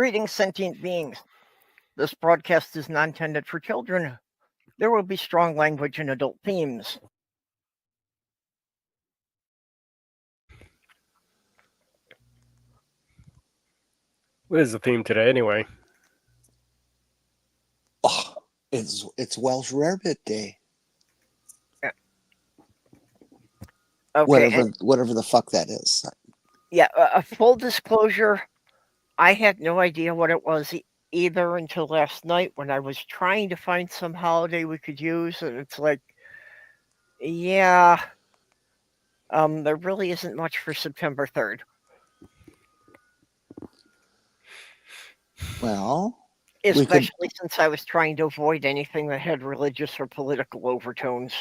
Greetings, sentient beings. This broadcast is not intended for children. There will be strong language and adult themes. What is the theme today, anyway? Oh, it's Welsh Rarebit Day. Okay, Whatever the fuck that is. Yeah, a full disclosure, I had no idea what it was either until last night when I was trying to find some holiday we could use, and it's like, yeah, there really isn't much for September 3rd. Well, especially since I was trying to avoid anything that had religious or political overtones.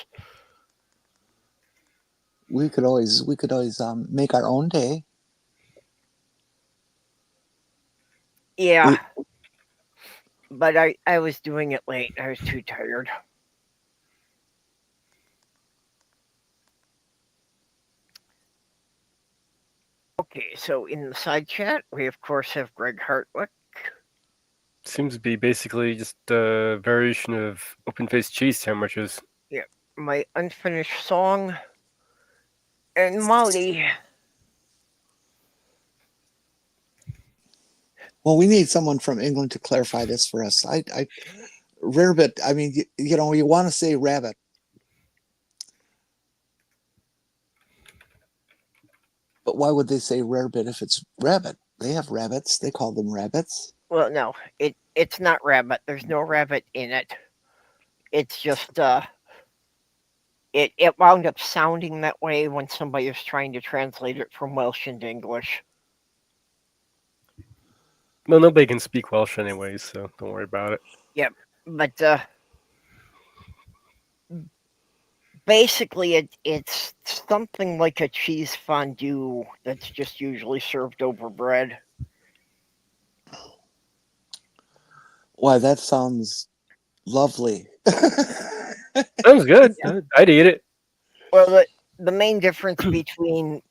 We could always make our own day. Yeah, but I was doing it late. I was too tired. Okay, so in the side chat, we of course have Greg Hartwick. Seems to be basically just a variation of open-faced cheese sandwiches. Yeah, my unfinished song, and Molly. Well, we need someone from England to clarify this for us. Rarebit, I mean, you want to say rabbit. But why would they say rarebit if it's rabbit? They have rabbits. They call them rabbits. Well, no, it's not rabbit. There's no rabbit in it. It's just it wound up sounding that way when somebody was trying to translate it from Welsh into English. Well, nobody can speak Welsh anyways, so don't worry about it. Yep, but basically it's something like a cheese fondue that's just usually served over bread. Why, that sounds lovely. Sounds good. Yeah. I'd eat it. Well, the main difference between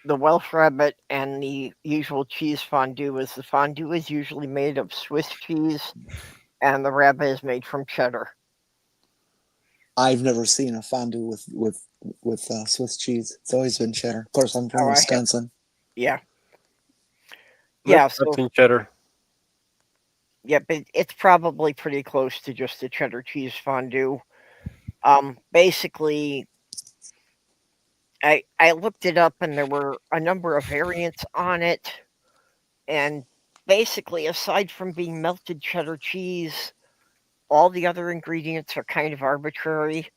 the Welsh Rarebit and the usual cheese fondue is the fondue is usually made of Swiss cheese and the rabbit is made from cheddar. I've never seen a fondue with Swiss cheese. It's always been cheddar. Of course, I'm from Wisconsin. Yeah. Yeah, so cheddar. Yeah, but it's probably pretty close to just a cheddar cheese fondue. Basically, I looked it up and there were a number of variants on it. And basically, aside from being melted cheddar cheese, all the other ingredients are kind of arbitrary.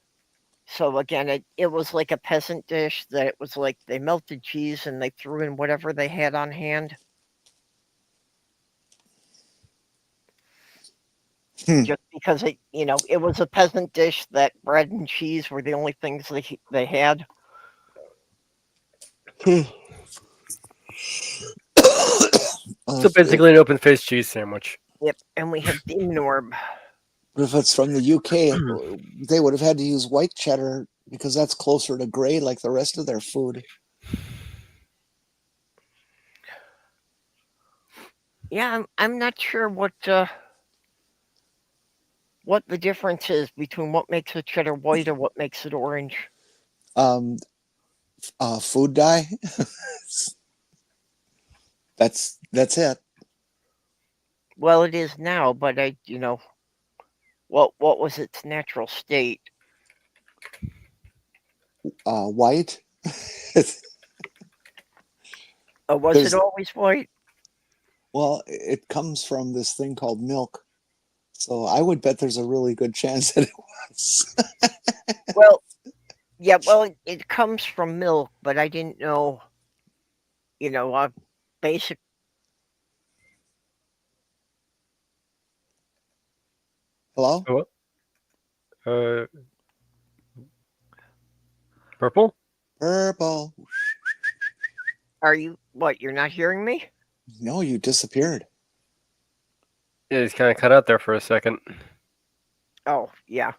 So again, it was like a peasant dish that it was like they melted cheese and they threw in whatever they had on hand. Just because it was a peasant dish that bread and cheese were the only things they had. So basically an open-faced cheese sandwich. Yep, and we have Demon Orb. If it's from the UK, they would have had to use white cheddar because that's closer to gray like the rest of their food. Yeah, I'm not sure what the difference is between what makes a cheddar white or what makes it orange. Food dye. That's it. Well, it is now, but what was its natural state? White. Was it always white? Well, it comes from this thing called milk. So I would bet there's a really good chance that it was. Well, yeah, it comes from milk, but I didn't know, basic. Hello? Purple? Purple. Are you, you're not hearing me? No, you disappeared. Yeah, he's kind of cut out there for a second. Oh, yeah.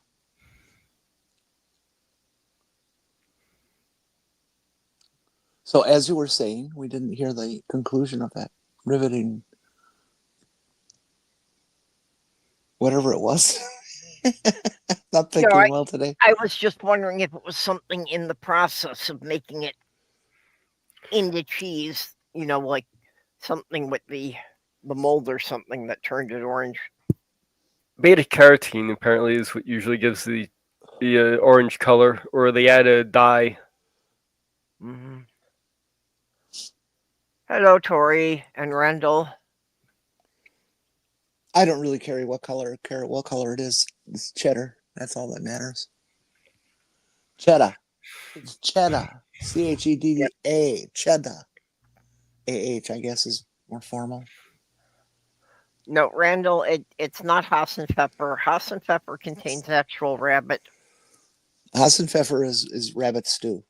So as you were saying, we didn't hear the conclusion of that riveting whatever it was. Not You know, thinking well today. I was just wondering if it was something in the process of making it into cheese, like something with the mold or something that turned it orange. Beta carotene apparently is what usually gives the orange color, or they add a dye. Mm-hmm. Hello, Tori and Randall. I don't really care what color it is. It's cheddar. That's all that matters. Cheddar. It's cheddar. CHEDDA. Cheddar. AH, I guess, is more formal. No, Randall, it's not Hassenpfeffer. Hassenpfeffer contains actual rabbit. Hassenpfeffer is rabbit stew.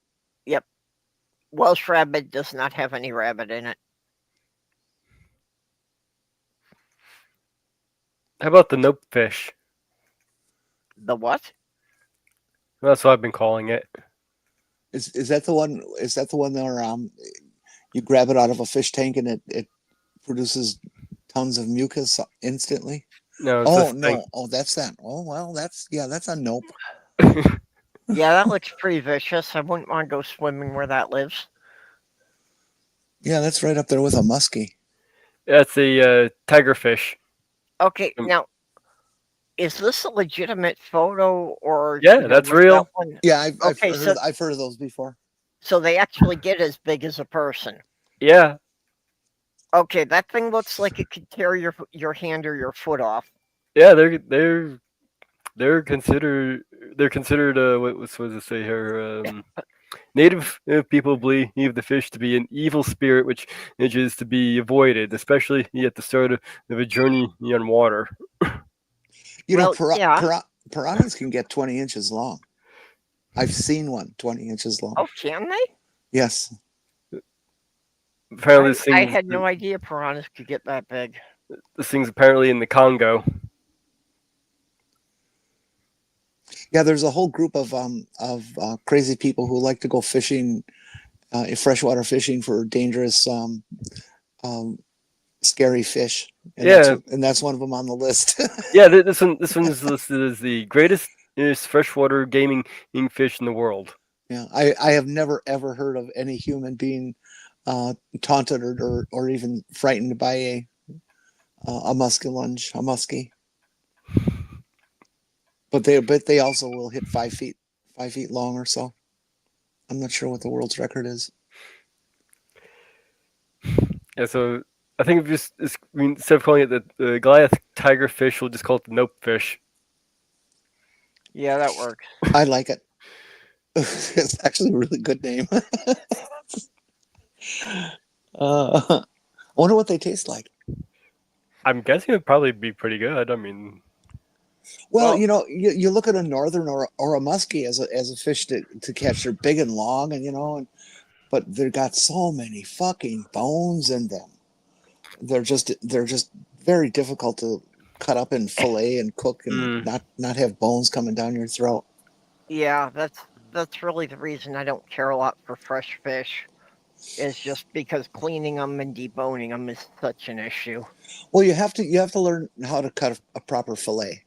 Yep. Welsh Rarebit does not have any rabbit in it. How about the nope fish? The what? That's what I've been calling it. Is that the one? Is that the one where you grab it out of a fish tank and it produces tons of mucus instantly? No, it's Oh this no! thing. Oh, that's that. Oh well, that's a nope. Yeah, that looks pretty vicious. I wouldn't want to go swimming where that lives. Yeah, that's right up there with a muskie. That's a tigerfish. Okay, now, is this a legitimate photo or? Yeah, that's real. That Yeah, Okay, I've heard of those before. So they actually get as big as a person. Yeah. Okay, that thing looks like it could tear your hand or your foot off. Yeah, they're considered what was it say here? Native people believe the fish to be an evil spirit which is to be avoided, especially at the start of a journey on water. Piranhas can get 20 inches long. I've seen one 20 inches long. Oh, can they? Yes. Apparently, I had no idea piranhas could get that big. This thing's apparently in the Congo. Yeah, there's a whole group of crazy people who like to go fishing, freshwater fishing for dangerous, scary fish. And that's one of them on the list. Yeah, this one is listed as the greatest freshwater gaming fish in the world. Yeah, I have never ever heard of any human being taunted or even frightened by a muskie. But they also will hit 5 feet long or so. I'm not sure what the world's record is. Yeah, so I think instead of calling it the Goliath tigerfish, we'll just call it the nope fish. Yeah, that works. I like it. It's actually a really good name. I wonder what they taste like. I'm guessing it'd probably be pretty good. I mean, well, you look at a northern or a muskie as a fish to catch. They're big and long, and but they've got so many fucking bones in them. They're just very difficult to cut up and fillet and cook and not have bones coming down your throat. Yeah, that's really the reason I don't care a lot for fresh fish. Is just because cleaning them and deboning them is such an issue. Well, you have to learn how to cut a proper fillet.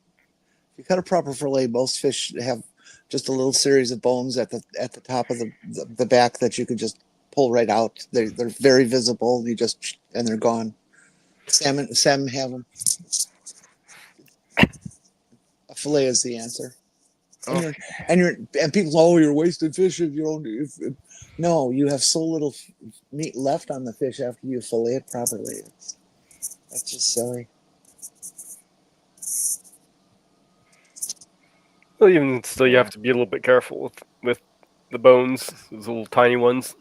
If you cut a proper fillet, most fish have just a little series of bones at the top of the back that you can just pull right out. They're very visible. And they're gone. Salmon have them. A fillet is the answer. And people, you're wasting fish if you don't. No, you have so little meat left on the fish after you fillet it properly. That's just silly. well, even still, you have to be a little bit careful with the bones, those little tiny ones.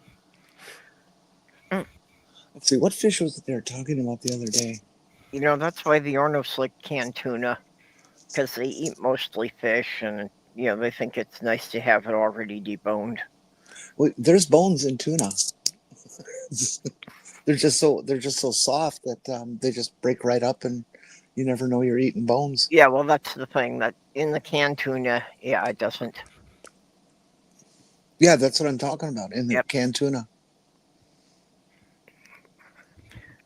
Let's see, what fish was it they were talking about the other day? That's why the Ornos like canned tuna, because they eat mostly fish, and they think it's nice to have it already deboned. Well, there's bones in tuna. they're just so soft that they just break right up, and you never know you're eating bones. Yeah, well, that's the thing, that in the canned tuna, it doesn't. Yeah, that's what I'm talking about, in the canned tuna.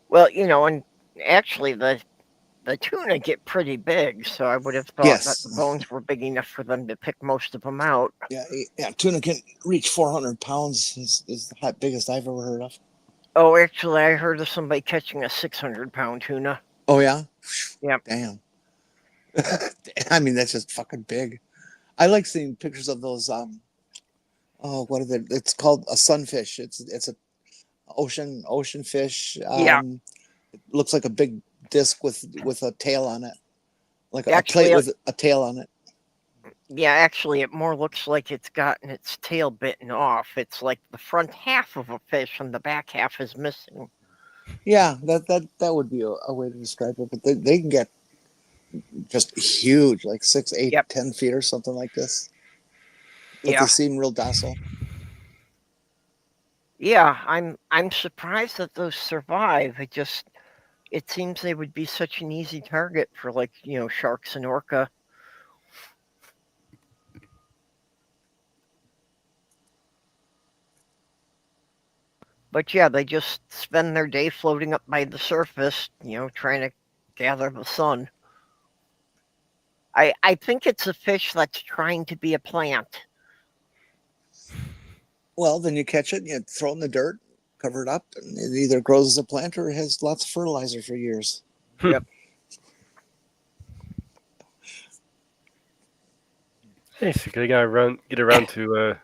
Well, and actually the the tuna get pretty big, so I would have thought that Yes. the bones were big enough for them to pick most of them out. Yeah. Tuna can reach 400 pounds. Is the biggest I've ever heard of. Oh, actually, I heard of somebody catching a 600-pound tuna. Oh yeah. Yep. Damn. I mean, that's just fucking big. I like seeing pictures of those. What are they? It's called a sunfish. It's a ocean fish. Yeah. It looks like a big disc with a tail on it, like Actually, a plate with a tail on it. Yeah, actually, it more looks like it's gotten its tail bitten off. It's like the front half of a fish and the back half is missing. Yeah, that would be a way to describe it. But they can get just huge, like 6, 8, Yep. 10 feet or something like this. But Yeah. they seem real docile. Yeah, I'm surprised that those survive. It seems they would be such an easy target for, like, sharks and orca. But yeah, they just spend their day floating up by the surface, trying to gather the sun. I think it's a fish that's trying to be a plant. Well, then you catch it, you throw it in the dirt, cover it up, and it either grows as a plant or it has lots of fertilizer for years. Yep. Hey, so I gotta get around to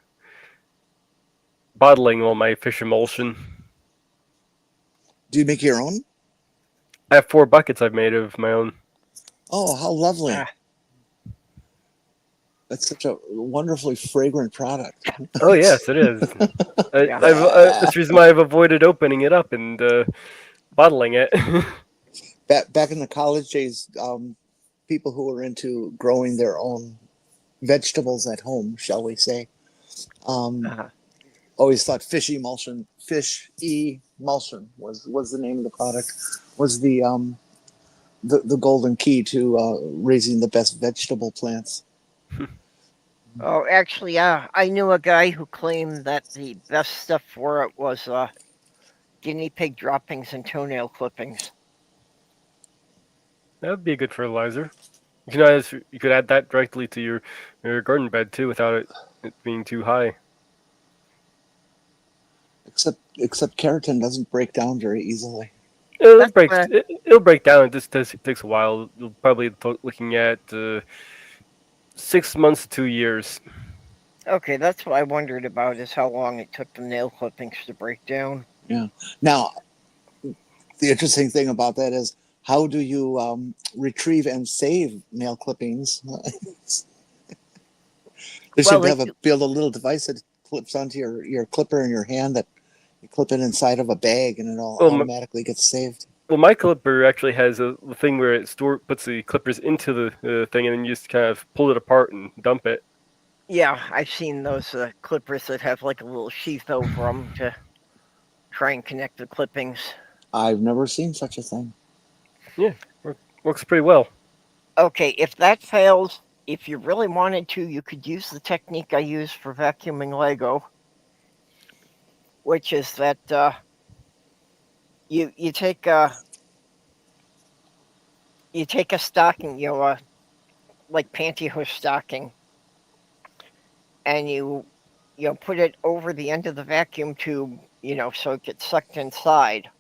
bottling all my fish emulsion. Do you make your own? I have 4 buckets I've made of my own. Oh, how lovely. Ah. That's such a wonderfully fragrant product. Oh yes, it is. Yeah. That's the reason why I've avoided opening it up and bottling it. Back in the college days, people who were into growing their own vegetables at home, shall we say, always thought fish emulsion was the name of the product, was the golden key to raising the best vegetable plants. Oh, actually, I knew a guy who claimed that the best stuff for it was guinea pig droppings and toenail clippings. That would be a good fertilizer. You could add that directly to your garden bed too, without it being too high. Except keratin doesn't break down very easily. It'll break down. It just takes a while. You'll probably looking at 6 months to 2 years. Okay, that's what I wondered about, is how long it took the nail clippings to break down. Yeah. Now, the interesting thing about that is, how do you retrieve and save nail clippings? There should build a little device that clips onto your clipper in your hand, that you clip it inside of a bag and it all automatically gets saved. Well, my clipper actually has a thing where it puts the clippers into the thing, and then you just kind of pull it apart and dump it. Yeah, I've seen those clippers that have like a little sheath over them to try and connect the clippings. I've never seen such a thing. Yeah, works pretty well. Okay, if that fails, if you really wanted to, you could use the technique I use for vacuuming Lego, which is that you take a stocking, like pantyhose stocking, and you put it over the end of the vacuum tube, so it gets sucked inside.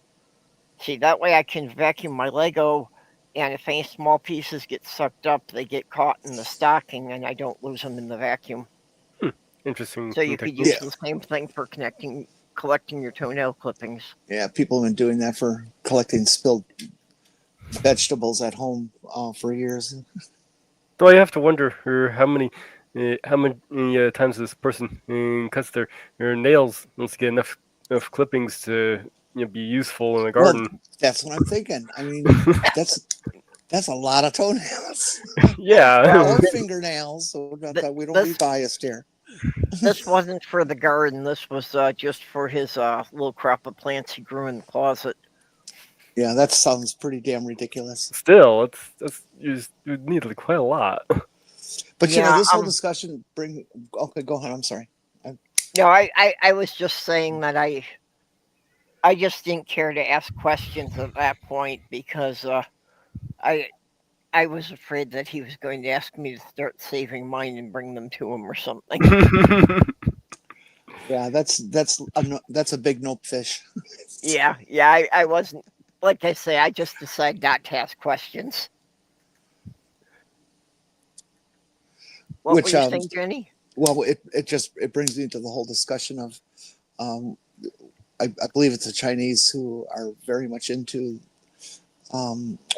See, that way I can vacuum my Lego, and if any small pieces get sucked up, they get caught in the stocking, and I don't lose them in the vacuum. Interesting. So you could use the same thing for collecting your toenail clippings. Yeah, people have been doing that for collecting spilled vegetables at home for years. So I have to wonder how many times this person cuts their nails once to get enough clippings to be useful in the garden. Well, that's what I'm thinking. I mean, that's a lot of toenails. Yeah. Or fingernails. So we don't be biased here. This wasn't for the garden. This was just for his little crop of plants he grew in the closet. Yeah, that sounds pretty damn ridiculous. Still, you need like quite a lot. But this whole discussion okay, go ahead. I'm sorry. No, I was just saying that I just didn't care to ask questions at that point, because I was afraid that he was going to ask me to start saving mine and bring them to him or something. Yeah, that's a big nope fish. Yeah, I wasn't. Like I say, I just decided not to ask questions. What were Which you saying, Jenny? well, it brings me to the whole discussion of um, I believe it's the Chinese who are very much into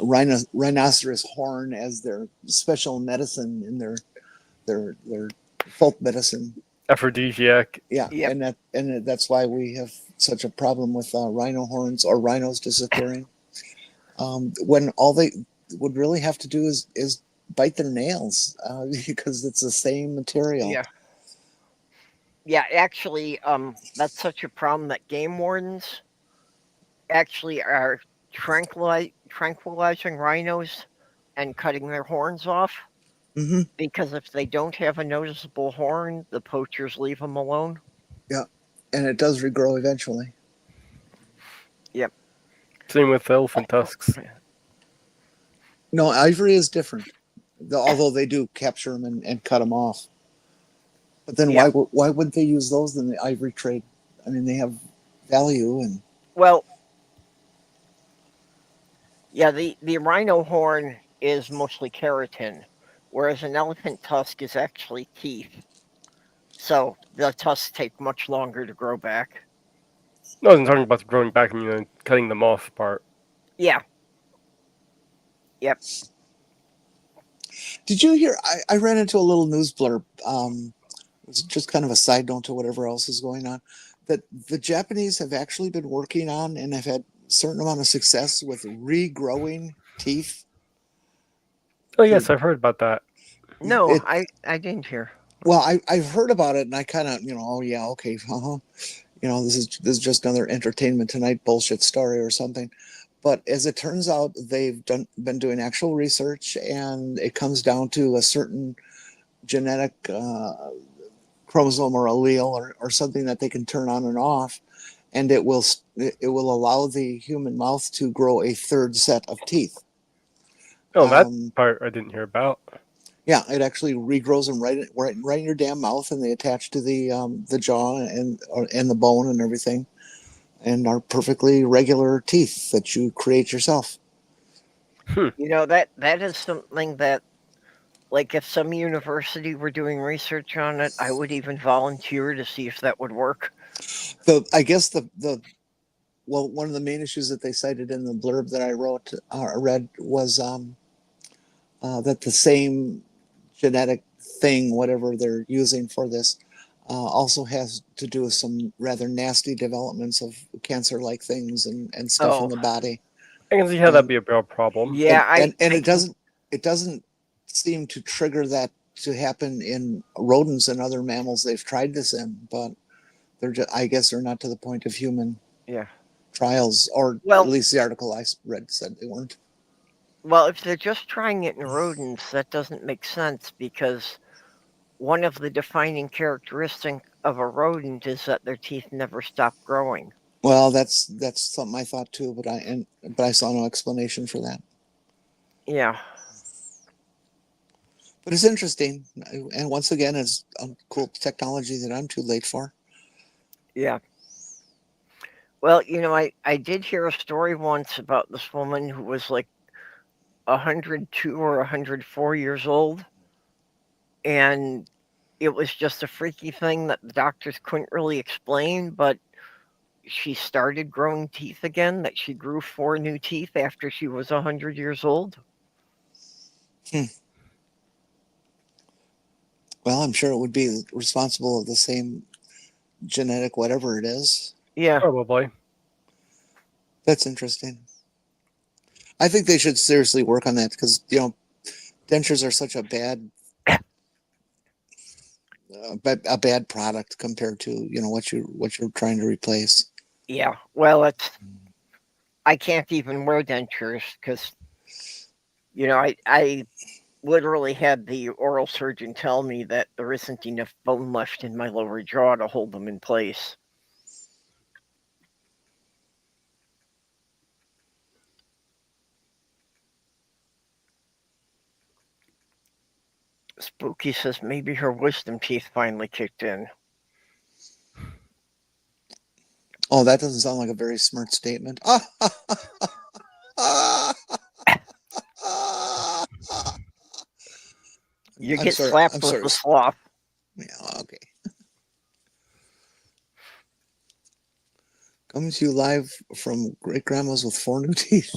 rhinoceros horn as their special medicine in their folk medicine. Aphrodisiac. Yeah, Yep. and that's why we have such a problem with rhino horns or rhinos disappearing. When all they would really have to do is bite their nails because it's the same material. Yeah. Yeah, actually, that's such a problem that game wardens actually are tranquilizing rhinos and cutting their horns off Hmm. because if they don't have a noticeable horn, the poachers leave them alone. Yeah, and it does regrow eventually. Yep. Same with elephant tusks. No, ivory is different, although they do capture them and cut them off. But then Yeah. why wouldn't they use those in the ivory trade? I mean, they have value and Well, yeah, the rhino horn is mostly keratin, whereas an elephant tusk is actually teeth. So the tusks take much longer to grow back. I wasn't talking about the growing back. I mean, cutting them off part. Yeah. Yep. did you hear? I ran into a little news blurb. It's just kind of a side note to whatever else is going on. That the Japanese have actually been working on and have had a certain amount of success with regrowing teeth. Oh yes, I've heard about that. No, It I didn't hear. well, I've heard about it and I kind of oh yeah, okay, this is just another Entertainment Tonight bullshit story or something. But as it turns out, they've been doing actual research, and it comes down to a certain genetic chromosome or allele or something that they can turn on and off, and it will allow the human mouth to grow a third set of teeth. Oh, that Um, part I didn't hear about. yeah, it actually regrows them right in your damn mouth, and they attach to the jaw and the bone and everything, and are perfectly regular teeth that you create yourself. You know that is something that, like, if some university were doing research on it, I would even volunteer to see if that would work. I guess the well, one of the main issues that they cited in the blurb that I read was that the same genetic thing, whatever they're using for this, also has to do with some rather nasty developments of cancer-like things and stuff in Oh, the body. I can see how that'd And be a real problem. yeah, and I it can. doesn't seem to trigger that to happen in rodents and other mammals they've tried this in, but they're just, I guess they're not to the point of human Yeah. trials, or at Well, least the article I read said they weren't. well, if they're just trying it in rodents, that doesn't make sense because one of the defining characteristics of a rodent is that their teeth never stop growing. Well, that's something I thought too, but I saw no explanation for that. Yeah. But it's interesting, and once again, it's a cool technology that I'm too late for. Yeah. Well, I did hear a story once about this woman who was like 102 or 104 years old, and it was just a freaky thing that the doctors couldn't really explain, but she started growing teeth again, that she grew 4 new teeth after she was 100 years old. Hmm. Well, I'm sure it would be responsible of the same genetic whatever it is. Yeah. Probably. That's interesting. I think they should seriously work on that because dentures are such a bad product compared to what you're trying to replace. Yeah. Well, I can't even wear dentures because, I literally had the oral surgeon tell me that there isn't enough bone left in my lower jaw to hold them in place. Spooky says maybe her wisdom teeth finally kicked in. Oh, that doesn't sound like a very smart statement. You I'm get sorry. slapped I'm with sorry. the sloth. Yeah, okay. Coming to you live from Great Grandma's with 4 new teeth.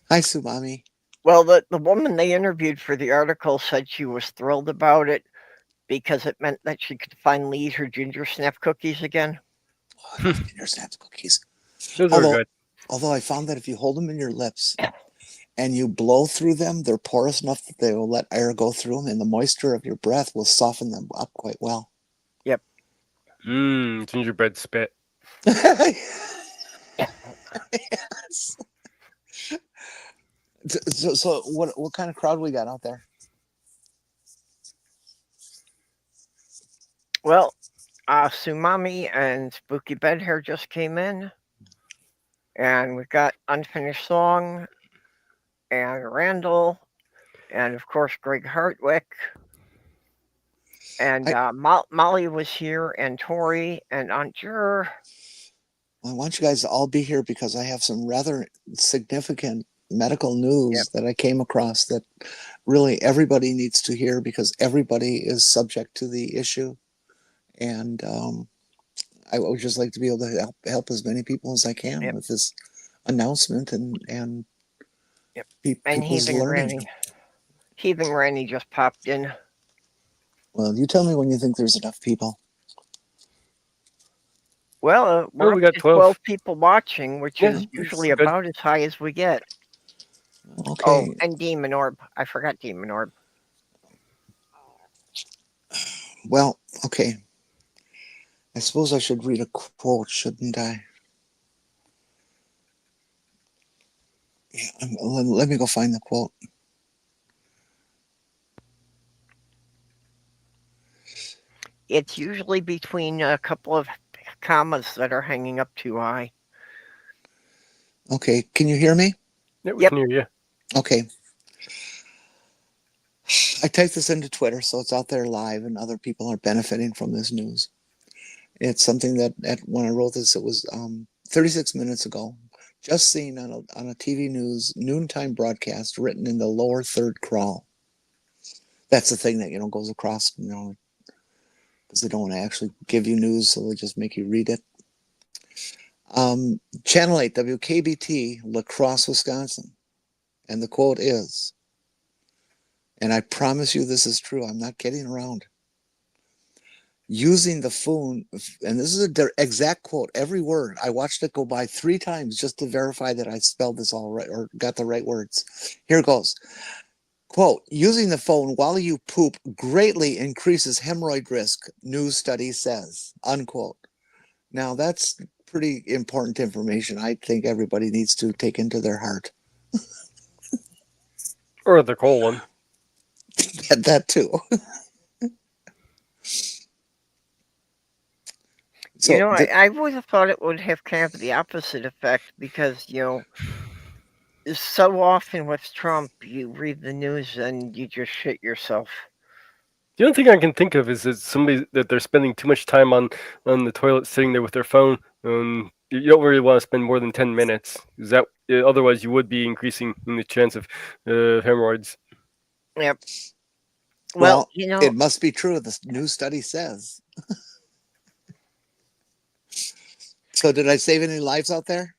Hi, Subami. Well, the woman they interviewed for the article said she was thrilled about it because it meant that she could finally eat her ginger snap cookies again. Oh, I love ginger snaps cookies. Those are good. Although I found that if you hold them in your lips and you blow through them, they're porous enough that they will let air go through them, and the moisture of your breath will soften them up quite well. Yep. Gingerbread spit. Yes. So what kind of crowd we got out there? Well, Sumami and Spooky Bedhair just came in. And we've got Unfinished Song and Randall. And of course, Greg Hartwick. And Molly was here, and Tori, and Aunt Jur. I want you guys to all be here because I have some rather significant medical news that I came across that really everybody needs to hear because everybody is subject to the issue. And I would just like to be able to help as many people as I can with this announcement and people's learning. Heaving Randy just popped in. Well, you tell me when you think there's enough people. Well, we got 12 people watching, which is usually about as high as we get. Okay. Oh, and Demon Orb. I forgot Demon Orb. Well, okay. I suppose I should read a quote, shouldn't I? Yeah, let me go find the quote. It's usually between a couple of commas that are hanging up too high. Okay, can you hear me? Yeah, we can hear you. Okay. I typed this into Twitter, so it's out there live, and other people are benefiting from this news. It's something that when I wrote this, it was 36 minutes ago. Just seen on a TV news noontime broadcast written in the lower third crawl. That's the thing that, goes across, because they don't want to actually give you news, so they just make you read it. Channel 8, WKBT, La Crosse, Wisconsin. And the quote is, and I promise you this is true, I'm not kidding around. Using the phone, and this is an exact quote, every word. I watched it go by 3 times just to verify that I spelled this all right or got the right words. Here goes. Quote, using the phone while you poop greatly increases hemorrhoid risk, new study says, unquote. Now, that's pretty important information. I think everybody needs to take into their heart. Or the colon. That too. So, I would have thought it would have kind of the opposite effect because, so often with Trump, you read the news and you just shit yourself. The only thing I can think of is that somebody that they're spending too much time on the toilet sitting there with their phone. You don't really want to spend more than 10 minutes. Is that otherwise you would be increasing the chance of hemorrhoids. Yep. Well, it must be true. The new study says. So did I save any lives out there?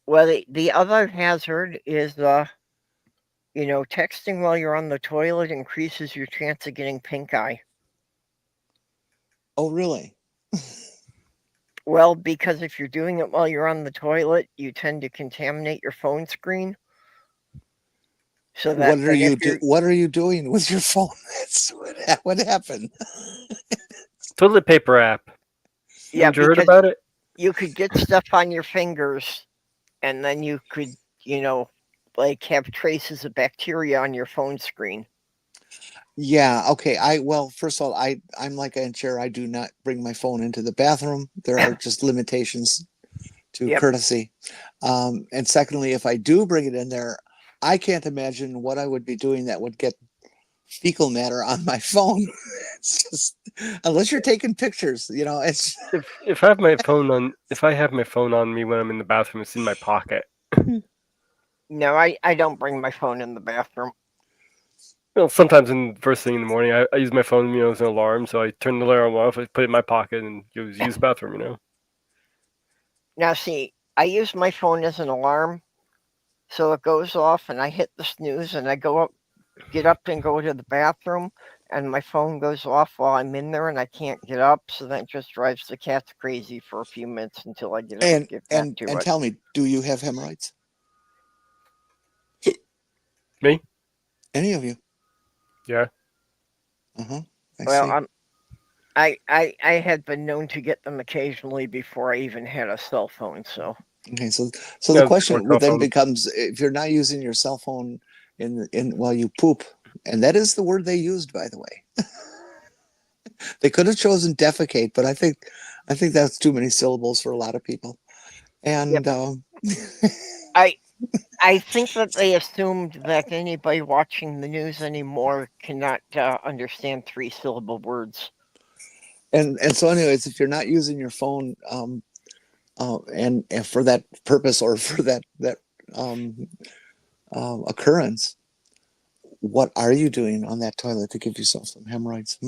Well, the other hazard is, texting while you're on the toilet increases your chance of getting pink eye. Oh, really? Well, because if you're doing it while you're on the toilet, you tend to contaminate your phone screen. So that what are you doing with your phone? That's what happened. Toilet paper app. Yeah, haven't you heard about it? You could get stuff on your fingers, and then you could, have traces of bacteria on your phone screen. Yeah. Okay. First of all, I'm like Aunt Chair. I do not bring my phone into the bathroom. There are just limitations to courtesy. And secondly, if I do bring it in there, I can't imagine what I would be doing that would get fecal matter on my phone. It's just, unless you're taking pictures, it's If I have my phone on, if I have my phone on me when I'm in the bathroom, it's in my pocket. No, I don't bring my phone in the bathroom. Well, sometimes in first thing in the morning, I use my phone, as an alarm. So I turn the alarm off, I put it in my pocket, and use the bathroom. Now, see, I use my phone as an alarm, so it goes off, and I hit the snooze, and I get up and go to the bathroom, and my phone goes off while I'm in there, and I can't get up. So that just drives the cats crazy for a few minutes until I get and back to it. tell me, do you have hemorrhoids? Me? Any of you? Yeah. Well, I had been known to get them occasionally before I even had a cell phone. So okay, so Yeah, the question cell then phone. becomes, if you're not using your cell phone in while you poop, and that is the word they used, by the way. They could have chosen defecate, but I think that's too many syllables for a lot of people. And I think that they assumed that anybody watching the news anymore cannot understand 3-syllable words. and so, anyways, if you're not using your phone, and for that purpose or for that occurrence, what are you doing on that toilet to give yourself some hemorrhoids?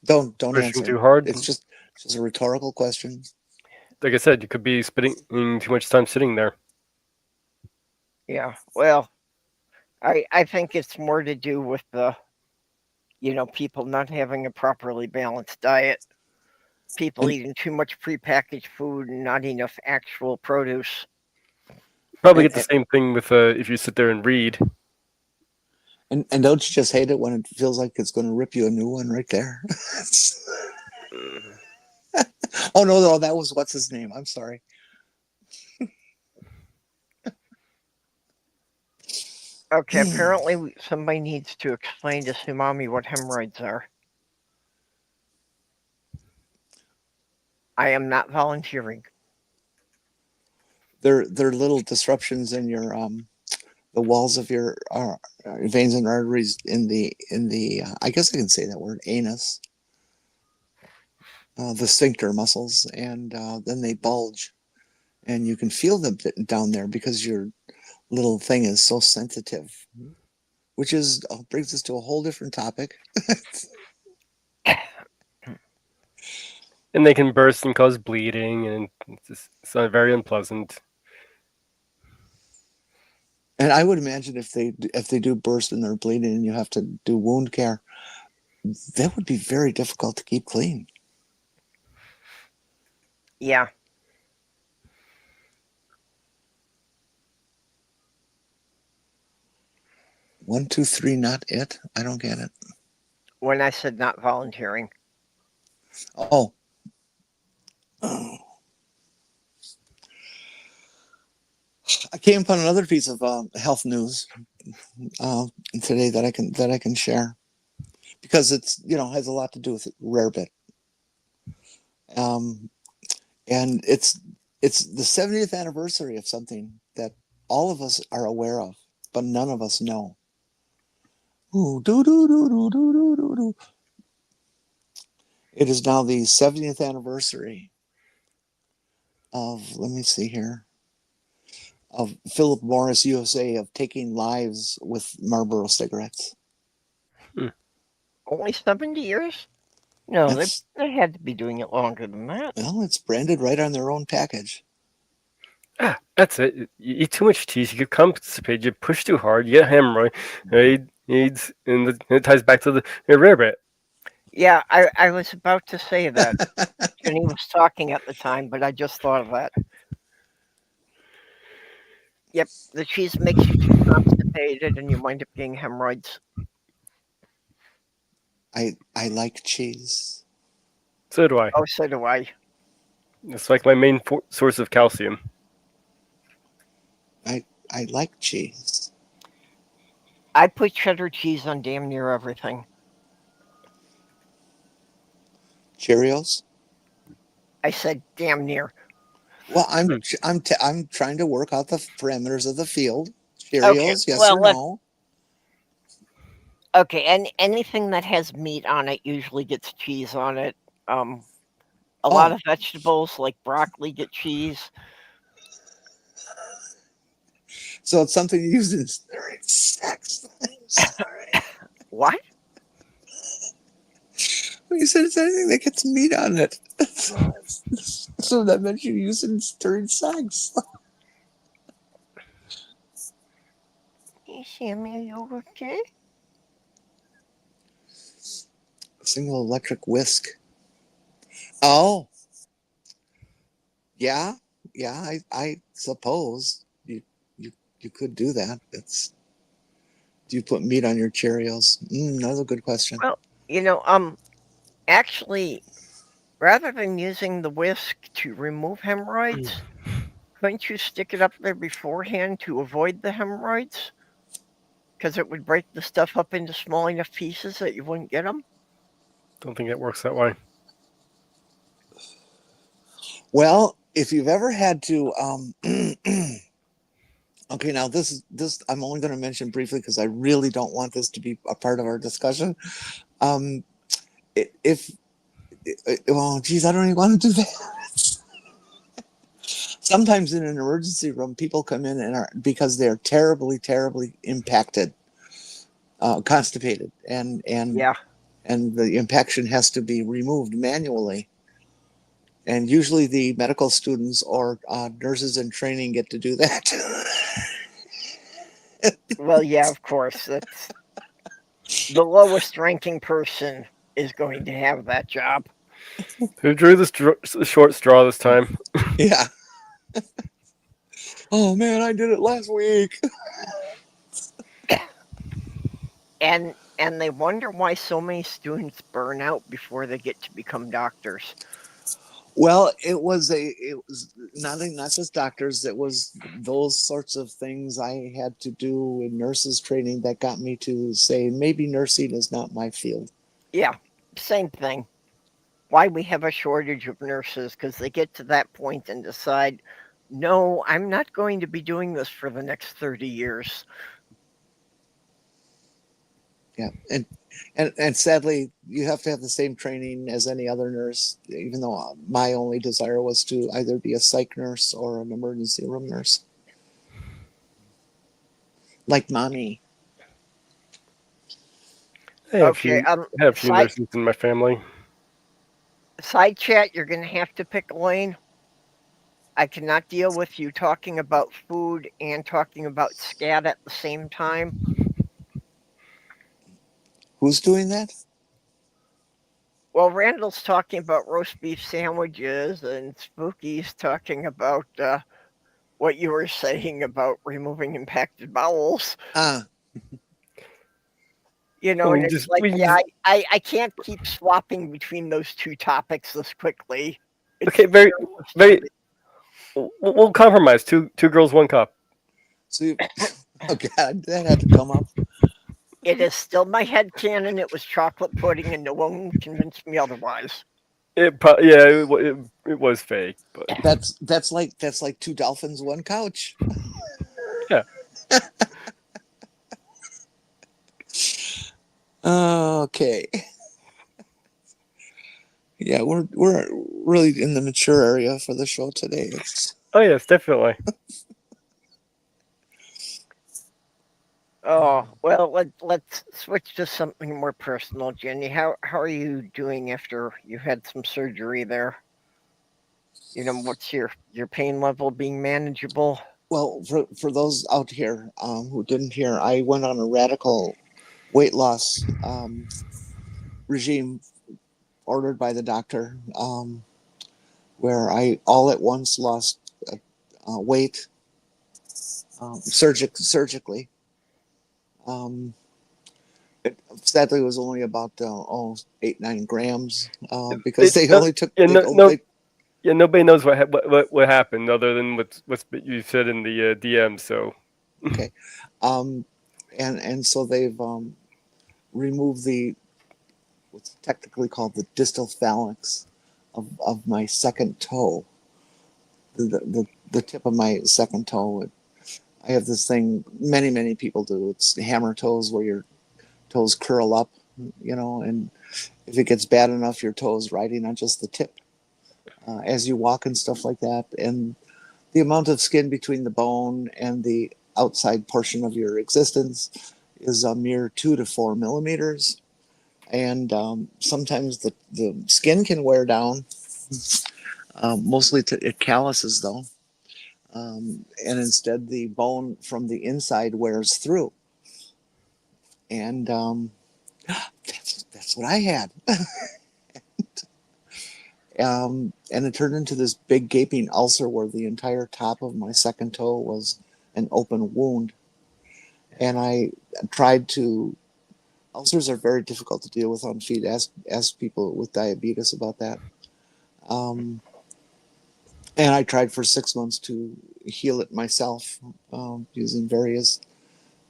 Don't Pushing answer. too hard. It's just a rhetorical question. Like I said, you could be spending too much time sitting there. Yeah, well, I think it's more to do with the, people not having a properly balanced diet, people eating too much prepackaged food and not enough actual produce. Probably get the same thing with if you sit there and read. And don't you just hate it when it feels like it's going to rip you a new one right there? Oh no, that was what's his name. I'm sorry. Okay, apparently somebody needs to explain to Sumami what hemorrhoids are. I am not volunteering. They're little disruptions in your the walls of your veins and arteries in the I guess I can say that word, anus, the sphincter muscles, and then they bulge, and you can feel them down there because your little thing is so sensitive, which is brings us to a whole different topic. And they can burst and cause bleeding, and it's very unpleasant. And I would imagine if they do burst and they're bleeding and you have to do wound care, that would be very difficult to keep clean. Yeah. One, two, three, not it? I don't get it. When I said not volunteering. Oh. I came upon another piece of health news today that I can share, because it's has a lot to do with Rarebit. And it's the 70th anniversary of something that all of us are aware of, but none of us know. Ooh, do, do, do, do, do, do, do, do. It is now the 70th anniversary of, let me see here, of Philip Morris USA of taking lives with Marlboro cigarettes. Only 70 years? No, they had to be doing it longer than that. Well, it's branded right on their own package. That's it. You eat too much cheese, you get constipated, you push too hard, you get hemorrhoids, and it ties back to the rarebit. Yeah, I was about to say that. Jenny was talking at the time, but I just thought of that. Yep, the cheese makes you too constipated and you wind up getting hemorrhoids. I like cheese. So do I. Oh, so do I. It's like my main source of calcium. I like cheese. I put cheddar cheese on damn near everything. Cheerios? I said damn near. Well, I'm trying to work out the parameters of the field. Cheerios, yes or no? Okay, and anything that has meat on it usually gets cheese on it. A lot of vegetables like broccoli get cheese. So it's something you use during sex. What? You said it's anything that gets meat on it. So that meant you use it during sex. Hey, Sammy, are you okay? A single electric whisk. Oh. Yeah. Yeah, I suppose you could do that. Do you put meat on your Cheerios? That's a good question. Well, actually, rather than using the whisk to remove hemorrhoids, couldn't you stick it up there beforehand to avoid the hemorrhoids? Because it would break the stuff up into small enough pieces that you wouldn't get them. Don't think it works that way. Well, if you've ever had to, okay, now this I'm only going to mention briefly because I really don't want this to be a part of our discussion. Geez, I don't even want to do that. Sometimes in an emergency room, people come in and because they're terribly, terribly impacted, constipated, and the impaction has to be removed manually. And usually the medical students or nurses in training get to do that. Well, yeah, of course. That's the lowest ranking person is going to have that job. Who drew the short straw this time? Yeah. Oh man, I did it last week. And they wonder why so many students burn out before they get to become doctors. Well, it was not just doctors. It was those sorts of things I had to do in nurses training that got me to say maybe nursing is not my field. Yeah, same thing. Why we have a shortage of nurses, because they get to that point and decide, no, I'm not going to be doing this for the next 30 years. Yeah, and sadly, you have to have the same training as any other nurse, even though my only desire was to either be a psych nurse or an emergency room nurse. Like mommy. I have a few nurses in my family. Side chat, you're going to have to pick a lane. I cannot deal with you talking about food and talking about scat at the same time. Who's doing that? Well, Randall's talking about roast beef sandwiches, and Spooky's talking about what you were saying about removing impacted bowels. And it's I can't keep swapping between those two topics this quickly. Okay, very. We'll compromise. Two girls, one cup. So, oh God, that had to come up. It is still my headcanon. It was chocolate pudding, and no one convinced me otherwise. It was fake, but that's like two dolphins, one couch. Yeah. Okay. Yeah, we're really in the mature area for the show today. Oh yes, definitely. Oh well, let's switch to something more personal, Jenny. How are you doing after you had some surgery there? What's your pain level being manageable? Well, for those out here who didn't hear, I went on a radical weight loss regime ordered by the doctor, where I all at once lost weight surgically. It sadly was only about 8-9 grams because they only took. Nobody knows what happened other than what's you said in the DM. So okay, and so they've removed what's technically called the distal phalanx of my second toe, the tip of my second toe. I have this thing many people do. It's hammer toes, where your toes curl up, and if it gets bad enough, your toe is riding on just the tip as you walk and stuff like that. And the amount of skin between the bone and the outside portion of your existence is a mere 2 to 4 millimeters. And sometimes the skin can wear down, mostly it calluses though. And instead the bone from the inside wears through. And that's what I had. And it turned into this big gaping ulcer where the entire top of my second toe was an open wound. And I tried to. Ulcers are very difficult to deal with on feet. Ask people with diabetes about that. And I tried for 6 months to heal it myself, using various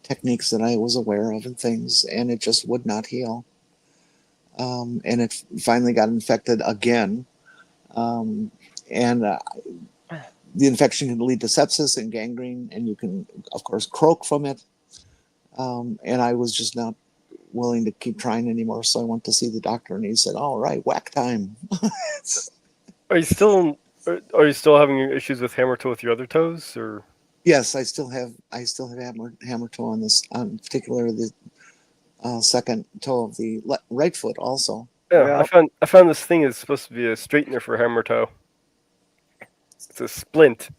techniques that I was aware of and things, and it just would not heal. And it finally got infected again. And the infection can lead to sepsis and gangrene, and you can, of course, croak from it. And I was just not willing to keep trying anymore, so I went to see the doctor, and he said, "All right, whack time." Are you still having issues with hammer toe with your other toes, or? Yes, I still have hammer toe on this, on particular the second toe of the right foot also. Yeah, Well, I found this thing is supposed to be a straightener for hammer toe. It's a splint.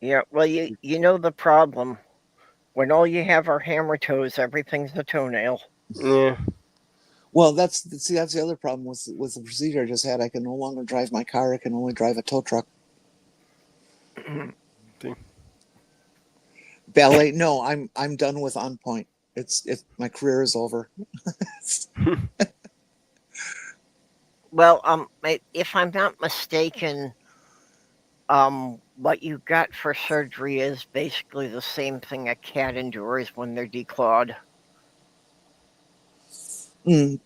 yeah. Well, you know the problem. When all you have are hammer toes, everything's a toenail. Yeah. Well, that's the other problem with the procedure I just had. I can no longer drive my car. I can only drive a tow truck. See. Ballet? No, I'm done with On Point. It's my career is over. Well, if I'm not mistaken, what you got for surgery is basically the same thing a cat endures when they're declawed. Mm,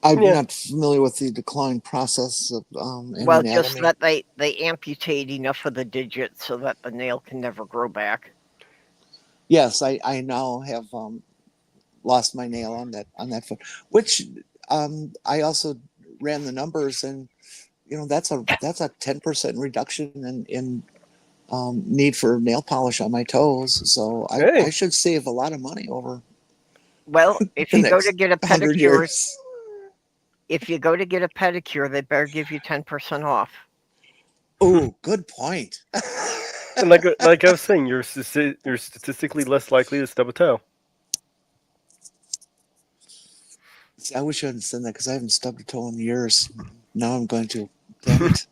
I'm Yeah. not familiar with the decline process of and Well, just anatomy. that they amputate enough of the digits so that the nail can never grow back. Yes, I now have lost my nail on that foot, which I also ran the numbers, and that's a 10% reduction in need for nail polish on my toes. So I Hey. should save a lot of money over Well, if the you go to next get a 100 pedicure, years. they better give you 10% off. Oh, good point. And like I was saying, you're statistically less likely to stub a toe. See, I wish I hadn't said that because I haven't stubbed a toe in years. Now I'm going to. Damn it.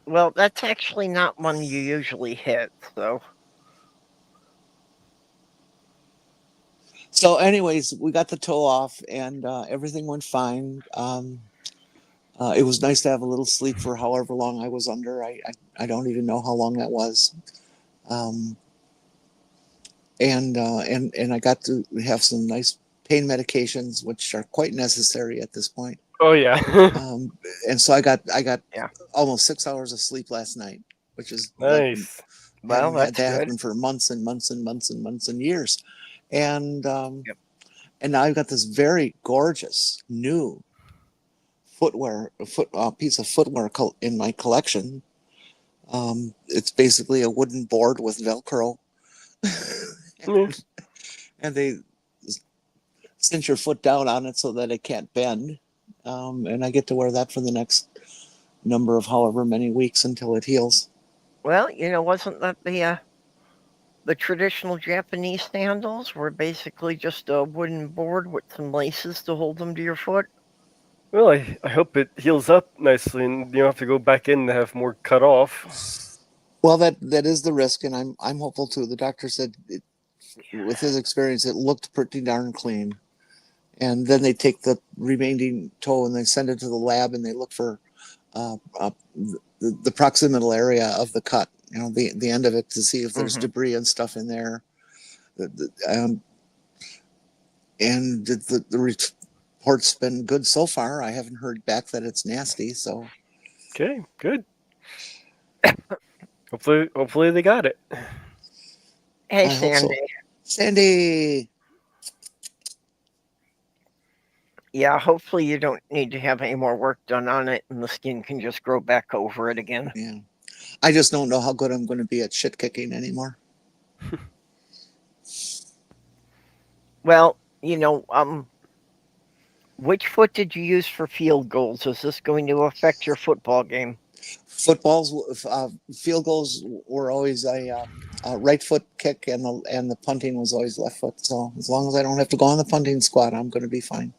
Well, that's actually not one you usually hit, so. So, anyways, we got the toe off, and everything went fine. It was nice to have a little sleep for however long I was under. I don't even know how long that was. And I got to have some nice pain medications, which are quite necessary at this point. Oh yeah. And so I got Yeah. almost 6 hours of sleep last night, which is like Nice. Well, having had that's that good. happen for months and months and months and months and years. And Yep. and now I've got this very gorgeous new piece of footwear in my collection. It's basically a wooden board with Velcro, Yeah. and they cinch your foot down on it so that it can't bend. And I get to wear that for the next number of however many weeks until it heals. Well, wasn't that the traditional Japanese sandals were basically just a wooden board with some laces to hold them to your foot? Well, I hope it heals up nicely and you don't have to go back in to have more cut off. Well, that is the risk, and I'm hopeful too. The doctor said, with his experience, it looked pretty darn clean. And then they take the remaining toe and they send it to the lab, and they look for the proximal area of the cut, the end of it, to see if there's debris and stuff in there. And the report's been good so far. I haven't heard back that it's nasty. So Okay, good. Hopefully they got it. Hey, I hope so. Sandy. Sandy. Yeah, hopefully you don't need to have any more work done on it and the skin can just grow back over it again. Yeah. I just don't know how good I'm going to be at shit kicking anymore. Well, which foot did you use for field goals? Is this going to affect your football game? Footballs, field goals were always a right foot kick, and the punting was always left foot. So as long as I don't have to go on the punting squad, I'm going to be fine.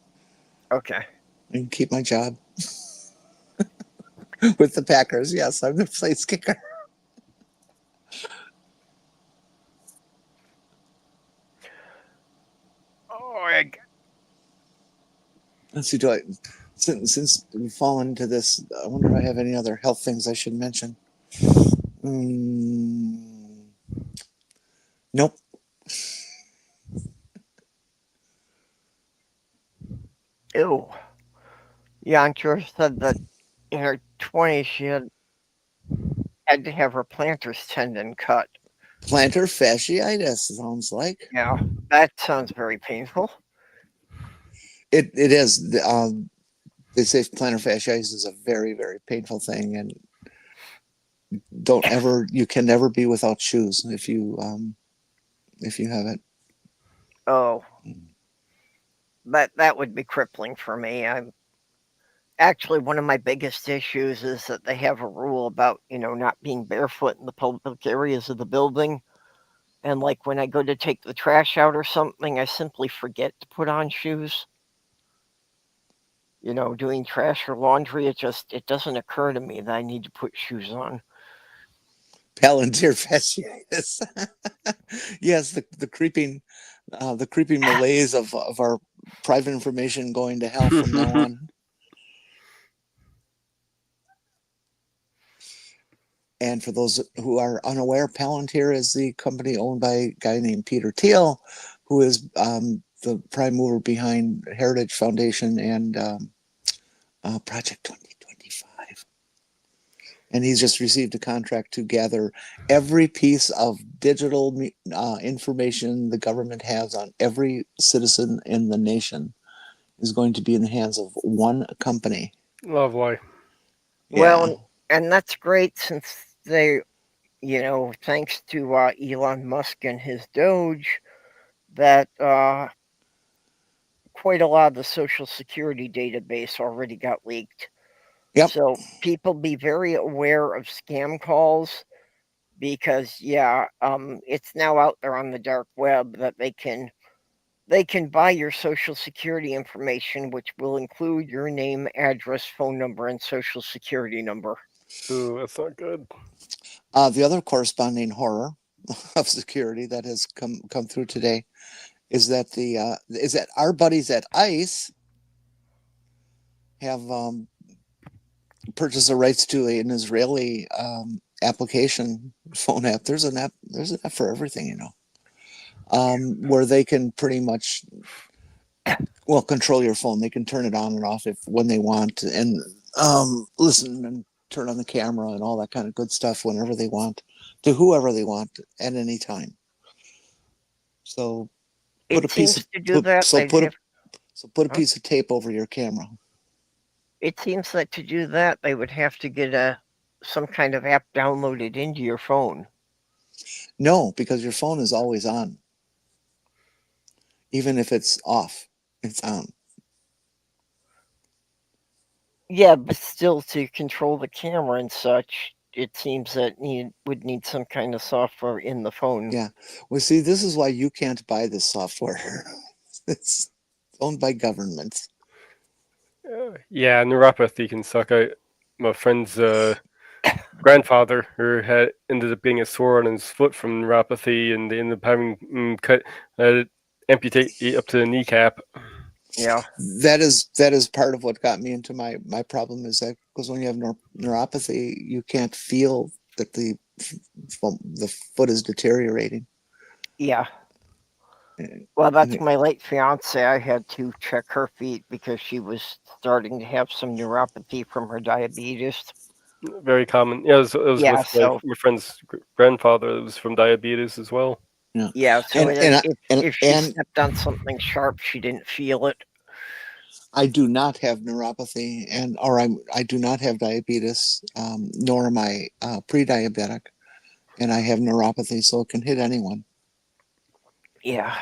Okay. I can keep my job with the Packers. Yes, I'm the place kicker. Oh, Let's see. Since we've fallen into this, I wonder if I have any other health things I should mention. Nope. ew. Yantra said that in her 20s she had to have her plantar's tendon cut. Plantar fasciitis sounds like. Yeah, that sounds very painful. It is. They say plantar fasciitis is a very, very painful thing, and you can never be without shoes if you have it. Oh, that would be crippling for me. I'm actually, one of my biggest issues is that they have a rule about not being barefoot in the public areas of the building. And like when I go to take the trash out or something, I simply forget to put on shoes. Doing trash or laundry, it doesn't occur to me that I need to put shoes on. Palantir fasciitis. Yes, the creeping malaise of our private information going to hell from now on. And for those who are unaware, Palantir is the company owned by a guy named Peter Thiel, who is the prime mover behind Heritage Foundation and Project 2025. And he's just received a contract to gather every piece of digital information the government has on every citizen in the nation is going to be in the hands of one company. Lovely. Well, and that's great since they, thanks to Elon Musk and his Doge, that quite a lot of the Social Security database already got leaked. Yep. So people be very aware of scam calls because it's now out there on the dark web that they can buy your Social Security information, which will include your name, address, phone number, and Social Security number. Ooh, that's not good. The other corresponding horror of security that has come through today is that our buddies at ICE have purchased the rights to an Israeli application phone app. There's an app for everything, where they can pretty much control your phone. They can turn it on and off when they want, and listen and turn on the camera and all that kind of good stuff whenever they want, to whoever they want at any time. So put a piece of tape over your camera. It seems that to do that, they would have to get some kind of app downloaded into your phone. No, because your phone is always on. Even if it's off, it's on. Yeah, but still, to control the camera and such, it seems that would need some kind of software in the phone. Yeah. Well, see, this is why you can't buy this software. It's owned by governments. Yeah, neuropathy can suck. My friend's grandfather who ended up getting a sore on his foot from neuropathy, and they ended up having amputate up to the kneecap. Yeah, that is part of what got me into my problem, is that because when you have neuropathy, you can't feel that the foot is deteriorating. Yeah. Well, that's my late fiance. I had to check her feet because she was starting to have some neuropathy from her diabetes. Very common. Yeah, it was with my friend's grandfather. It was from diabetes as well. Yeah, so and if she and stepped on something sharp, she didn't feel it. I do not have neuropathy, I do not have diabetes, nor am I pre-diabetic, and I have neuropathy, so it can hit anyone. Yeah.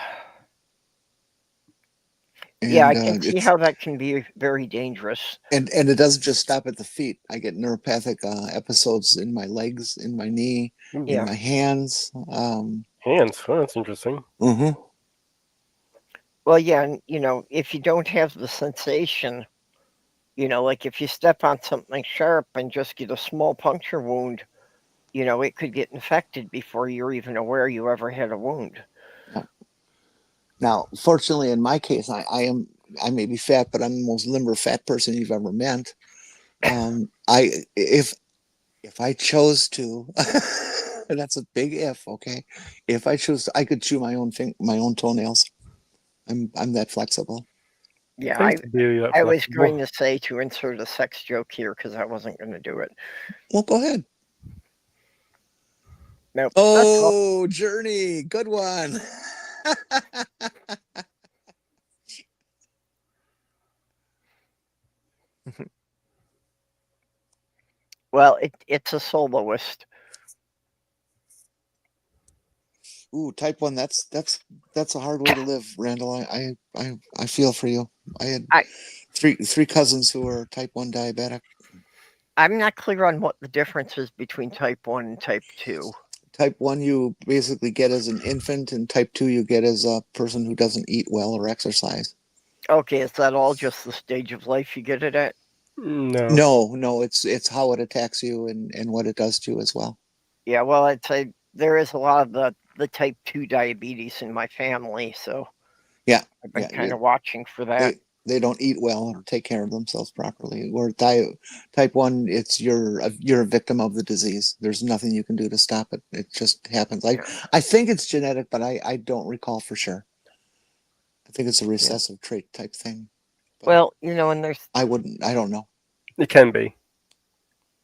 Yeah, I And can see how that can be very dangerous. and it doesn't just stop at the feet. I get neuropathic episodes in my legs, in my knee, in Yeah. my hands. Hands. Oh, that's interesting. Mm-hmm. Well, yeah, and if you don't have the sensation, like if you step on something sharp and just get a small puncture wound, it could get infected before you're even aware you ever had a wound. Yeah. Now, fortunately, in my case, I may be fat, but I'm the most limber fat person you've ever met. I if I chose to, and that's a big if, okay. If I chose to, I could chew my own toenails. I'm that flexible. Yeah, Thanks to be I was going flexible. to say to insert a sex joke here because I wasn't going to do it. Well, go ahead. Nope, that's all. Oh, Journey, good one. Well, it's a soloist. Ooh, type 1. That's a hard way to live, Randall. I feel for you. I had I three cousins who were type 1 diabetic. I'm not clear on what the difference is between type 1 and type 2. Type 1 you basically get as an infant, and type 2 you get as a person who doesn't eat well or exercise. Okay, is that all just the stage of life you get it at? No. No, it's how it attacks you and what it does to you as well. Yeah, well, I'd say there is a lot of the type 2 diabetes in my family, so Yeah, I've been yeah. kind of watching for that. They don't eat well or take care of themselves properly. Where type 1, it's you're a victim of the disease. There's nothing you can do to stop it. It just happens. Yeah, I think it's genetic, but I don't recall for sure. I think it's a yeah. recessive trait type thing. But Well, and I don't know. It can be.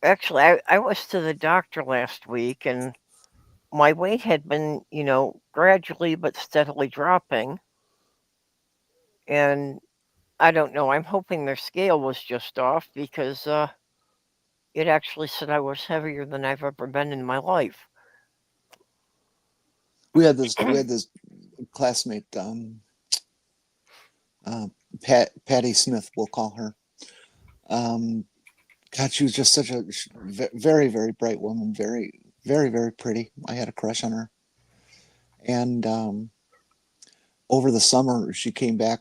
actually, I was to the doctor last week and my weight had been, gradually but steadily dropping. And I don't know, I'm hoping their scale was just off because it actually said I was heavier than I've ever been in my life. We had this classmate, uh, Patty Smith, we'll call her. Um, God, she was just such a very, very bright woman, very, very, very pretty. I had a crush on her. And over the summer, she came back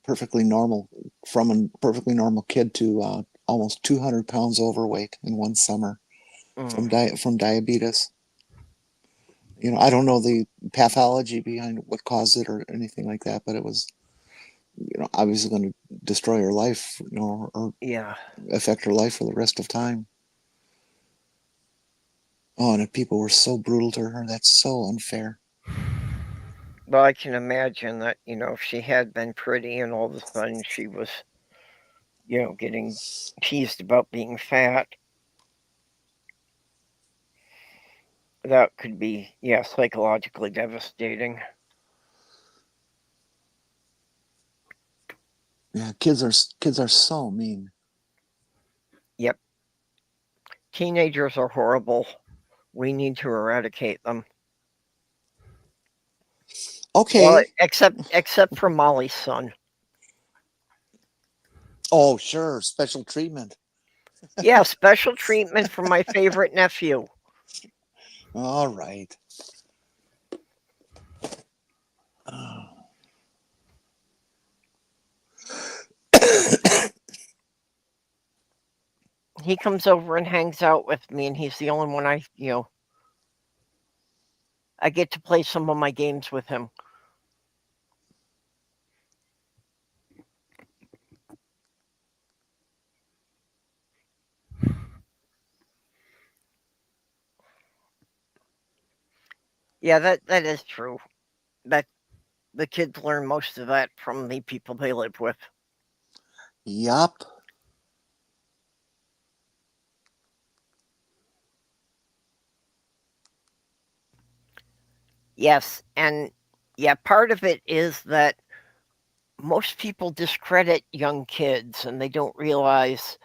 perfectly normal, from a perfectly normal kid to almost 200 pounds overweight in one summer Mm, from diabetes. I don't know the pathology behind what caused it or anything like that, but it was, obviously going to destroy her life, or yeah. affect her life for the rest of time. Oh, and if people were so brutal to her, that's so unfair. Well, I can imagine that, if she had been pretty and all of a sudden she was, getting teased about being fat, that could be, yeah, psychologically devastating. Yeah, kids are so mean. Yep. Teenagers are horrible. We need to eradicate them. Well, Okay. except for Molly's son. Oh, sure. Special treatment. Yeah, special treatment for my favorite nephew. All right. Oh. He comes over and hangs out with me, and he's the only one I get to play some of my games with him. Yeah, that is true. That the kids learn most of that from the people they live with. Yup. Yes, and yeah, part of it is that most people discredit young kids and they don't realize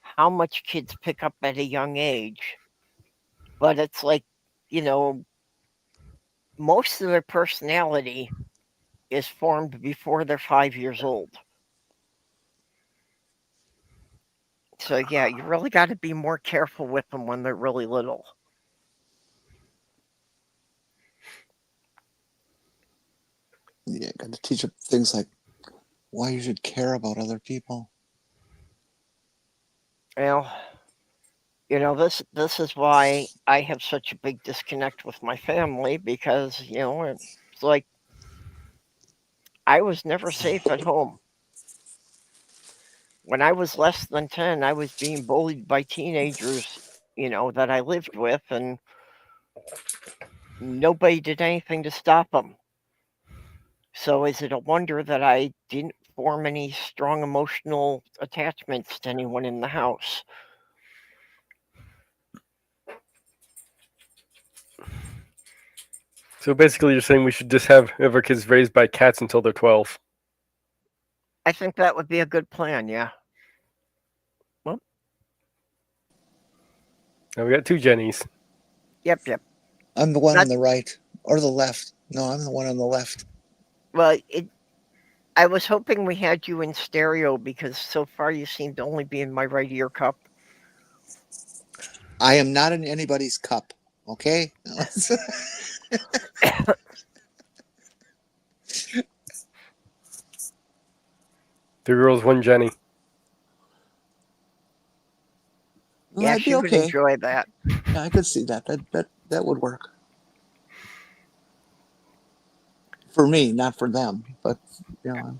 how much kids pick up at a young age. But it's like, you know, most of their personality is formed before they're 5 years old. So, yeah, you really got to be more careful with them when they're really little. Yeah, got to teach them things like why you should care about other people. Well, this is why I have such a big disconnect with my family because, it's like I was never safe at home. When I was less than 10, I was being bullied by teenagers, that I lived with, and nobody did anything to stop them. So is it a wonder that I didn't form any strong emotional attachments to anyone in the house? So basically, you're saying we should just have our kids raised by cats until they're 12. I think that would be a good plan, yeah. Well, Now we got two Jennies. yep. I'm the one Not, on the right or the left. No, I'm the one on the left. well, I was hoping we had you in stereo because so far you seem to only be in my right ear cup. I am not in anybody's cup. Okay. Two girls, one Jenny. Well, Yeah, I'd be she would okay. enjoy that. Yeah, I could see that. That would work. For me, not for them, but you know.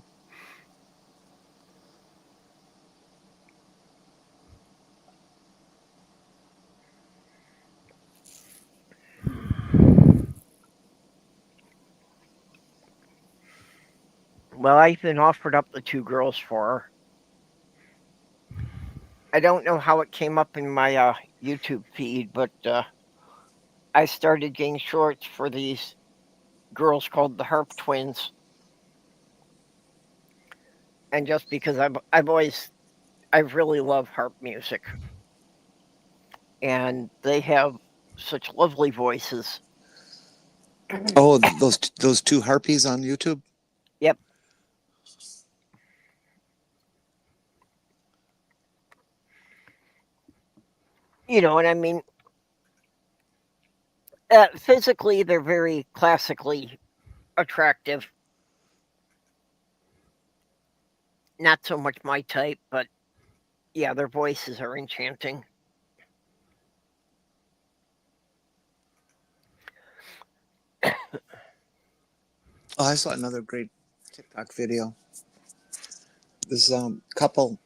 Well, I even offered up the two girls for her. I don't know how it came up in my YouTube feed, but I started getting shorts for these girls called the Harp Twins. And just because I really love harp music. And they have such lovely voices. Oh, those two harpies on YouTube. Yep. And I mean, physically, they're very classically attractive. Not so much my type, but yeah, their voices are enchanting. Oh, I saw another great TikTok video. This couple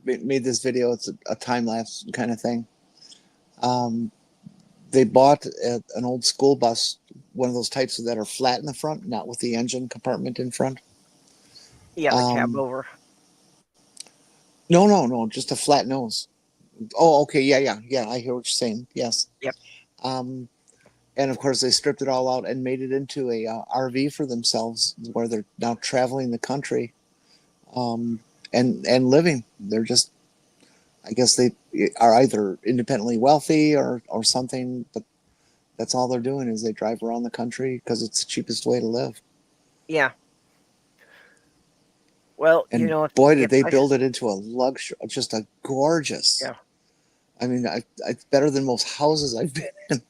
made this video. It's a time lapse kind of thing. They bought an old school bus, one of those types that are flat in the front, not with the engine compartment in front. Yeah, the cab over. No, just a flat nose. Oh, okay, yeah. I hear what you're saying. Yes. Yep. And of course, they stripped it all out and made it into a RV for themselves, where they're now traveling the country, and living. They're just, I guess they are either independently wealthy or something, but that's all they're doing is they drive around the country because it's the cheapest way to live. Yeah. Well, And boy, did they build it into a luxury, just a gorgeous. Yeah. I mean, it's better than most houses I've been in.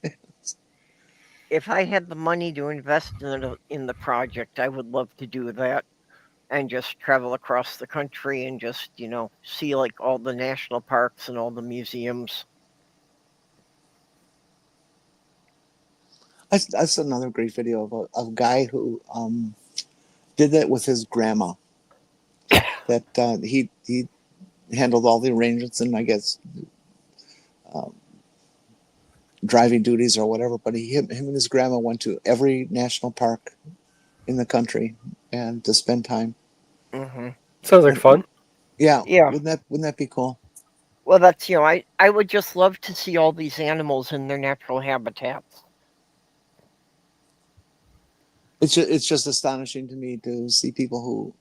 If I had the money to invest in the project, I would love to do that and just travel across the country and just, see like all the national parks and all the museums. I saw another great video of a guy who did that with his grandma. That he handled all the arrangements and I guess driving duties or whatever. But him and his grandma went to every national park in the country and to spend time. Mm-hmm. Sounds like fun. Yeah. Yeah. Wouldn't that be cool? Well, that's I would just love to see all these animals in their natural habitats. It's just astonishing to me to see people who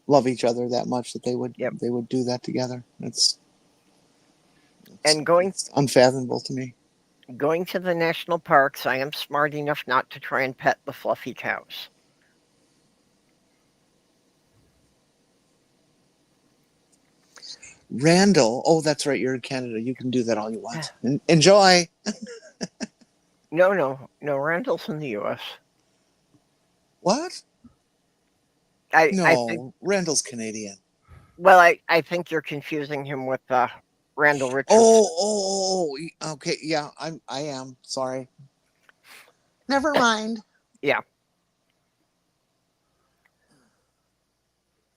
love each other that much that they would do that together. And going it's unfathomable to me. Going to the national parks, I am smart enough not to try and pet the fluffy cows. Randall, oh, that's right. You're in Canada. You can do that all you want. Enjoy. No. Randall's in the U.S. What? I think. Randall's Canadian. Well, I think you're confusing him with Randall Richards. Oh, okay. Yeah, I am. Sorry. Never mind. Yeah.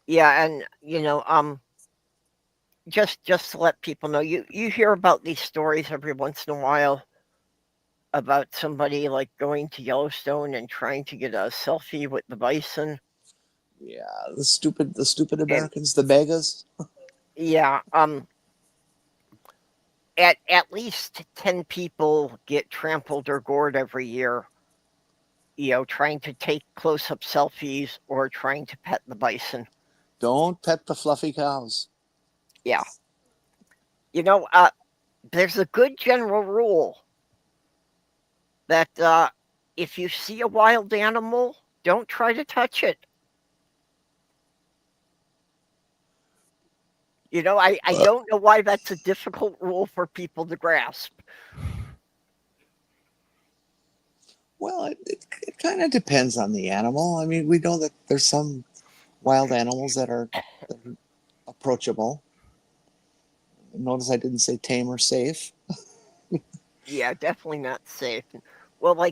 Yeah, and just to let people know, you hear about these stories every once in a while about somebody like going to Yellowstone and trying to get a selfie with the bison. Yeah, the stupid Americans, the begas. Yeah, at least 10 people get trampled or gored every year, trying to take close-up selfies or trying to pet the bison. Don't pet the fluffy cows. Yeah. There's a good general rule that if you see a wild animal, don't try to touch it. I don't know why that's a difficult rule for people to grasp. Well, it kind of depends on the animal. I mean, we know that there's some wild animals that are approachable. Notice I didn't say tame or safe. Yeah, definitely not safe. Well,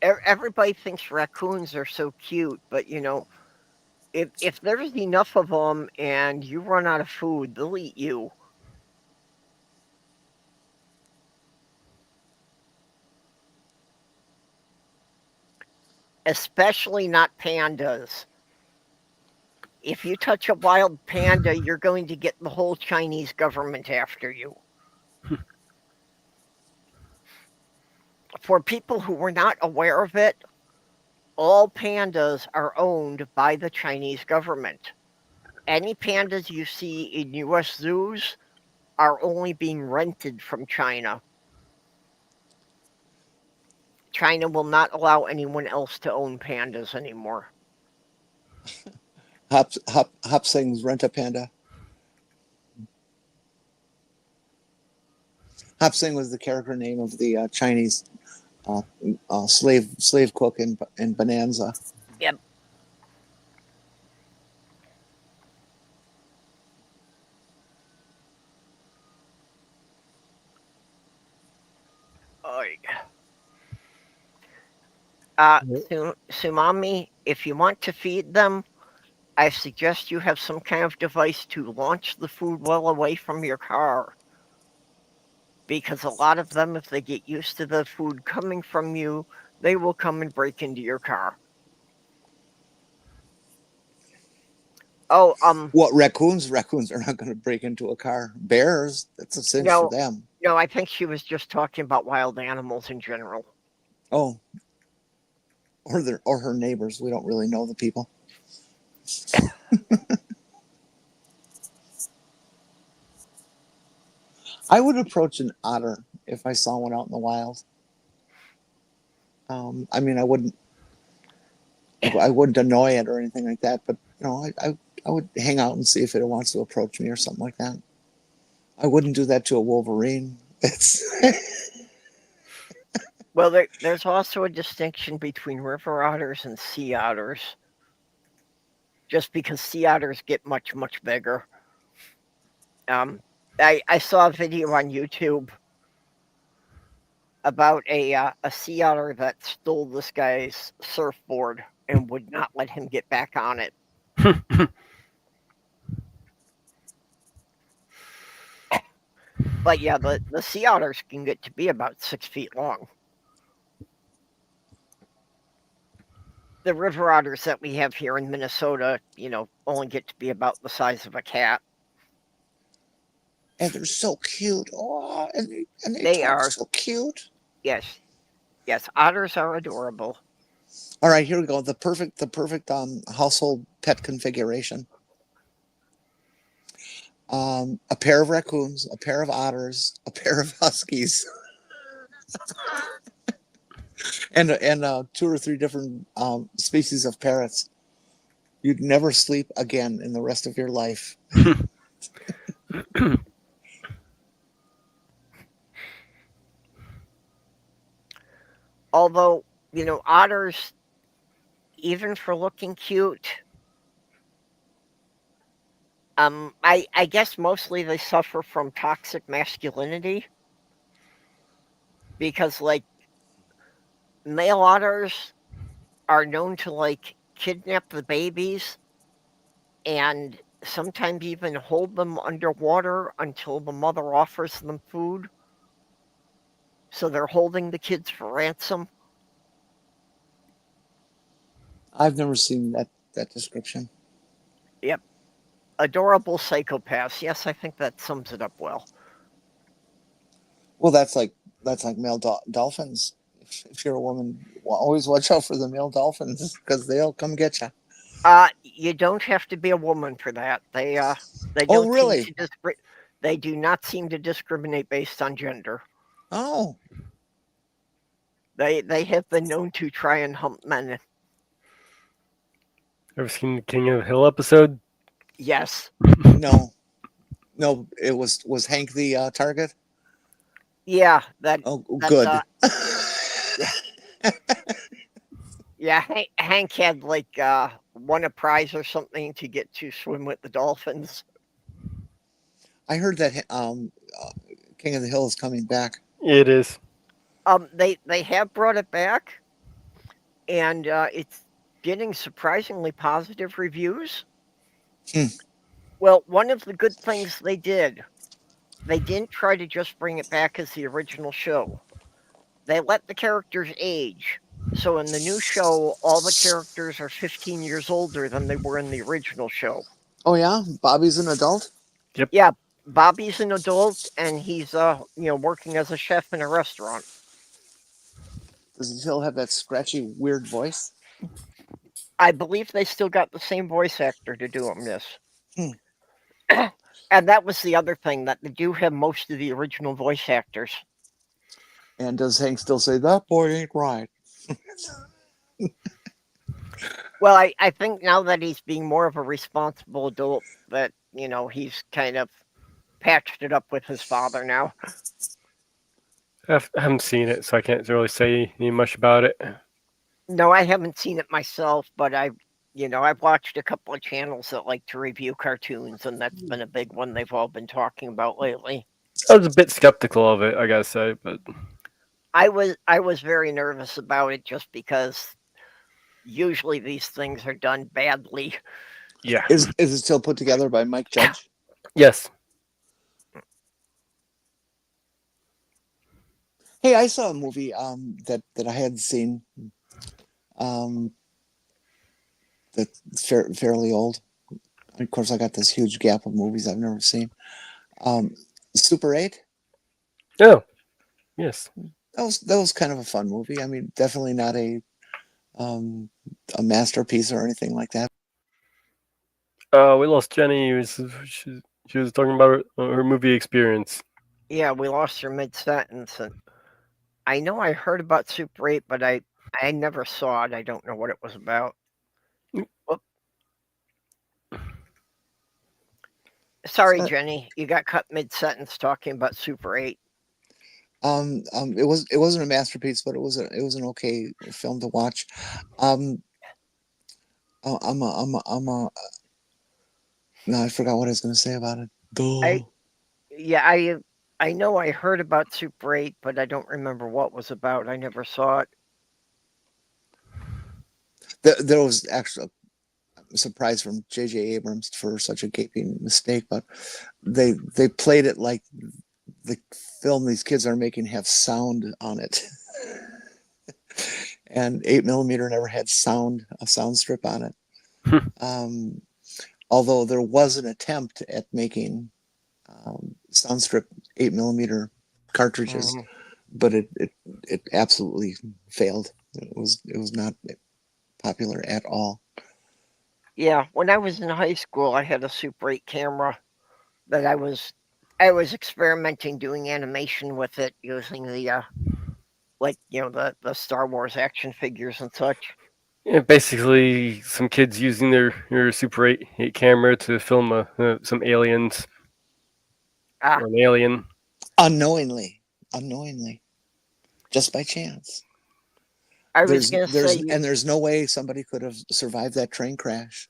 everybody thinks raccoons are so cute, but if there's enough of them and you run out of food, they'll eat you. Especially not pandas. If you touch a wild panda, you're going to get the whole Chinese government after you. For people who were not aware of it, all pandas are owned by the Chinese government. Any pandas you see in U.S. zoos are only being rented from China. China will not allow anyone else to own pandas anymore. Hop Sing's Rent a Panda. Hop Sing was the character name of the Chinese slave cook in Bonanza. Yep. Sumami, if you want to feed them, I suggest you have some kind of device to launch the food well away from your car. Because a lot of them, if they get used to the food coming from you, they will come and break into your car. Oh, what, raccoons? Raccoons are not going to break into a car. Bears, that's a cinch for them. No, I think she was just talking about wild animals in general. Oh, or her neighbors. We don't really know the people. I would approach an otter if I saw one out in the wild. I mean, I wouldn't annoy it or anything like that, but I would hang out and see if it wants to approach me or something like that. I wouldn't do that to a wolverine. Well, there's also a distinction between river otters and sea otters. Just because sea otters get much, much bigger. I saw a video on YouTube about a sea otter that stole this guy's surfboard and would not let him get back on it. But yeah, the sea otters can get to be about 6 feet long. The river otters that we have here in Minnesota, only get to be about the size of a cat. And they're so cute. Oh, and they talk are so cute. Yes, otters are adorable. All right, here we go. The perfect household pet configuration. A pair of raccoons, a pair of otters, a pair of huskies, and 2 or 3 different species of parrots. You'd never sleep again in the rest of your life. Although, otters, even for looking cute, I guess mostly they suffer from toxic masculinity because, like, male otters are known to, like, kidnap the babies and sometimes even hold them underwater until the mother offers them food. So they're holding the kids for ransom. I've never seen that description. Yep. Adorable psychopaths. Yes, I think that sums it up well. Well, that's like male dolphins. If you're a woman, always watch out for the male dolphins because they'll come get you. You don't have to be a woman for that. They don't Oh, really? seem to they do not seem to discriminate based on gender. Oh, They have been known to try and hump men. Ever seen the King of the Hill episode? Yes. no. It was Hank the target. Yeah. That. Oh, good. Yeah, Hank had like won a prize or something to get to swim with the dolphins. I heard that King of the Hill is coming back. It is. They have brought it back, and it's getting surprisingly positive reviews. Well, one of the good things they didn't try to just bring it back as the original show. They let the characters age. So in the new show, all the characters are 15 years older than they were in the original show. Oh yeah, Bobby's an adult. Yep. Yeah, Bobby's an adult, and he's working as a chef in a restaurant. Does he still have that scratchy, weird voice? I believe they still got the same voice actor to do him. Yes. And that was the other thing, that they do have most of the original voice actors. And does Hank still say that boy ain't right? Well, I think now that he's being more of a responsible adult, that, he's kind of patched it up with his father now. I haven't seen it, so I can't really say much about it. No, I haven't seen it myself, but I've watched a couple of channels that like to review cartoons, and that's been a big one they've all been talking about lately. I was a bit skeptical of it, I gotta say, but I was very nervous about it just because usually these things are done badly. yeah. Is it still put together by Mike Judge? Yes. Hey, I saw a movie that I had seen that's fairly old. Of course, I got this huge gap of movies I've never seen. Super 8. Oh, yes. That was kind of a fun movie. I mean, definitely not a masterpiece or anything like that. We lost Jenny. She was talking about her movie experience. Yeah, we lost her mid-sentence. And I know I heard about Super 8, but I never saw it. I don't know what it was about. Whoop. Sorry, Jenny. You got cut mid-sentence talking about Super 8. It wasn't a masterpiece, but it was an okay film to watch. No, I forgot what I was going to say about it. I know I heard about Super 8, but I don't remember what it was about. I never saw it. There was actually a surprise from J.J. Abrams for such a gaping mistake, but they played it like the film these kids are making have sound on it. And 8mm never had a sound strip on it. Although there was an attempt at making sound strip 8mm cartridges, but it absolutely failed. It was not popular at all. Yeah, when I was in high school, I had a Super 8 camera that I was experimenting doing animation with it using the like the Star Wars action figures and such. Yeah, basically, some kids using their Super 8 camera to film some aliens Ah, or an alien. Unknowingly, just by chance. I was gonna say There's no way somebody could have survived that train crash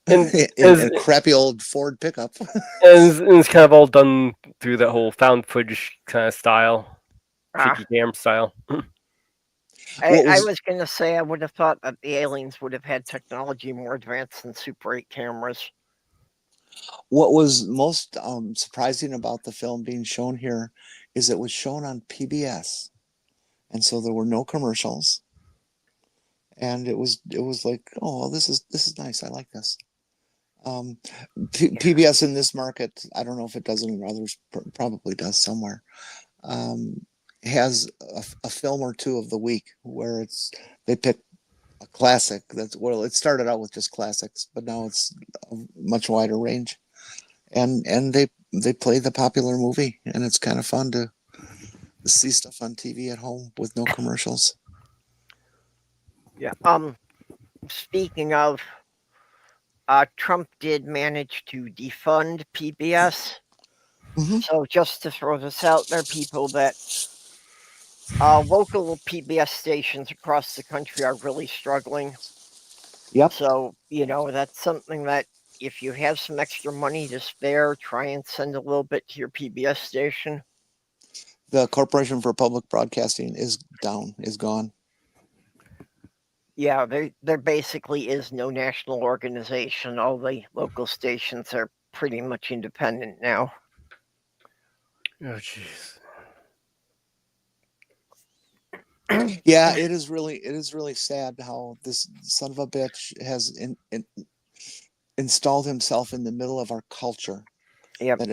And in a crappy old Ford pickup. and it's kind of all done through that whole found footage kind of style, shaky cam style. I was gonna say I would have thought that the aliens would have had technology more advanced than Super 8 cameras. What was most surprising about the film being shown here is it was shown on PBS, and so there were no commercials, and it was like, oh, this is nice. I like this. PBS in this market, I don't know if it does it in others, probably does somewhere. Has a film or two of the week where they pick a classic. It started out with just classics, but now it's a much wider range, and they play the popular movie, and it's kind of fun to see stuff on TV at home with no commercials. Yeah. Speaking of, Trump did manage to defund PBS. Mm-hmm. So just to throw this out there, people, that local PBS stations across the country are really struggling. Yep. So, that's something that if you have some extra money to spare, try and send a little bit to your PBS station. The Corporation for Public Broadcasting is gone. Yeah, there basically is no national organization. All the local stations are pretty much independent now. Oh, jeez. Yeah, it is really sad how this son of a bitch has installed himself in the middle of our culture. Yep. That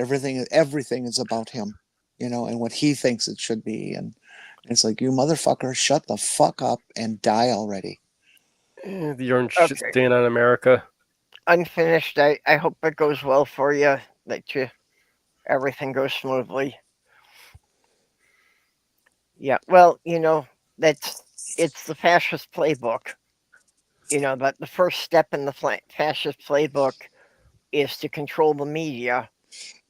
everything is about him, and what he thinks it should be, and it's like, you motherfucker, shut the fuck up and die already. The orange shit's staying on America. Unfinished. I hope it goes well for you. That everything goes smoothly. Yeah. Well, it's the fascist playbook. That the first step in the fascist playbook is to control the media,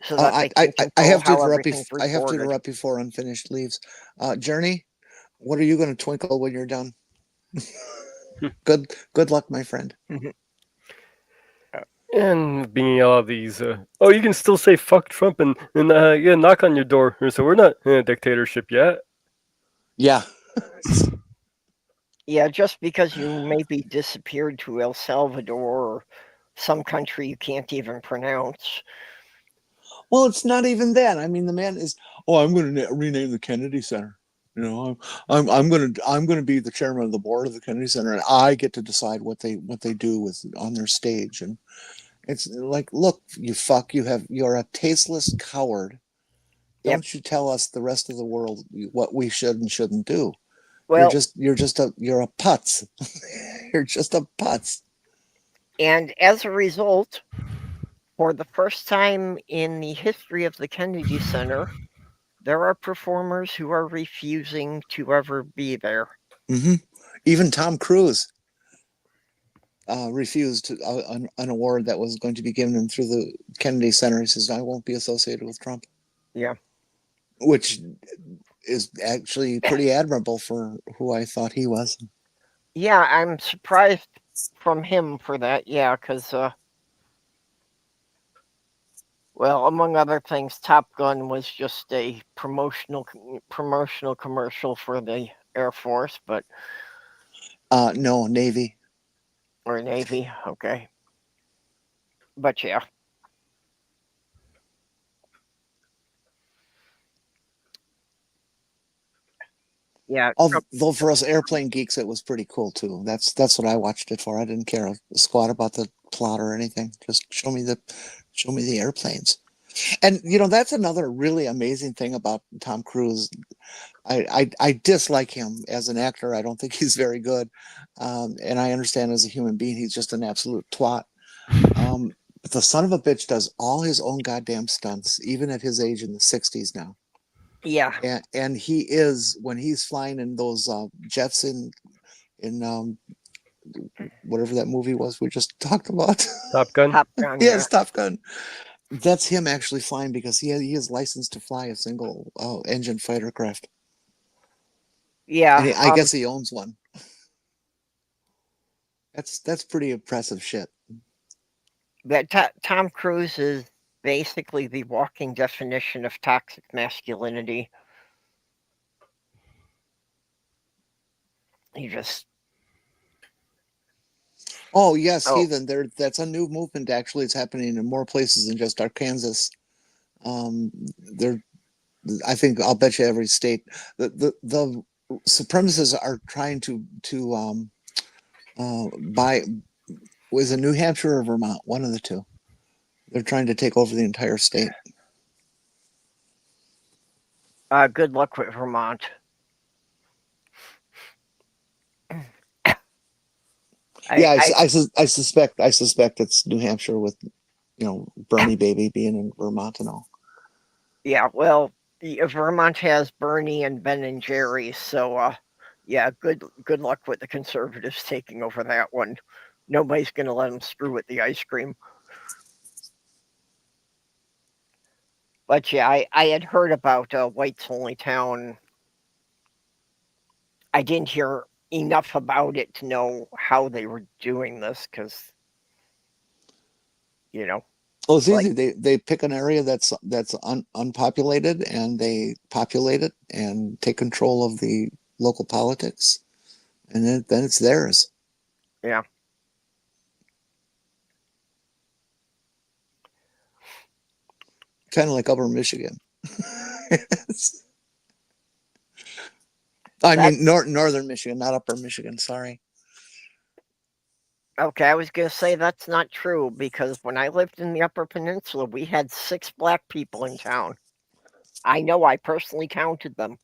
so that they can I have to control how interrupt everything's I have to reported. interrupt before Unfinished leaves. Jenni, what are you going to twinkle when you're done? Good luck, my friend. And being all of these, you can still say fuck Trump and knock on your door. So we're not in a dictatorship yet. Yeah. Yeah, just because you maybe disappeared to El Salvador or some country you can't even pronounce. Well, it's not even that. I mean, the man is, I'm going to rename the Kennedy Center. I'm going to be the chairman of the board of the Kennedy Center, and I get to decide what they do on their stage. And it's like, look, you fuck, you're a tasteless coward. Yep. Don't you tell us, the rest of the world, what we should and shouldn't do. Well, you're a putz. You're just a putz. And as a result, for the first time in the history of the Kennedy Center, there are performers who are refusing to ever be there. Mm-hmm. Even Tom Cruise refused an award that was going to be given him through the Kennedy Center. He says, I won't be associated with Trump. Yeah. Which is actually pretty admirable for who I thought he was. Yeah, I'm surprised from him for that. Yeah, because, well, among other things, Top Gun was just a promotional commercial for the Air Force, but no, Navy. Or Navy, okay. But yeah. Yeah. Although for us airplane geeks, it was pretty cool too. That's what I watched it for. I didn't care a squat about the plot or anything. Just show me the airplanes. And that's another really amazing thing about Tom Cruise. I dislike him as an actor. I don't think he's very good, and I understand as a human being he's just an absolute twat. But the son of a bitch does all his own goddamn stunts, even at his age in the 60s now. Yeah. And he is, when he's flying in those jets in whatever that movie was we just talked about. Top Gun. Top Gun. Yes, Top Gun. That's him actually flying because he is licensed to fly a single engine fighter craft. Yeah. And I guess he owns one. That's pretty impressive shit. That Tom Cruise is basically the walking definition of toxic masculinity. He just. Oh yes, Heathen. That's a new movement. Actually, it's happening in more places than just Arkansas. I think I'll bet you every state. The supremacists are trying to buy. Was it New Hampshire or Vermont? One of the two. They're trying to take over the entire state. Good luck with Vermont. I suspect it's New Hampshire with, Bernie baby being in Vermont and all. Yeah, well, Vermont has Bernie and Ben and Jerry, so yeah, good luck with the conservatives taking over that one. Nobody's going to let them screw with the ice cream. But yeah, I had heard about White's Only Town. I didn't hear enough about it to know how they were doing this, because, Well, it's easy. They pick an area that's unpopulated, and they populate it and take control of the local politics, and then it's theirs. Yeah. Kind of like Upper Michigan. I mean, northern Michigan, not Upper Michigan. Sorry. Okay, I was going to say that's not true, because when I lived in the Upper Peninsula, we had 6 black people in town. I know, I personally counted them.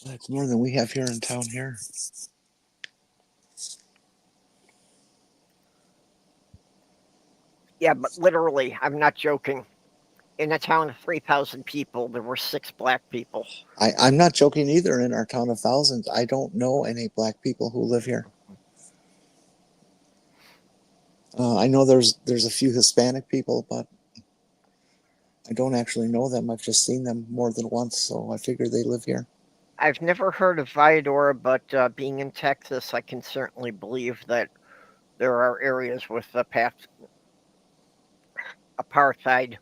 That's more than we have here in town here. Yeah, but literally, I'm not joking. In a town of 3,000 people, there were 6 black people. I'm not joking either. In our town of thousands, I don't know any black people who live here. I know there's a few Hispanic people, but I don't actually know them. I've just seen them more than once, so I figure they live here. I've never heard of Viador, but being in Texas, I can certainly believe that there are areas with the apartheid.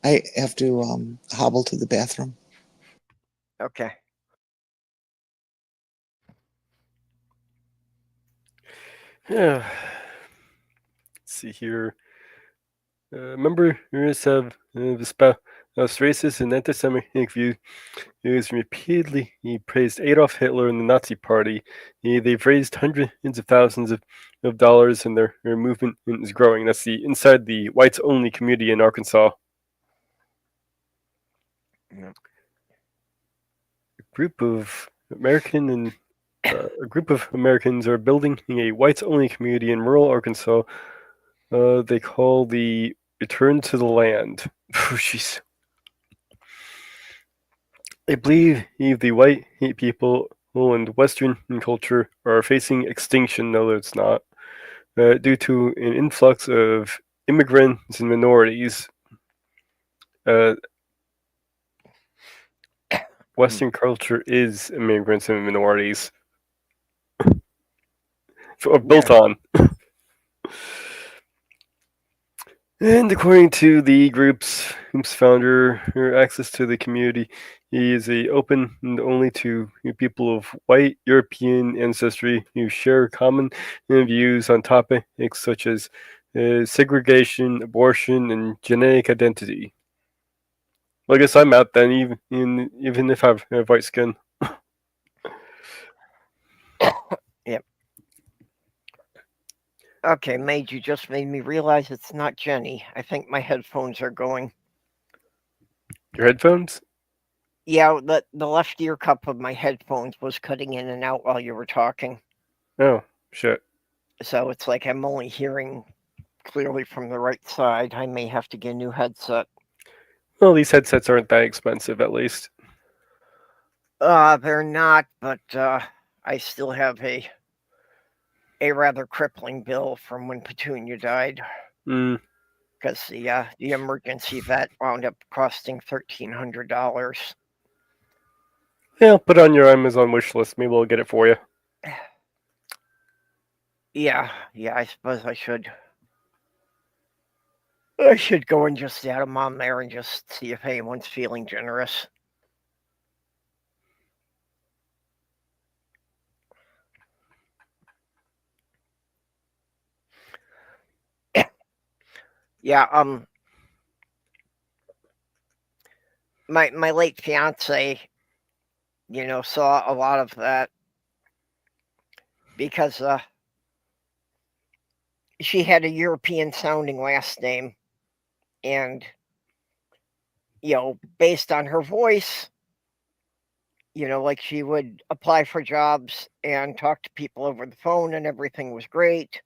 I have to hobble to the bathroom. Okay. Yeah. Let's see here. Members have espoused racist and anti-Semitic views. He has repeatedly praised Adolf Hitler and the Nazi Party. They've raised hundreds of thousands of dollars, and their movement is growing. That's inside the whites-only community in Arkansas. Yep. A group of Americans are building a whites-only community in rural Arkansas. They call the Return to the Land. Oh, jeez. They believe the white people and Western culture are facing extinction. No, it's not. Due to an influx of immigrants and minorities. Western culture is immigrants and minorities. Built on. And according to the group's founder, access to the community is open only to people of white European ancestry who share common views on topics such as segregation, abortion, and genetic identity. Well, I guess I'm out then, even if I have white skin. Yep. Okay, Maid, you just made me realize it's not Jenny. I think my headphones are going. Your headphones? Yeah, the left ear cup of my headphones was cutting in and out while you were talking. Oh, shit. So it's like I'm only hearing clearly from the right side. I may have to get a new headset. Well, these headsets aren't that expensive, at least. They're not, but I still have a rather crippling bill from when Petunia died. Hmm. Because the emergency vet wound up costing $1,300. Yeah, put it on your Amazon wish list. Maybe we'll get it for you. Yeah, I suppose I should. I should go and just add them on there and just see if anyone's feeling generous. Yeah, my late fiance, saw a lot of that because she had a European sounding last name, and based on her voice, like she would apply for jobs and talk to people over the phone, and everything was great.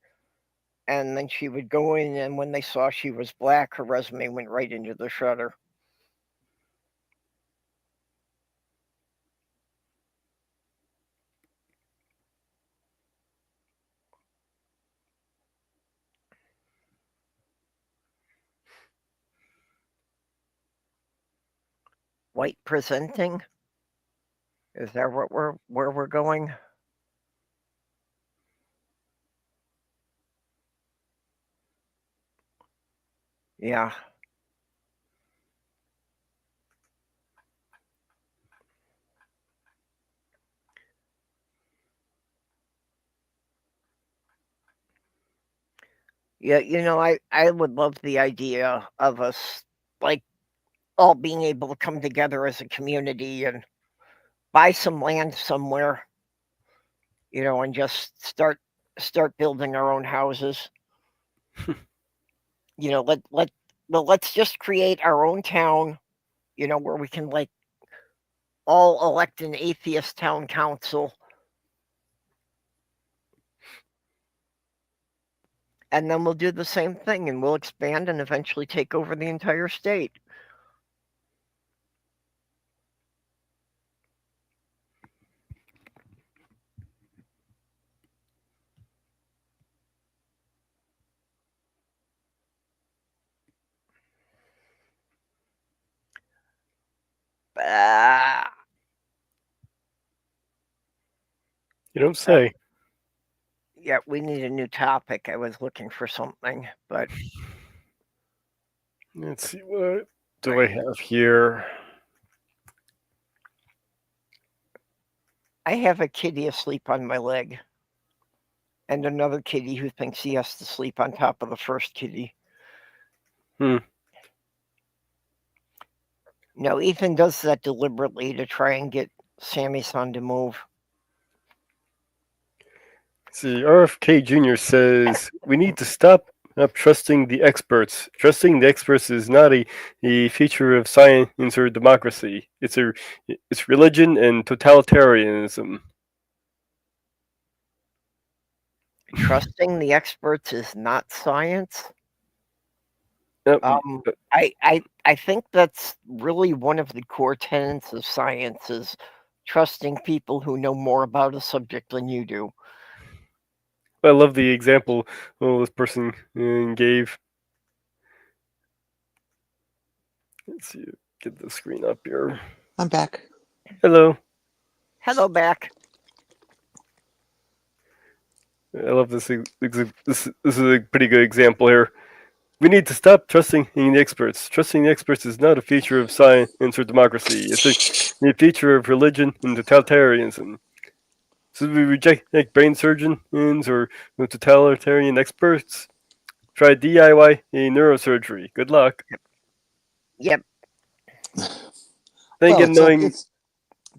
And then she would go in, and when they saw she was black, her resume went right into the shredder. White presenting? Is that where we're going? Yeah. Yeah, I would love the idea of us, like, all being able to come together as a community and buy some land somewhere, and just start building our own houses. Let's just create our own town, where we can, like, all elect an atheist town council, and then we'll do the same thing, and we'll expand and eventually take over the entire state. Ah, You don't say. yeah, we need a new topic. I was looking for something, but Let's see, what do I have here? I have a kitty asleep on my leg, and another kitty who thinks he has to sleep on top of the first kitty. Hmm. No, Ethan does that deliberately to try and get Sammy-san to move. See, RFK Jr. says we need to stop trusting the experts. Trusting the experts is not a feature of science or democracy. It's religion and totalitarianism. Trusting the experts is not science. Yep. I think that's really one of the core tenets of science is trusting people who know more about a subject than you do. I love the example this person gave. Let's see, get the screen up here. I'm back. Hello. Hello, back. I love this. This is a pretty good example here. We need to stop trusting the experts. Trusting the experts is not a feature of science or democracy. It's a feature of religion and totalitarianism. So we reject brain surgeons or totalitarian experts. Try DIY a neurosurgery. Good luck. Yep. Then Well, get knowing.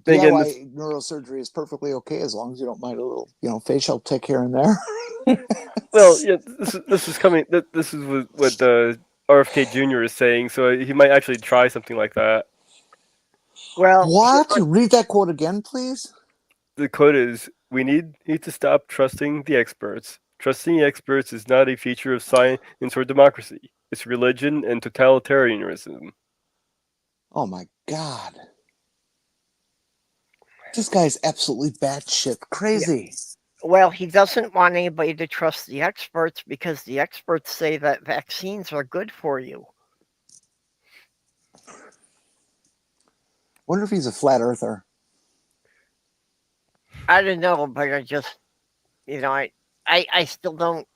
Then again, this, DIY neurosurgery is perfectly okay as long as you don't mind a little, facial tick here and there. well, yeah, this is coming. This is what RFK Jr. is saying, so he might actually try something like that. Well, What? Read that quote again, please. The quote is, "We need to stop trusting the experts. Trusting the experts is not a feature of science or democracy. It's religion and totalitarianism." Oh my God. This guy's absolutely batshit crazy. well, he doesn't want anybody to trust the experts because the experts say that vaccines are good for you. Wonder if he's a flat earther. I don't know, but I just, I still don't.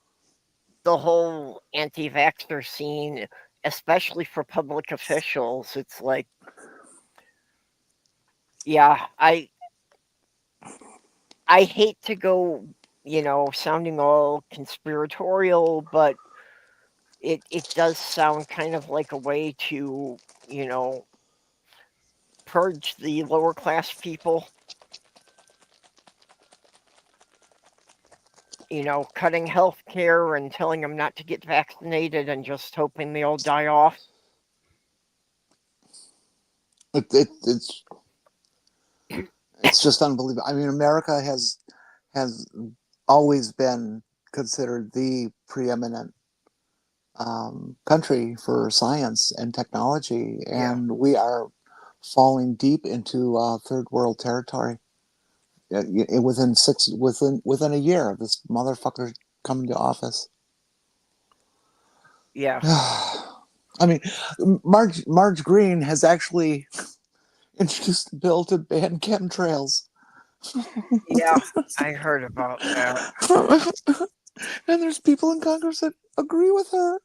The whole anti-vaxxer scene, especially for public officials, it's like, yeah, I hate to go, sounding all conspiratorial, but it does sound kind of like a way to, purge the lower class people. Cutting health care and telling them not to get vaccinated and just hoping they all die off. It's just unbelievable. I mean, America has always been considered the preeminent country for science and technology, and we are falling deep into third world territory. Within a year, this motherfucker coming to office. Yeah. I mean, Marge Green has actually introduced a bill to ban chemtrails. Yeah, I heard about that. And there's people in Congress that agree with her.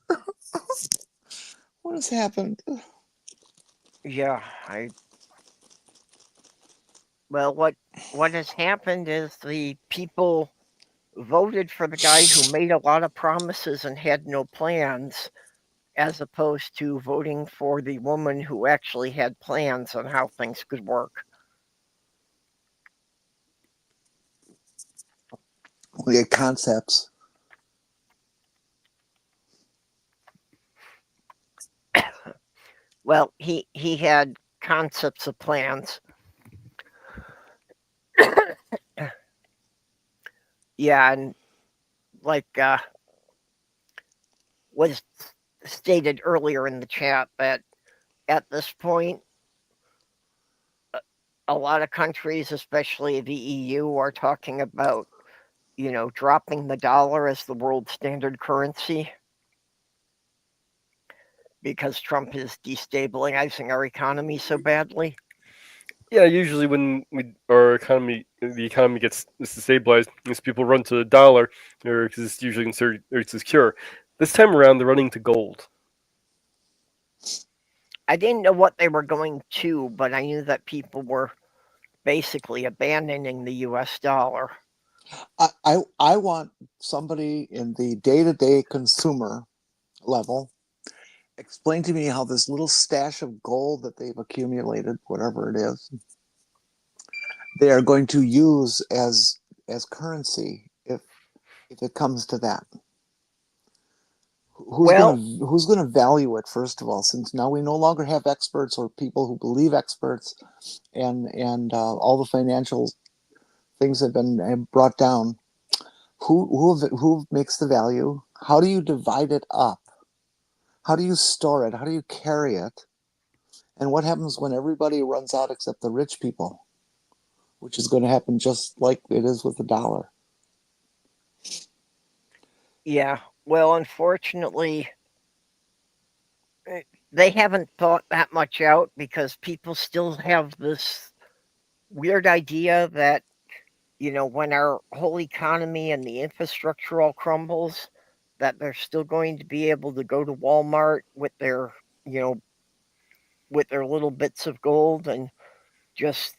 What has happened? Yeah, well, what has happened is the people voted for the guy who made a lot of promises and had no plans, as opposed to voting for the woman who actually had plans on how things could work. We had concepts. Well, he had concepts of plans. Yeah, and like was stated earlier in the chat that at this point, a lot of countries, especially the EU, are talking about, dropping the dollar as the world standard currency because Trump is destabilizing our economy so badly. Yeah, usually when the economy gets destabilized, these people run to the dollar, because it's usually considered secure. This time around, they're running to gold. I didn't know what they were going to, but I knew that people were basically abandoning the US dollar. I want somebody in the day-to-day consumer level explain to me how this little stash of gold that they've accumulated, whatever it is, they are going to use as currency if it comes to that. Who's gonna value it, first of all, since now we no longer have experts or people who believe experts, and all the financial things have been brought down. Who makes the value? How do you divide it up? How do you store it? How do you carry it? And what happens when everybody runs out except the rich people? Which is going to happen just like it is with the dollar. Yeah, well, unfortunately, they haven't thought that much out because people still have this weird idea that, when our whole economy and the infrastructure all crumbles, that they're still going to be able to go to Walmart with their, with their little bits of gold and just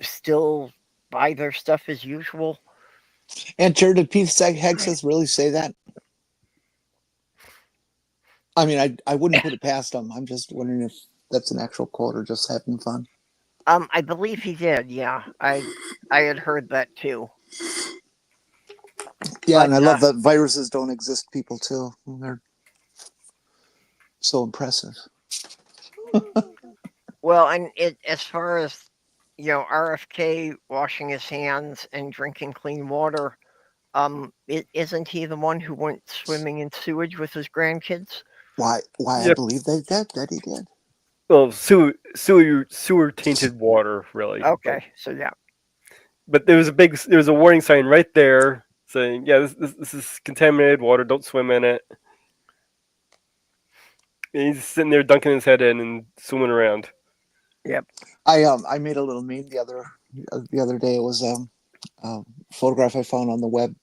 still buy their stuff as usual. And Jared, did Pete Hegseth really say that? I mean, I wouldn't put it past him. I'm just wondering if that's an actual quote or just having fun. I believe he did. Yeah, I had heard that too. Yeah, But and I love that viruses don't exist, people too. They're so impressive. well, and as far as RFK washing his hands and drinking clean water, isn't he the one who went swimming in sewage with his grandkids? Why I Yep. believe that he did. Well, sewer tainted water, really. Okay, so yeah. But there was a warning sign right there saying, yeah, this is contaminated water. Don't swim in it. And he's sitting there dunking his head in and swimming around. Yep. I made a little meme the other day. It was a photograph I found on the web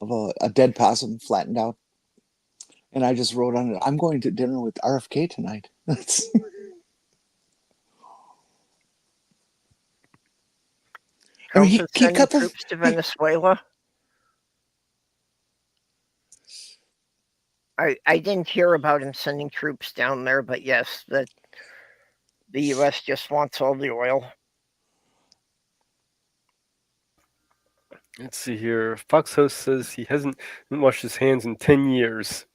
of a dead possum flattened out, and I just wrote on it, "I'm going to dinner with RFK tonight." I mean, Trump is he sending cut the troops to Venezuela. I didn't hear about him sending troops down there, but yes, that the U.S. just wants all the oil. Let's see here. Fox host says he hasn't washed his hands in 10 years.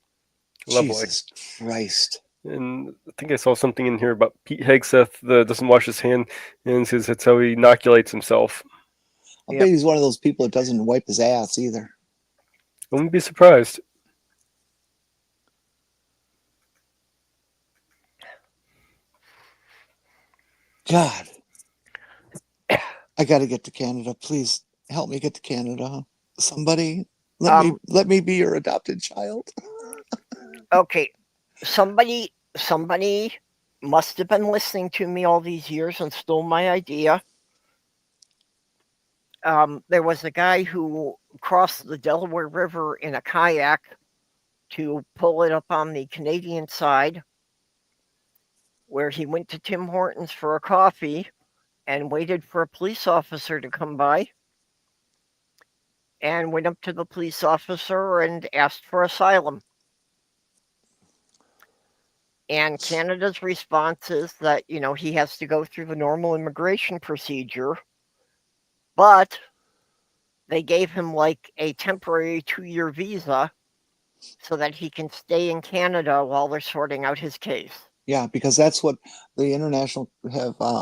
Lovely. Jesus Christ. And I think I saw something in here about Pete Hegseth that doesn't wash his hand and says that's how he inoculates himself. I bet he's one of those people that doesn't wipe his ass either. I wouldn't be surprised. God. I got to get to Canada. Please help me get to Canada. Somebody, let me be your adopted child. Okay, somebody must have been listening to me all these years and stole my idea. There was a guy who crossed the Delaware River in a kayak to pull it up on the Canadian side, where he went to Tim Hortons for a coffee and waited for a police officer to come by, and went up to the police officer and asked for asylum. And Canada's response is that, he has to go through the normal immigration procedure, but they gave him like a temporary 2-year visa so that he can stay in Canada while they're sorting out his case. Yeah, because that's what the international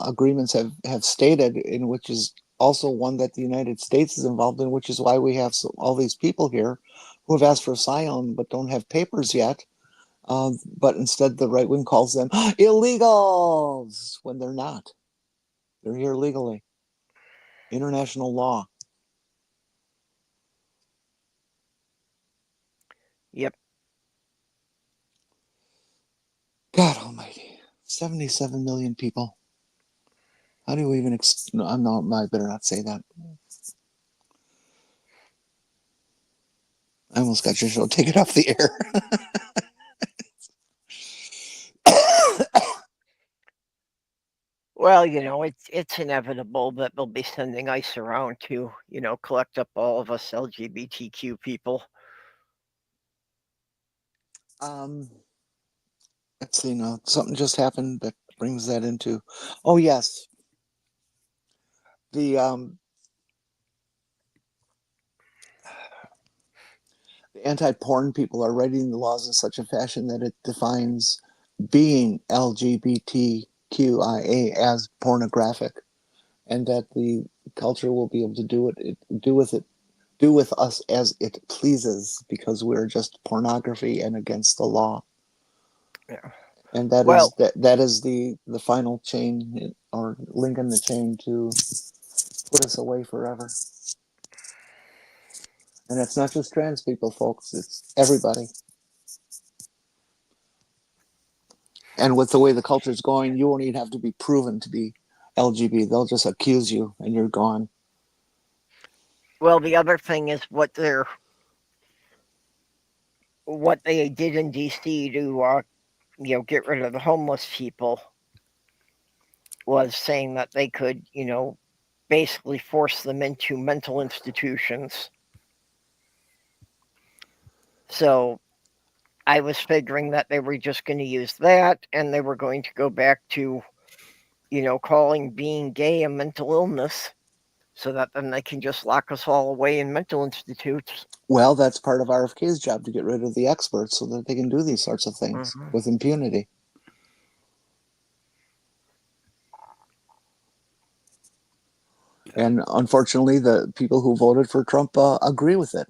agreements have stated, in which is also one that the United States is involved in, which is why we have all these people here who have asked for asylum but don't have papers yet. But instead, the right wing calls them illegals when they're not. They're here legally. International law. Yep. God almighty. 77 million people. How do we even... no, I better not say that. I almost got your show. Take it off the air. Well, it's inevitable that they'll be sending ICE around to, collect up all of us LGBTQ people. Let's see now. Something just happened that brings that into... Oh, yes. The anti-porn people are writing the laws in such a fashion that it defines being LGBTQIA as pornographic, and that the culture will be able to do with us as it pleases, because we're just pornography and against the law. Yeah. And Well, that is the final chain, or link in the chain, to put us away forever. And it's not just trans people, folks. It's everybody. And with the way the culture's going, you won't even have to be proven to be LGBT. They'll just accuse you and you're gone. well, the other thing is what they did in DC to get rid of the homeless people was saying that they could, basically force them into mental institutions. So I was figuring that they were just going to use that, and they were going to go back to calling being gay a mental illness, so that then they can just lock us all away in mental institutes. Well, that's part of RFK's job, to get rid of the experts so that they can do these sorts of things Mhm. with impunity. And unfortunately, the people who voted for Trump agree with it.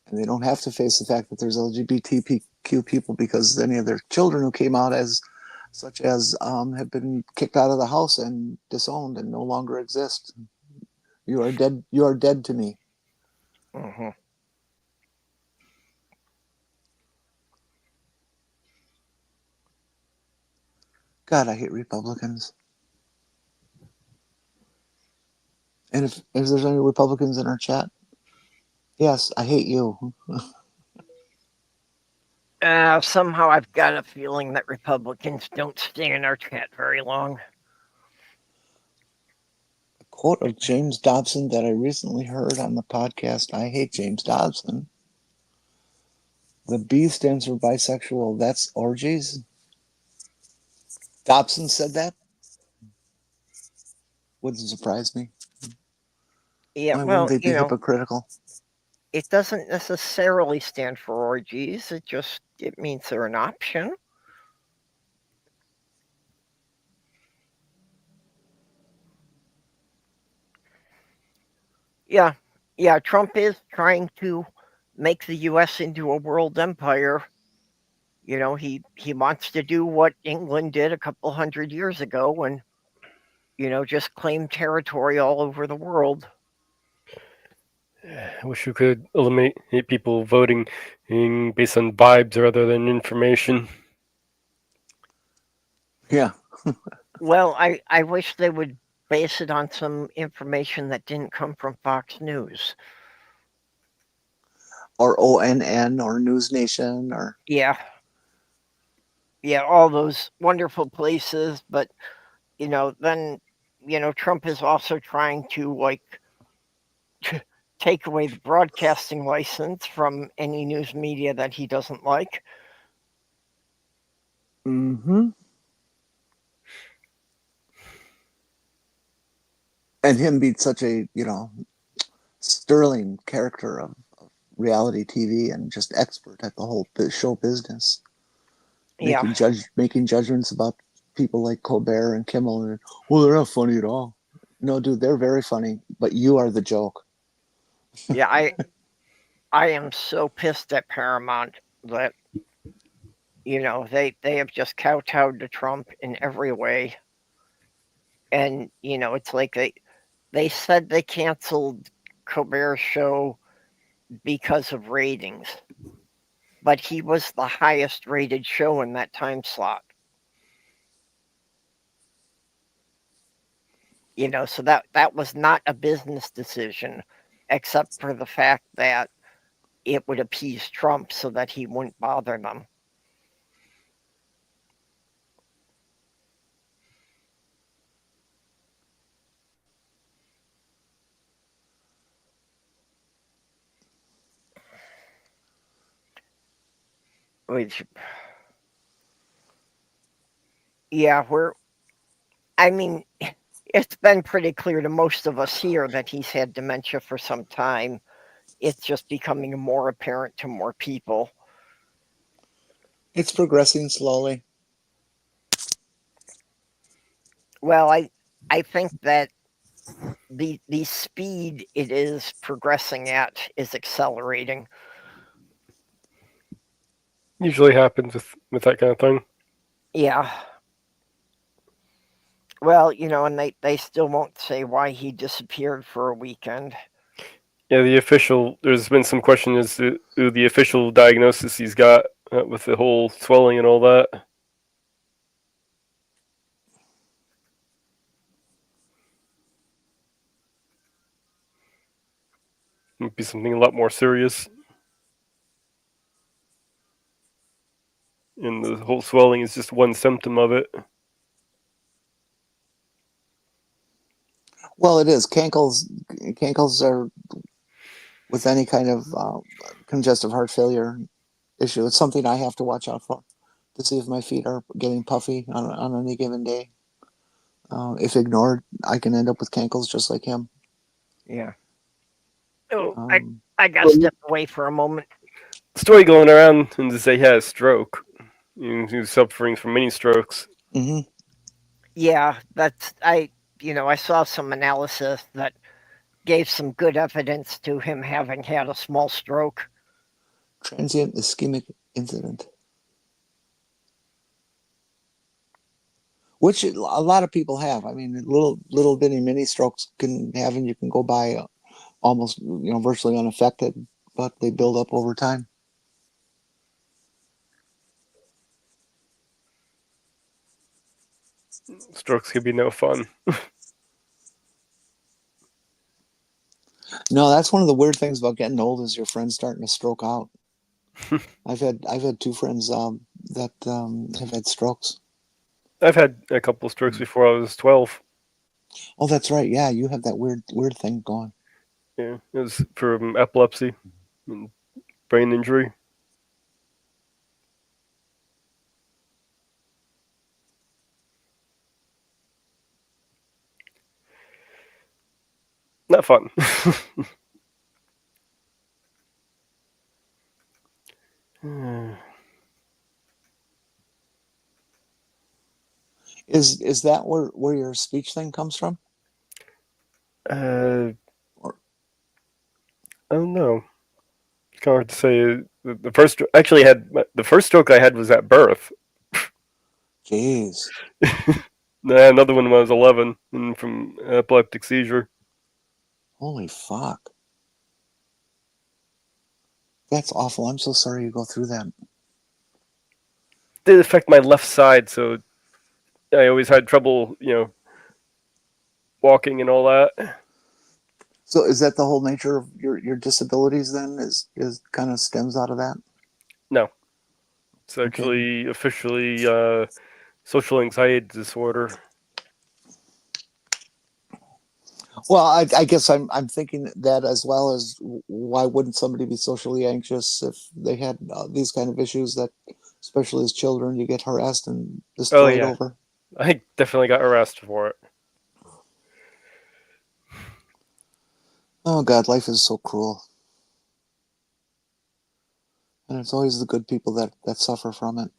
And they don't have to face the fact that there's LGBTQ people, because any of their children who came out as such as have been kicked out of the house and disowned and no longer exist. You are dead. You are dead to me. Mhm. God, I hate Republicans. And if there's any Republicans in our chat, yes, I hate you. Somehow I've got a feeling that Republicans don't stay in our chat very long. A quote of James Dobson that I recently heard on the podcast. I hate James Dobson. The B stands for bisexual. That's orgies. Dobson said that. Wouldn't surprise me. Yeah, Why wouldn't well, they be hypocritical? it doesn't necessarily stand for orgies. It means they're an option. Yeah, yeah. Trump is trying to make the U.S. into a world empire. He wants to do what England did a couple hundred years ago, and just claim territory all over the world. I wish we could eliminate people voting based on vibes rather than information. Yeah. Well, I wish they would base it on some information that didn't come from Fox News. Or ONN or News Nation or Yeah, yeah, all those wonderful places. But then Trump is also trying to take away the broadcasting license from any news media that he doesn't like. mm-hmm. And him be such a, sterling character of reality TV and just expert at the whole show business, Yeah, making judgments about people like Colbert and Kimmel, and well, they're not funny at all. No, dude, they're very funny, but you are the joke. yeah. I am so pissed at Paramount that they have just kowtowed to Trump in every way, and it's like they said they canceled Colbert's show because of ratings, but he was the highest rated show in that time slot. So that was not a business decision, except for the fact that it would appease Trump so that he wouldn't bother them. Which, yeah, I mean, it's been pretty clear to most of us here that he's had dementia for some time. It's just becoming more apparent to more people. It's progressing slowly. Well, I think that the speed it is progressing at is accelerating. Usually happens with that kind of thing. Yeah. Well, and they still won't say why he disappeared for a weekend. Yeah, there's been some question as to the official diagnosis he's got with the whole swelling and all that. Might be something a lot more serious. And the whole swelling is just one symptom of it. Well, it is. Cankles are with any kind of congestive heart failure issue. It's something I have to watch out for to see if my feet are getting puffy on any given day. If ignored, I can end up with cankles just like him. Yeah. Oh, Um, I got to step away for a moment. Story going around and to say he had a stroke. He was suffering from many strokes. mm-hmm. Yeah, I saw some analysis that gave some good evidence to him having had a small stroke. Transient ischemic incident, which a lot of people have. I mean, little bitty mini strokes can have, and you can go by almost virtually unaffected, but they build up over time. Strokes can be no fun. No, that's one of the weird things about getting old is your friends starting to stroke out. I've had two friends that have had strokes. I've had a couple of strokes before I was 12. Oh, that's right. Yeah, you have that weird thing going. Yeah, it was from epilepsy and brain injury. Not fun. Is that where your speech thing comes from? I don't know. It's kind of hard to say. The first actually had the first stroke I had was at birth. Jeez. Then I had another one when I was 11, and from epileptic seizure. Holy fuck. That's awful. I'm so sorry you go through that. It did affect my left side, so I always had trouble, walking and all that. So is that the whole nature of your disabilities then? Is kind of stems out of that? No, it's actually officially social anxiety disorder. Well, I guess I'm thinking that as well as why wouldn't somebody be socially anxious if they had these kind of issues that, especially as children, you get harassed and destroyed over. I definitely got arrested for it. Oh God, life is so cruel, and it's always the good people that suffer from it.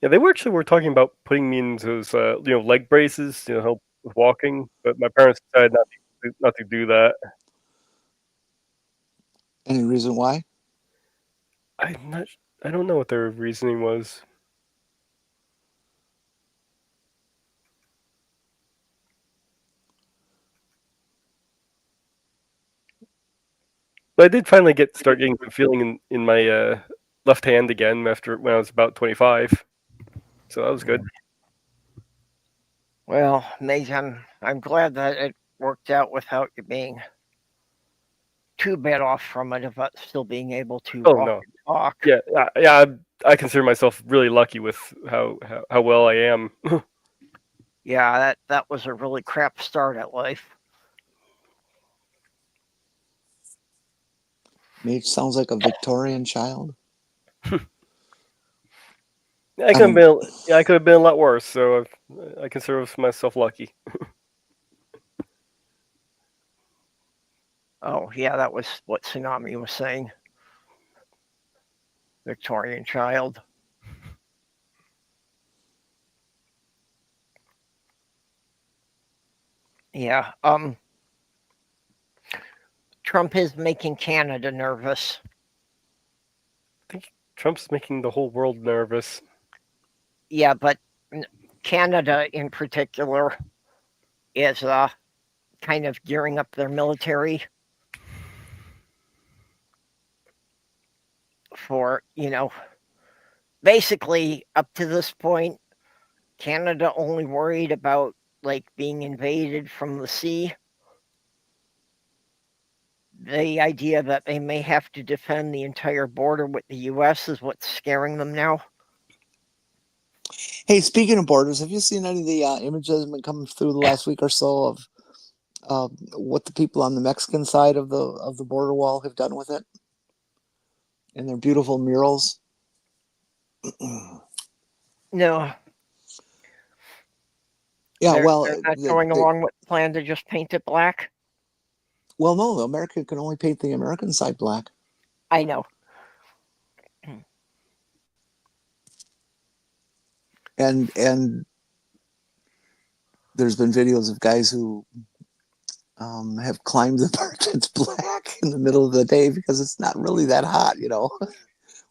Yeah, they were talking about putting me into those leg braces to help with walking, but my parents decided not to do that. Any reason why? I don't know what their reasoning was. But I did finally start getting some feeling in my left hand again when I was about 25. So that was good. Well, Mate, I'm glad that it worked out without you being too bad off from it, about still being able to walk and talk. Yeah. I consider myself really lucky with how well I am. Yeah, that was a really crap start at life. Mate sounds like a Victorian child. I could have been a lot worse, so I consider myself lucky. Oh, yeah, that was what Tsunami was saying. Victorian child. Yeah, Trump is making Canada nervous. I think Trump's making the whole world nervous. Yeah, but Canada in particular is kind of gearing up their military for, basically up to this point, Canada only worried about being invaded from the sea. The idea that they may have to defend the entire border with the U.S. is what's scaring them now. Hey, speaking of borders, have you seen any of the images that have been coming through the last week or so what the people on the Mexican side of the border wall have done with it, and their beautiful murals? No, Yeah, well, they're not going along with the plan to just paint it black. well, no, America can only paint the American side black. I know. And there's been videos of guys who have climbed the part that's black in the middle of the day because it's not really that hot, you know.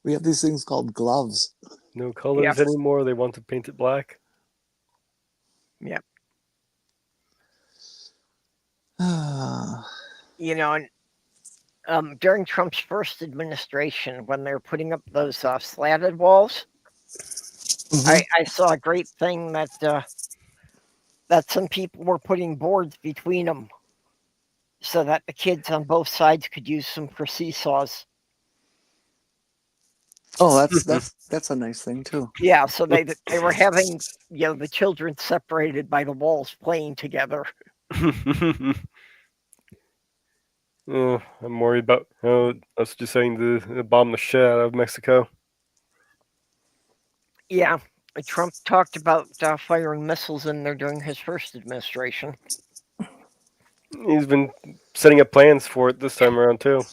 We have these things called gloves. No colors anymore. They want to paint it black. Yeah. Uh, You know, and during Trump's first administration, when they're putting up those slatted walls, I saw a great thing that some people were putting boards between them so that the kids on both sides could use them for seesaws. Oh, that's a nice thing too. Yeah, so they were having the children separated by the walls playing together. Oh, I'm worried about us deciding to bomb the shit out of Mexico. Yeah, Trump talked about firing missiles in there during his first administration. He's been setting up plans for it this time around too.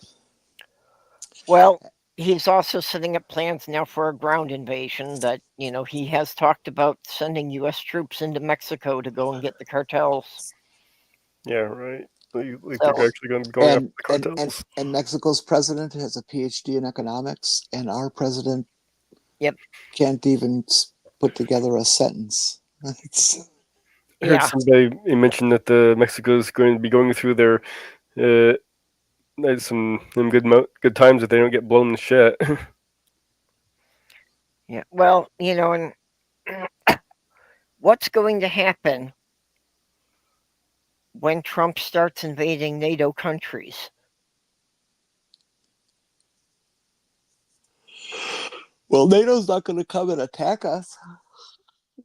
Well, he's also setting up plans now for a ground invasion that, he has talked about sending U.S. troops into Mexico to go and get the cartels. Yeah, right. They're actually going to be going after the cartels. And Mexico's president has a PhD in economics, and our president can't even put together a sentence. I heard somebody mention that Mexico is going to be going through their some good times if they don't get blown to shit. Yeah, well, and what's going to happen when Trump starts invading NATO countries? Well, NATO's not going to come and attack us.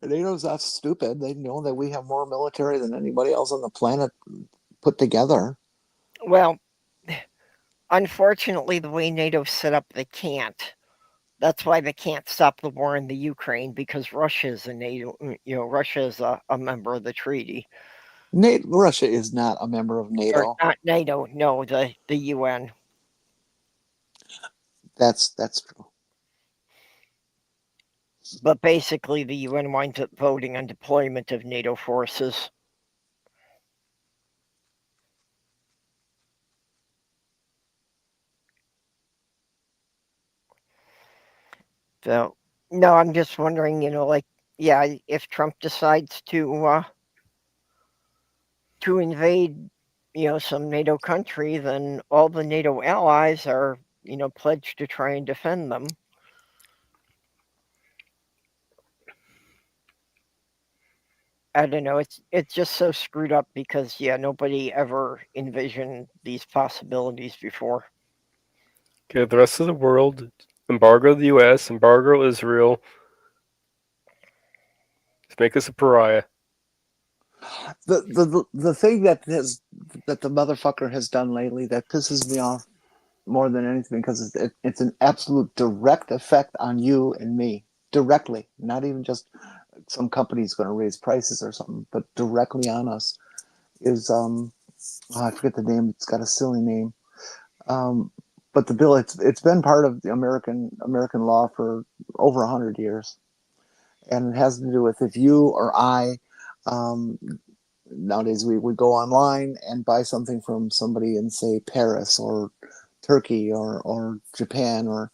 NATO's not stupid. They know that we have more military than anybody else on the planet put together. Well, unfortunately, the way NATO's set up, they can't. That's why they can't stop the war in the Ukraine, because Russia is a NATO. Russia is a member of the treaty. Russia is not a member of NATO. Or not NATO. No, the UN. That's true. But basically, the UN winds up voting on deployment of NATO forces. So, no, I'm just wondering, if Trump decides to invade, some NATO country, then all the NATO allies are, pledged to try and defend them. I don't know. It's just so screwed up because nobody ever envisioned these possibilities before. Okay, the rest of the world embargo the U.S., embargo Israel. Let's make us a pariah. The thing that the motherfucker has done lately that pisses me off more than anything, because it's an absolute direct effect on you and me, directly, not even just some company's going to raise prices or something, but directly on us, is I forget the name. It's got a silly name, but the bill, it's been part of the American law for over 100 years, and it has to do with if you or I, nowadays we would go online and buy something from somebody in, say, Paris or Turkey or Japan or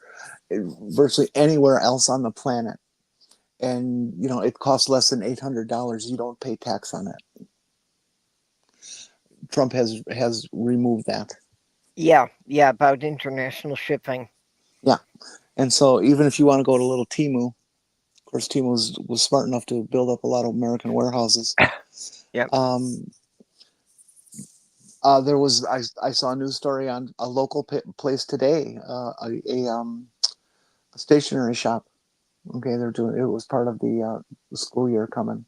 virtually anywhere else on the planet, and it costs less than $800, you don't pay tax on it. Trump has removed that. Yeah, about international shipping. Yeah, and so even if you want to go to little Temu, of course Temu was smart enough to build up a lot of American warehouses. Yeah. There was I saw a news story on a local place today, a stationery shop. Okay, they're doing it was part of the school year coming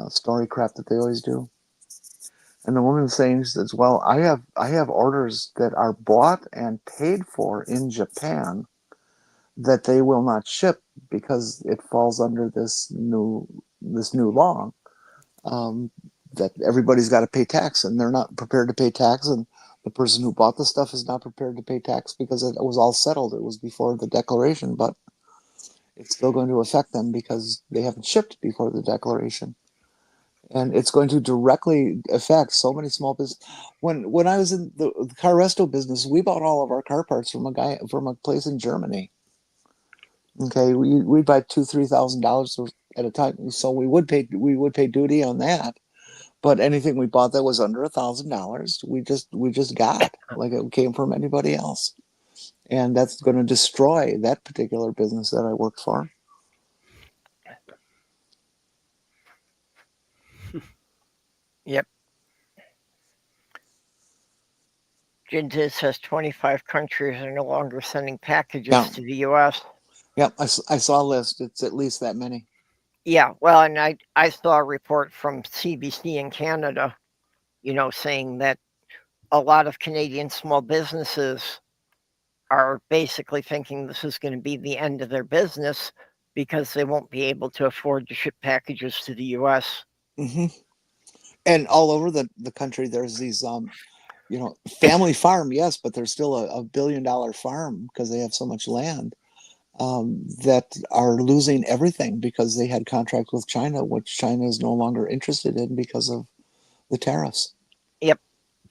story crap that they always do. And the woman saying, she says, "Well, I have orders that are bought and paid for in Japan that they will not ship because it falls under this new law, that everybody's got to pay tax, and they're not prepared to pay tax, and the person who bought the stuff is not prepared to pay tax because it was all settled. It was before the declaration, but it's still going to affect them because they haven't shipped before the declaration." And it's going to directly affect so many small business. When I was in the car resto business, we bought all of our car parts from a place in Germany. Okay, we'd buy $2,000-3,000 at a time, so we would pay duty on that. But anything we bought that was under $1,000, we just got like it came from anybody else, and that's going to destroy that particular business that I worked for. Yep. Jinta says 25 countries are no longer sending packages to the U.S. Yep, I saw a list. It's at least that many. Yeah, well, and I saw a report from CBC in Canada, saying that a lot of Canadian small businesses are basically thinking this is going to be the end of their business because they won't be able to afford to ship packages to the U.S. Mm-hmm. And all over the country, there's these, family farm, yes, but there's still a $1 billion farm because they have so much land, that are losing everything because they had contracts with China, which China is no longer interested in because of the tariffs. Yep.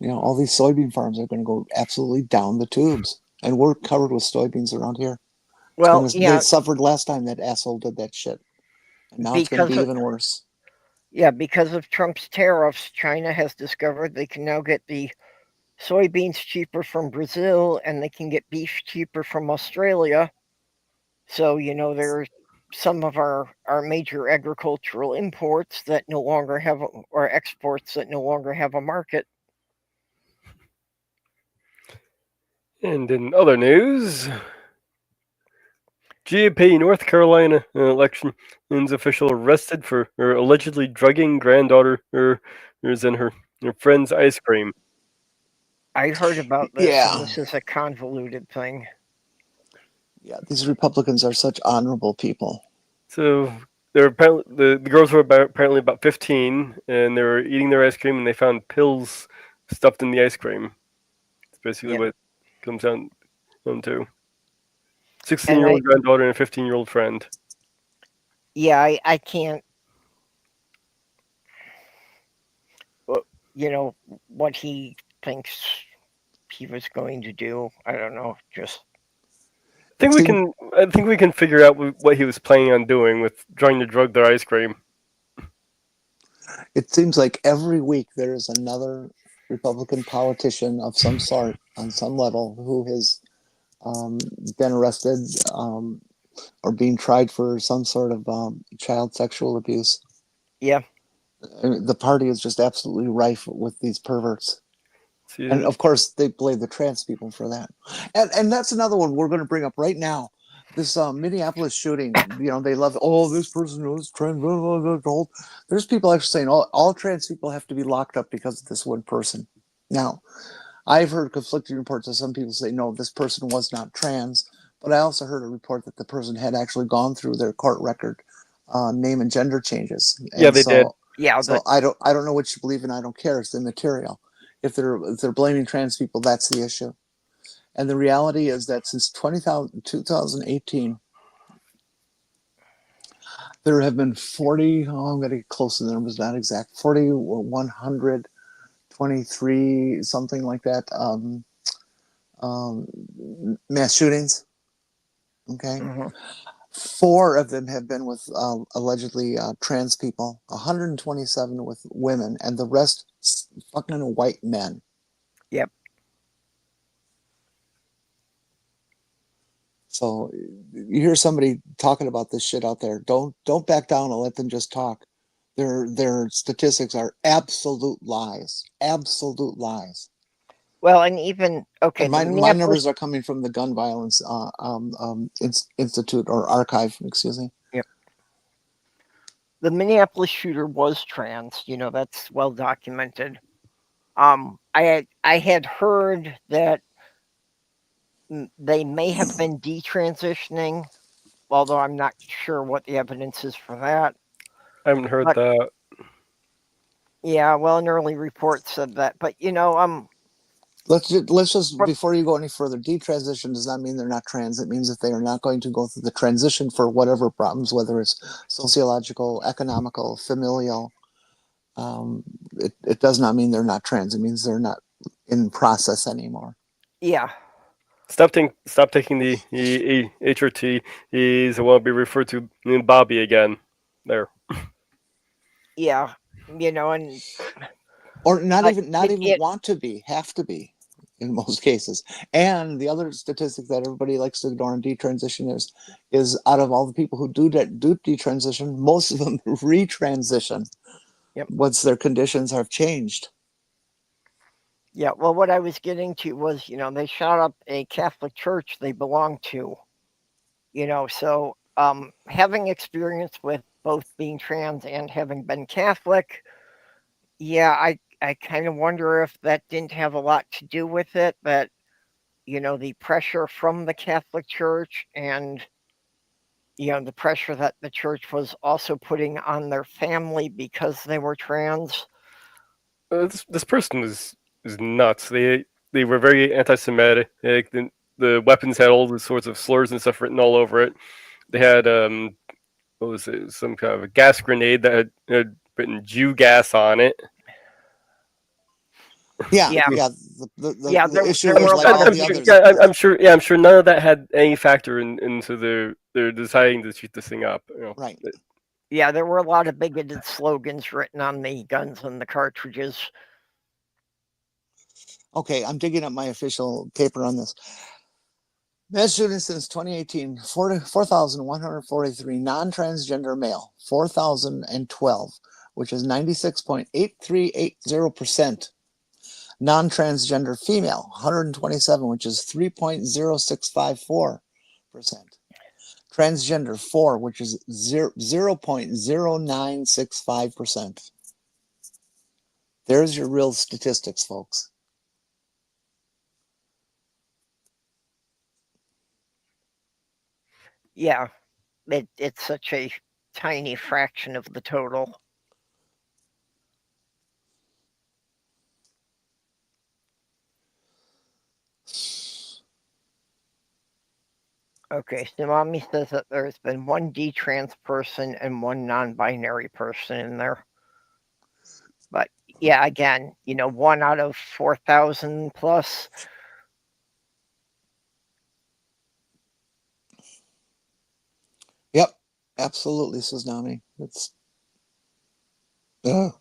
All these soybean farms are going to go absolutely down the tubes, and we're covered with soybeans around here. Well, they suffered last time that asshole did that shit, and now it's going to be even worse. Yeah, because of Trump's tariffs, China has discovered they can now get the soybeans cheaper from Brazil, and they can get beef cheaper from Australia. So, there's some of our major agricultural imports that no longer have, or exports that no longer have a market. And in other news, GOP North Carolina election official arrested for allegedly drugging granddaughter in her friend's ice cream. I heard about this, and this is a convoluted thing. Yeah, these Republicans are such honorable people. So they're apparently the girls were apparently about 15, and they were eating their ice cream, and they found pills stuffed in the ice cream. It's basically what it comes down to. 16-year-old granddaughter and a 15-year-old friend. Yeah, I can't. What he thinks he was going to do. I don't know. I think we can figure out what he was planning on doing with trying to drug their ice cream. It seems like every week there is another Republican politician of some sort on some level who has been arrested or being tried for some sort of child sexual abuse. Yeah. The party is just absolutely rife with these perverts. And of course, they blame the trans people for that. And that's another one we're going to bring up right now. This Minneapolis shooting, they love, this person is trans. There's people actually saying all trans people have to be locked up because of this one person. Now, I've heard conflicting reports of some people say, no, this person was not trans. But I also heard a report that the person had actually gone through their court record, name and gender changes. Yeah, they did. Yeah, so I don't know what you believe, and I don't care. It's immaterial. If they're blaming trans people, that's the issue. And the reality is that since 2018, there have been 40. I'm going to get close to the numbers, not exact. 4,123, something like that. Mass shootings. Okay. Mm-hmm. 4 of them have been with allegedly trans people, 127 with women, and the rest fucking white men. Yep. So you hear somebody talking about this shit out there. Don't back down and let them just talk. Their statistics are absolute lies. Absolute lies. Well, and even And my numbers are coming from the Gun Violence Institute or Archive. Excuse me. Yep. The Minneapolis shooter was trans. That's well documented. I had heard that they may have been detransitioning, although I'm not sure what the evidence is for that. I haven't heard But that. yeah, well, an early report said that. But Let's just for, before you go any further, detransition does not mean they're not trans. It means that they are not going to go through the transition for whatever problems, whether it's sociological, economical, familial. It does not mean they're not trans. It means they're not in process anymore. yeah, Stop taking the HRT. He's will be referred to Bobby again. There. yeah, and Or not even it want to be, have to be in most cases. And the other statistic that everybody likes to ignore in detransition is out of all the people who do detransition, most of them retransition yep. once their conditions have changed. Yeah, well, what I was getting to was, they shot up a Catholic church they belong to, so having experience with both being trans and having been Catholic, yeah, I kind of wonder if that didn't have a lot to do with it, but, the pressure from the Catholic Church and, the pressure that the church was also putting on their family because they were trans. This person is nuts. They were very anti-Semitic. The weapons had all sorts of slurs and stuff written all over it. They had what was it? Some kind of a gas grenade that had written Jew gas on it. Yeah, Yeah, yeah. yeah, The issue there is were a like lot all of the others. Yeah, I'm sure. Yeah, I'm sure none of that had any factor into their deciding to shoot this thing up. Right. Yeah, there were a lot of bigoted slogans written on the guns and the cartridges. Okay, I'm digging up my official paper on this. Mass shootings since 2018, 4,143 non-transgender male, 4,012, which is 96.8380%. Non-transgender female, 127, which is 3.0654%. Transgender 4, which is 0.0965%. There's your real statistics, folks. Yeah, it's such a tiny fraction of the total. Okay, so Mommy says that there's been one detrans person and one non-binary person in there. But yeah, again, 1 out of 4,000 plus. Yep, absolutely, says Nami. It's we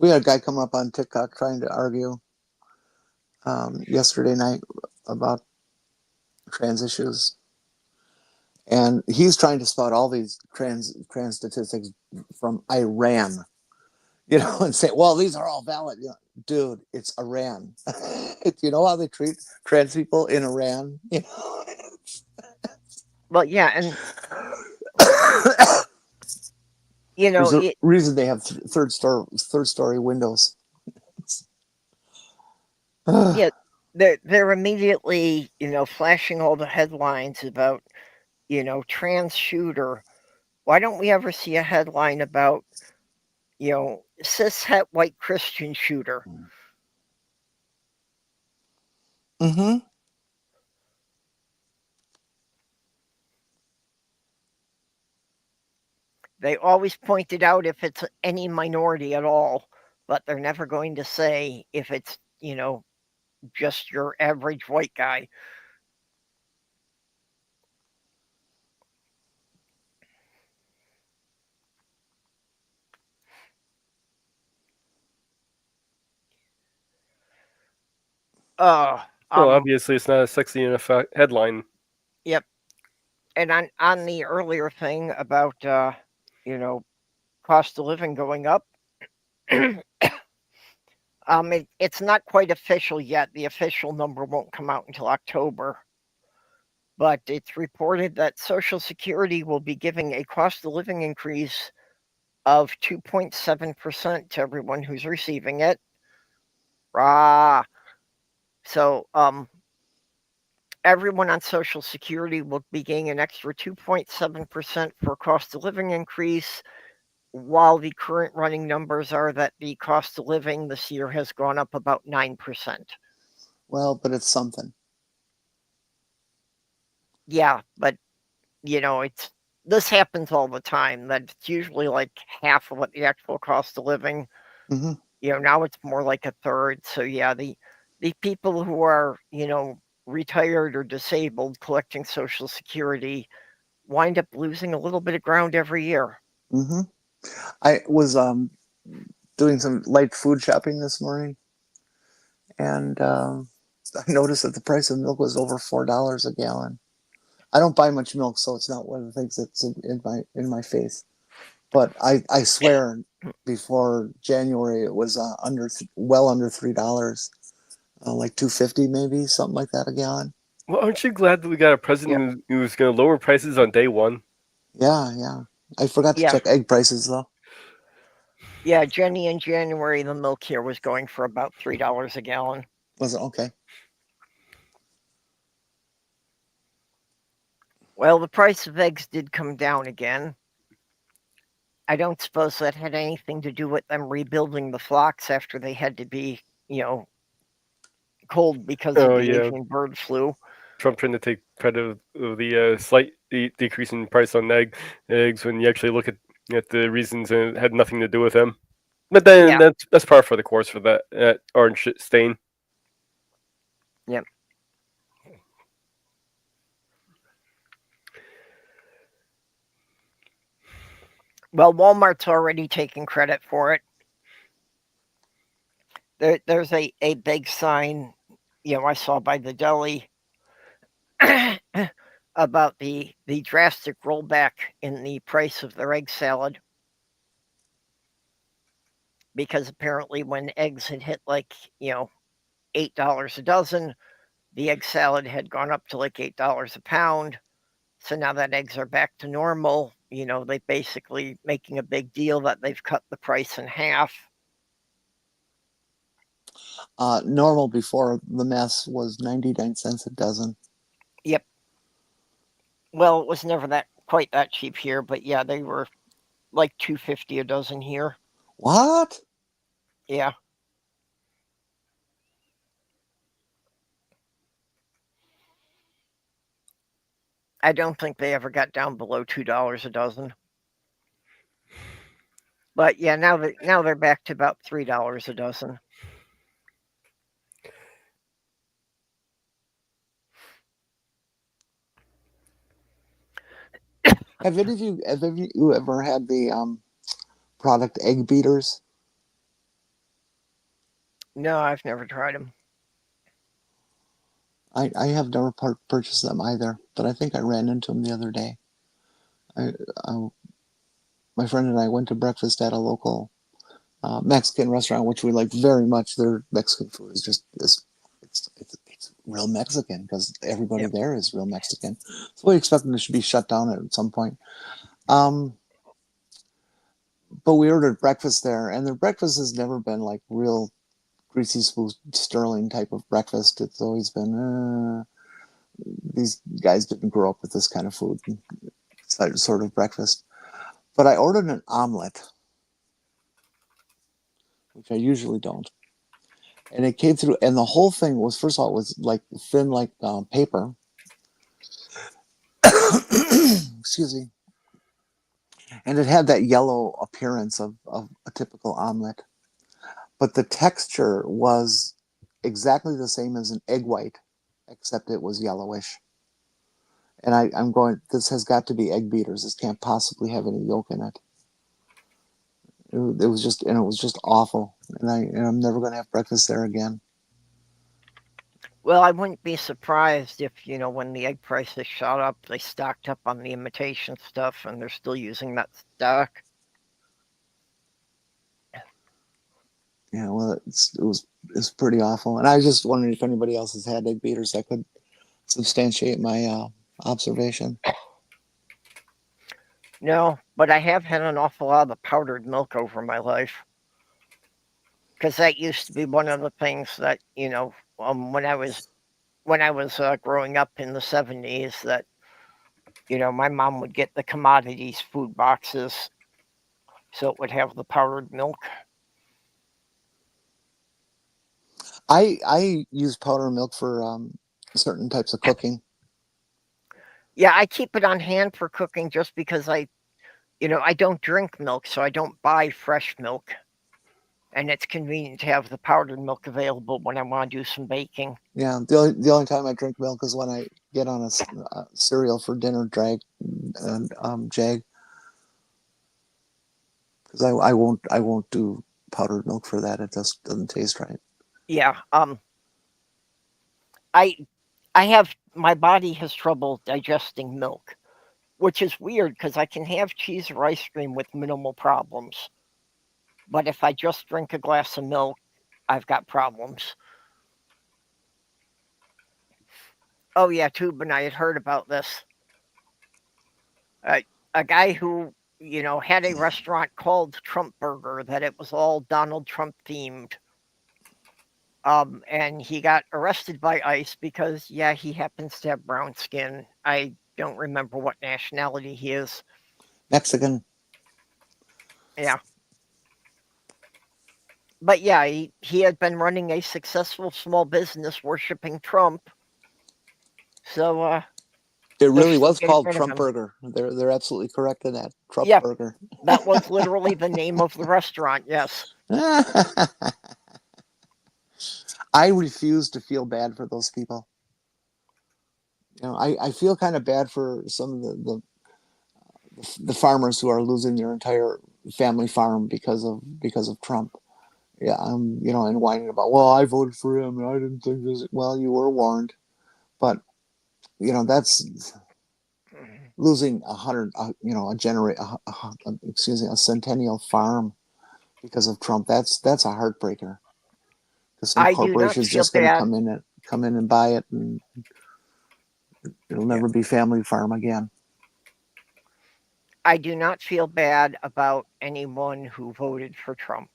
had a guy come up on TikTok trying to argue yesterday night about trans issues, and he's trying to spot all these trans statistics from Iran, and say, well, these are all valid. Dude, it's Iran. You know how they treat trans people in Iran? Well, yeah, and there's a reason they have third story windows. yeah, they're immediately, flashing all the headlines about, trans shooter. Why don't we ever see a headline about, cishet white Christian shooter? Mm-hmm. They always pointed out if it's any minority at all, but they're never going to say if it's, just your average white guy. Well, obviously, it's not a sexy enough headline. Yep. And on the earlier thing about, cost of living going up, it's not quite official yet. The official number won't come out until October. But it's reported that Social Security will be giving a cost of living increase of 2.7% to everyone who's receiving it. Rah. So everyone on Social Security will be getting an extra 2.7% for cost of living increase, while the current running numbers are that the cost of living this year has gone up about 9%. Well, but it's something. Yeah, but this happens all the time. That it's usually like half of what the actual cost of living. Mm-hmm. Now it's more like a third. So yeah, the people who are retired or disabled collecting Social Security wind up losing a little bit of ground every year. Mm-hmm. I was doing some light food shopping this morning, and I noticed that the price of milk was over $4 a gallon. I don't buy much milk, so it's not one of the things that's in my face. But I swear, before January, it was well under $3, like $2.50 maybe, something like that a gallon. Well, aren't you glad that we got a president who's going to lower prices on day one? Yeah. I forgot to Yeah. check egg prices though. Yeah, Jenny, in January, the milk here was going for about $3 a gallon. Was it okay? Well, the price of eggs did come down again. I don't suppose that had anything to do with them rebuilding the flocks after they had to be, cold because of the avian bird flu. Trump trying to take credit of the slight decrease in price on eggs when you actually look at the reasons, and it had nothing to do with them. But then that's par for the course for that orange stain. Yep. Well, Walmart's already taking credit for it. There's a big sign, I saw by the deli about the drastic rollback in the price of their egg salad. Because apparently when eggs had hit like, $8 a dozen, the egg salad had gone up to like $8 a pound. So now that eggs are back to normal, they basically making a big deal that they've cut the price in half. Normal before the mess was 99 cents a dozen. Yep. Well, it was never quite that cheap here, but yeah, they were like $2.50 a dozen here. What? Yeah. I don't think they ever got down below $2 a dozen. But yeah, now they're back to about $3 a dozen. Have any of you ever had the product egg beaters? No, I've never tried them. I have never purchased them either, but I think I ran into them the other day. My friend and I went to breakfast at a local Mexican restaurant, which we like very much. Their Mexican food is just it's real Mexican because everybody there is real Mexican. So we expect them to be shut down at some point. But we ordered breakfast there, and their breakfast has never been like real greasy smooth sterling type of breakfast. It's always been these guys didn't grow up with this kind of food sort of breakfast. But I ordered an omelet, which I usually don't, and it came through, and the whole thing was, first of all, it was like thin like paper. Excuse me. And it had that yellow appearance of a typical omelet, but the texture was exactly the same as an egg white, except it was yellowish. And I'm going, this has got to be egg beaters. This can't possibly have any yolk in it. It was just awful. And I'm never going to have breakfast there again. Well, I wouldn't be surprised if, when the egg prices shot up, they stocked up on the imitation stuff and they're still using that stock. Yeah, well, it's pretty awful. And I was just wondering if anybody else has had egg beaters that could substantiate my observation. No, but I have had an awful lot of the powdered milk over my life. Because that used to be one of the things that, when I was growing up in the 70s, that my mom would get the commodities food boxes, so it would have the powdered milk. I use powdered milk for certain types of cooking. Yeah, I keep it on hand for cooking just because I don't drink milk, so I don't buy fresh milk. And it's convenient to have the powdered milk available when I want to do some baking. Yeah, the only time I drink milk is when I get on a cereal for dinner, Jag, because I won't do powdered milk for that. It just doesn't taste right. Yeah, I my body has trouble digesting milk, which is weird because I can have cheese or ice cream with minimal problems. But if I just drink a glass of milk, I've got problems. Oh yeah, Tube and I had heard about this. A guy who had a restaurant called Trump Burger, that it was all Donald Trump themed. And he got arrested by ICE because, yeah, he happens to have brown skin. I don't remember what nationality he is. Mexican. Yeah. But yeah, he had been running a successful small business worshiping Trump. So it really was called rid of Trump him. Burger. They're absolutely correct in that. Trump Yeah, Burger. That was literally the name of the restaurant, yes. I refuse to feel bad for those people. I feel kind of bad for some of the farmers who are losing their entire family farm because of Trump. Yeah, and whining about, well, I voted for him and I didn't think this. Well, you were warned, but that's losing a centennial farm because of Trump. That's a heartbreaker. Because some I do not corporation's feel just going to bad. come in and buy it, and it'll never be family farm again. I do not feel bad about anyone who voted for Trump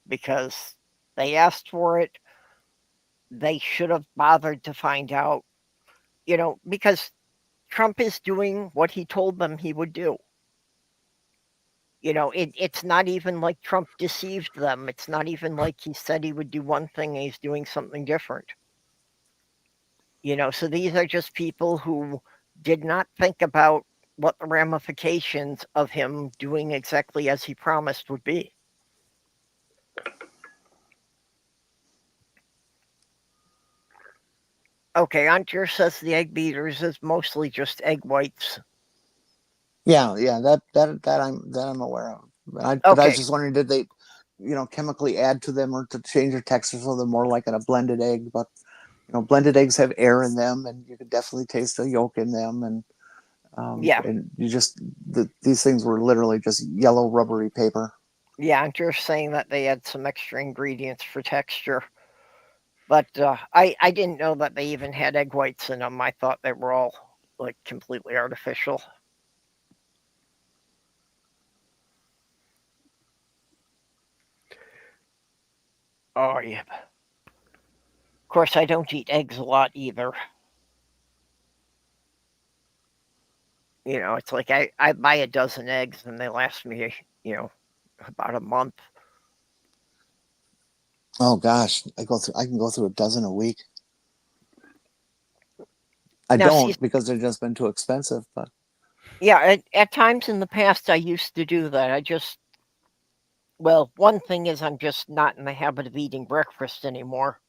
because they asked for it. They should have bothered to find out, because Trump is doing what he told them he would do. It's not even like Trump deceived them. It's not even like he said he would do one thing and he's doing something different. So these are just people who did not think about what the ramifications of him doing exactly as he promised would be. Okay, Antir says the egg beaters is mostly just egg whites. Yeah, that I'm aware of. But I was just wondering, did they, chemically add to them or to change their texture so they're more like in a blended egg? But blended eggs have air in them, and you could definitely taste the yolk in them. And and these things were literally just yellow rubbery paper. Yeah, Antir saying that they had some extra ingredients for texture. But I didn't know that they even had egg whites in them. I thought they were all like completely artificial. Oh, yeah. Of course, I don't eat eggs a lot either. It's like I buy a dozen eggs and they last me, about a month. Oh gosh, I can go through a dozen a week. I don't because they've just been too expensive. But yeah, at times in the past I used to do that. One thing is I'm just not in the habit of eating breakfast anymore.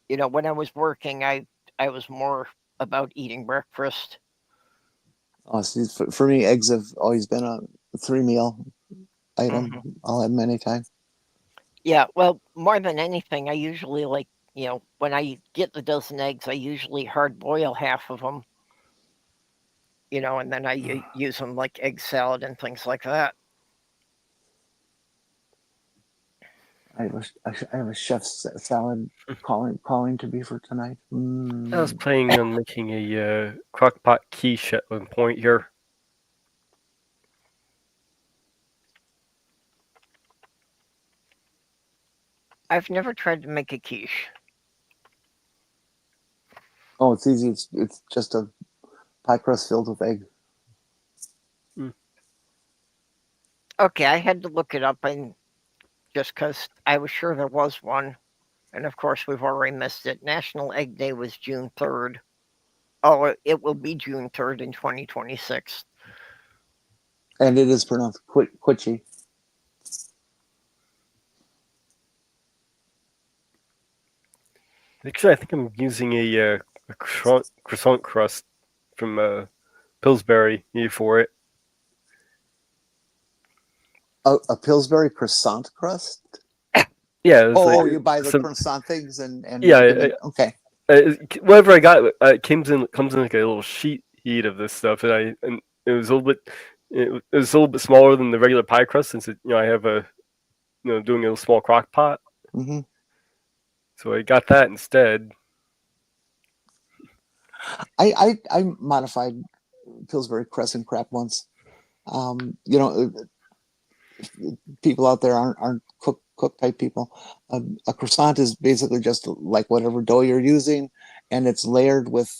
When I was working, I was more about eating breakfast. Oh, see, for me, eggs have always been a 3-meal item. Mm-hmm. I'll have them anytime. Yeah, well, more than anything, I usually when I get the dozen eggs, I usually hard boil half of them. And then I use them like egg salad and things like that. I have a chef's salad calling to me for tonight. I was planning on making a crock pot quiche at one point here. I've never tried to make a quiche. Oh, it's easy. It's just a pie crust filled with egg. Okay, I had to look it up, and just because I was sure there was one, and of course we've already missed it. National Egg Day was June 3rd. Oh, it will be June 3rd in 2026. And it is pronounced quitchy. Actually, I think I'm using a croissant crust from Pillsbury for it. A Pillsbury croissant crust? Yeah. It's Oh, like you buy the some, croissant things and yeah. okay. Whatever I got, it comes in like a little sheet of this stuff, and it was a little bit it was a little bit smaller than the regular pie crust since I have a doing a small crock pot, Mm-hmm. so I got that instead. I modified Pillsbury Crescent crap once. You know, people out there aren't cook type people. A croissant is basically just like whatever dough you're using, and it's layered with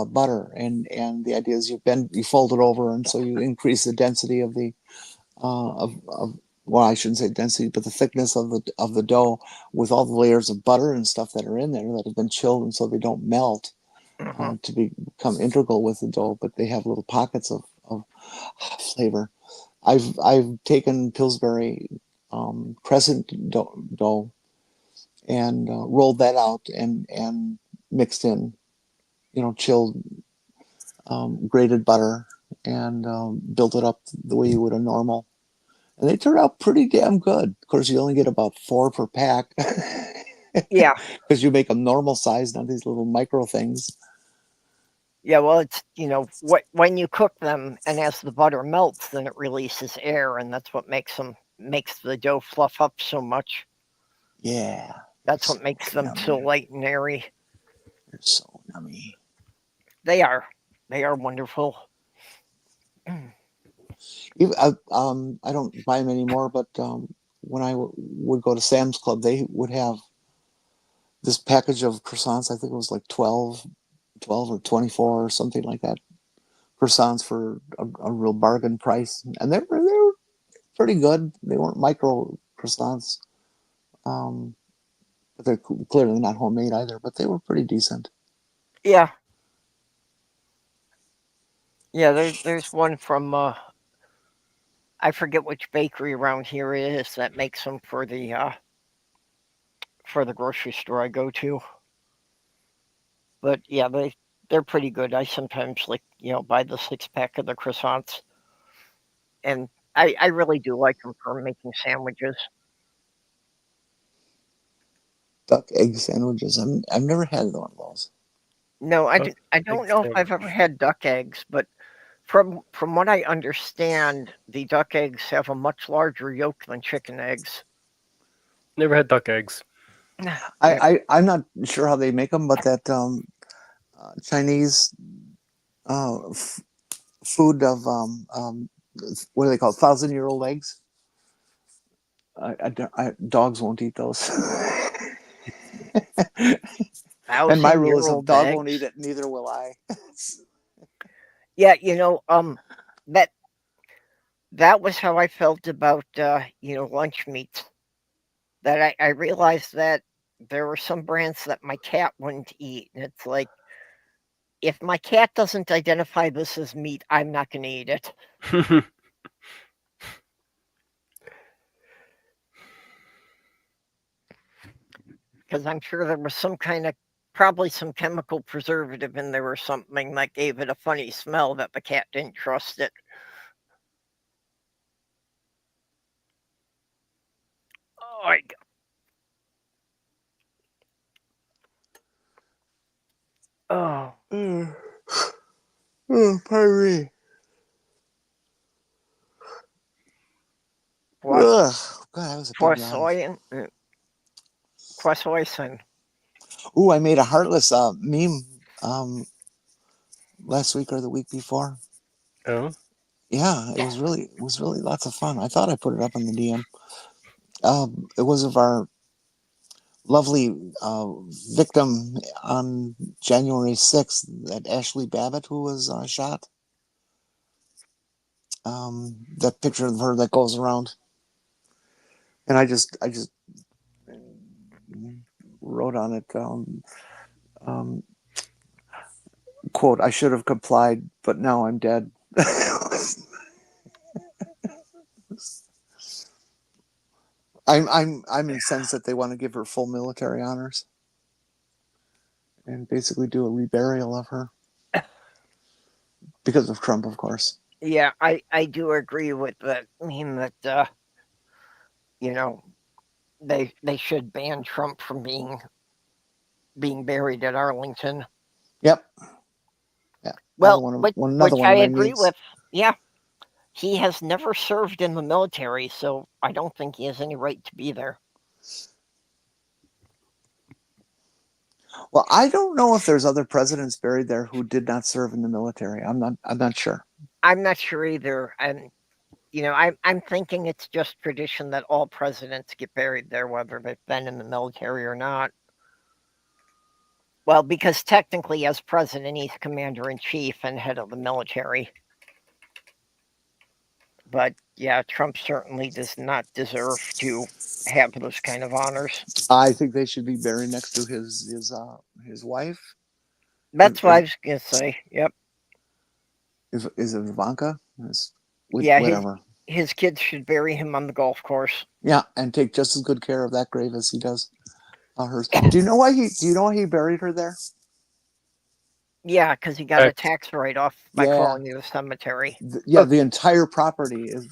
butter. And the idea is you fold it over, and so you increase the density of the of well, I shouldn't say density, but the thickness of the dough with all the layers of butter and stuff that are in there that have been chilled, and so they don't melt Hmm. to become integral with the dough, but they have little pockets of flavor. I've taken Pillsbury crescent dough and rolled that out and mixed in, chilled grated butter and built it up the way you would a normal. And they turned out pretty damn good. Of course, you only get about 4 per pack Yeah, because you make them normal size, not these little micro things. yeah. Well, it's when you cook them, and as the butter melts, then it releases air, and that's what makes the dough fluff up so much. Yeah, That's so what makes them so yummy. light and airy. They're so yummy. They are. They are wonderful. Even, I don't buy them anymore, but when I would go to Sam's Club, they would have this package of croissants. I think it was like 12 or 24 or something like that. Croissants for a real bargain price. And they were pretty good. They weren't micro croissants. Um, but they're clearly not homemade either, but they were pretty decent. Yeah, yeah. There's one from I forget which bakery around here it is that makes them for the grocery store I go to. But yeah, they're pretty good. I sometimes buy the 6 pack of the croissants, and I really do like them for making sandwiches. Duck egg sandwiches. I've never had one of those. No, Duck I egg don't know if I've ever sandwich. had duck eggs, but from what I understand, the duck eggs have a much larger yolk than chicken eggs. Never had duck eggs. Yeah. I'm not sure how they make them, but that Chinese food of what do they call it? 1,000-year-old eggs. Dogs won't eat those. And my thousand rule year is if a old dog won't eat eggs. it, neither will I. Yeah, that that was how I felt about lunch meats. That I realized that there were some brands that my cat wouldn't eat, and it's like if my cat doesn't identify this as meat, I'm not going to eat it because I'm sure there was probably some chemical preservative in there or something that gave it a funny smell that the cat didn't trust it. Oh, oh, Oh, pardon me. Ugh, God, that was a big yawn. Croissant. Ooh, I made a heartless meme last week or the week before. Oh, Yeah, it was really lots of fun. I thought I put it up on the DM. It was of our lovely victim on January 6th, that Ashley Babbitt who was shot. That picture of her that goes around, and I just wrote on it, quote, "I should have complied, but now I'm dead." I'm incensed that they want to give her full military honors and basically do a reburial of her because of Trump, of course. Yeah, I do agree with that. I mean that you know, they should ban Trump from being buried at Arlington. Yep. Yeah. Well, Another which one I of my agree needs. with. Yeah, he has never served in the military, so I don't think he has any right to be there. Well, I don't know if there's other presidents buried there who did not serve in the military. I'm not sure. I'm not sure either, and I'm thinking it's just tradition that all presidents get buried there, whether they've been in the military or not. Well, because technically, as president, he's commander in chief and head of the military. But yeah, Trump certainly does not deserve to have those kind of honors. I think they should be buried next to his wife. That's what I was gonna say. Yep. Is it Ivanka? Yeah, Whatever. his kids should bury him on the golf course. Yeah, and take just as good care of that grave as he does hers. Do you know why he buried her there? Yeah, because he got a tax write-off by calling it a cemetery. The entire property is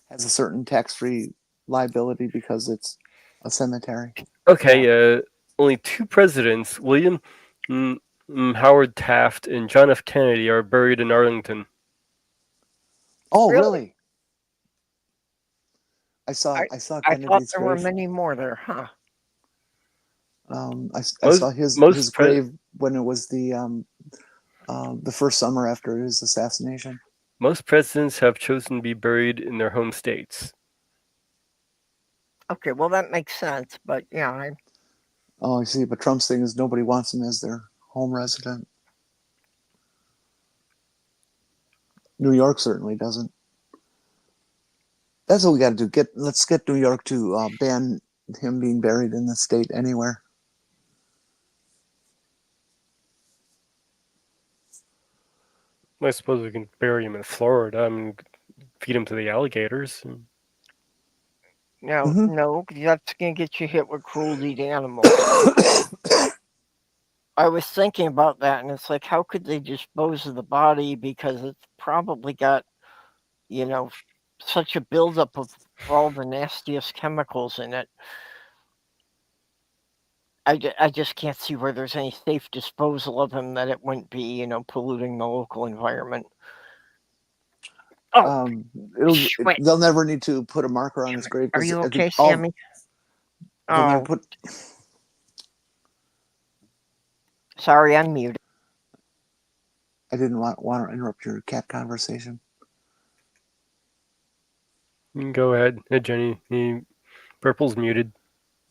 has a certain tax-free liability because it's a cemetery. Okay, only two presidents, William Howard Taft and John F. Kennedy, are buried in Arlington. Oh, really? I saw I Kennedy's thought there were grave. many more there, huh? I saw his grave when it was the first summer after his assassination. Most presidents have chosen to be buried in their home states. Okay, well that makes sense, but yeah, I see. But Trump's thing is nobody wants him as their home resident. New York certainly doesn't. That's what we got to do. Let's get New York to ban him being buried in the state anywhere. I suppose we can bury him in Florida and feed him to the alligators. No, that's gonna get you hit with cruelty to animals. I was thinking about that, and it's like, how could they dispose of the body, because it's probably got, such a buildup of all the nastiest chemicals in it. I just can't see where there's any safe disposal of him that it wouldn't be, polluting the local environment. Oh, they'll never need to put a marker on his grave. Are you okay, Sammy? They'll never put. Sorry, I'm muted. I didn't want to interrupt your cat conversation. Go ahead, Jenny. Purple's muted.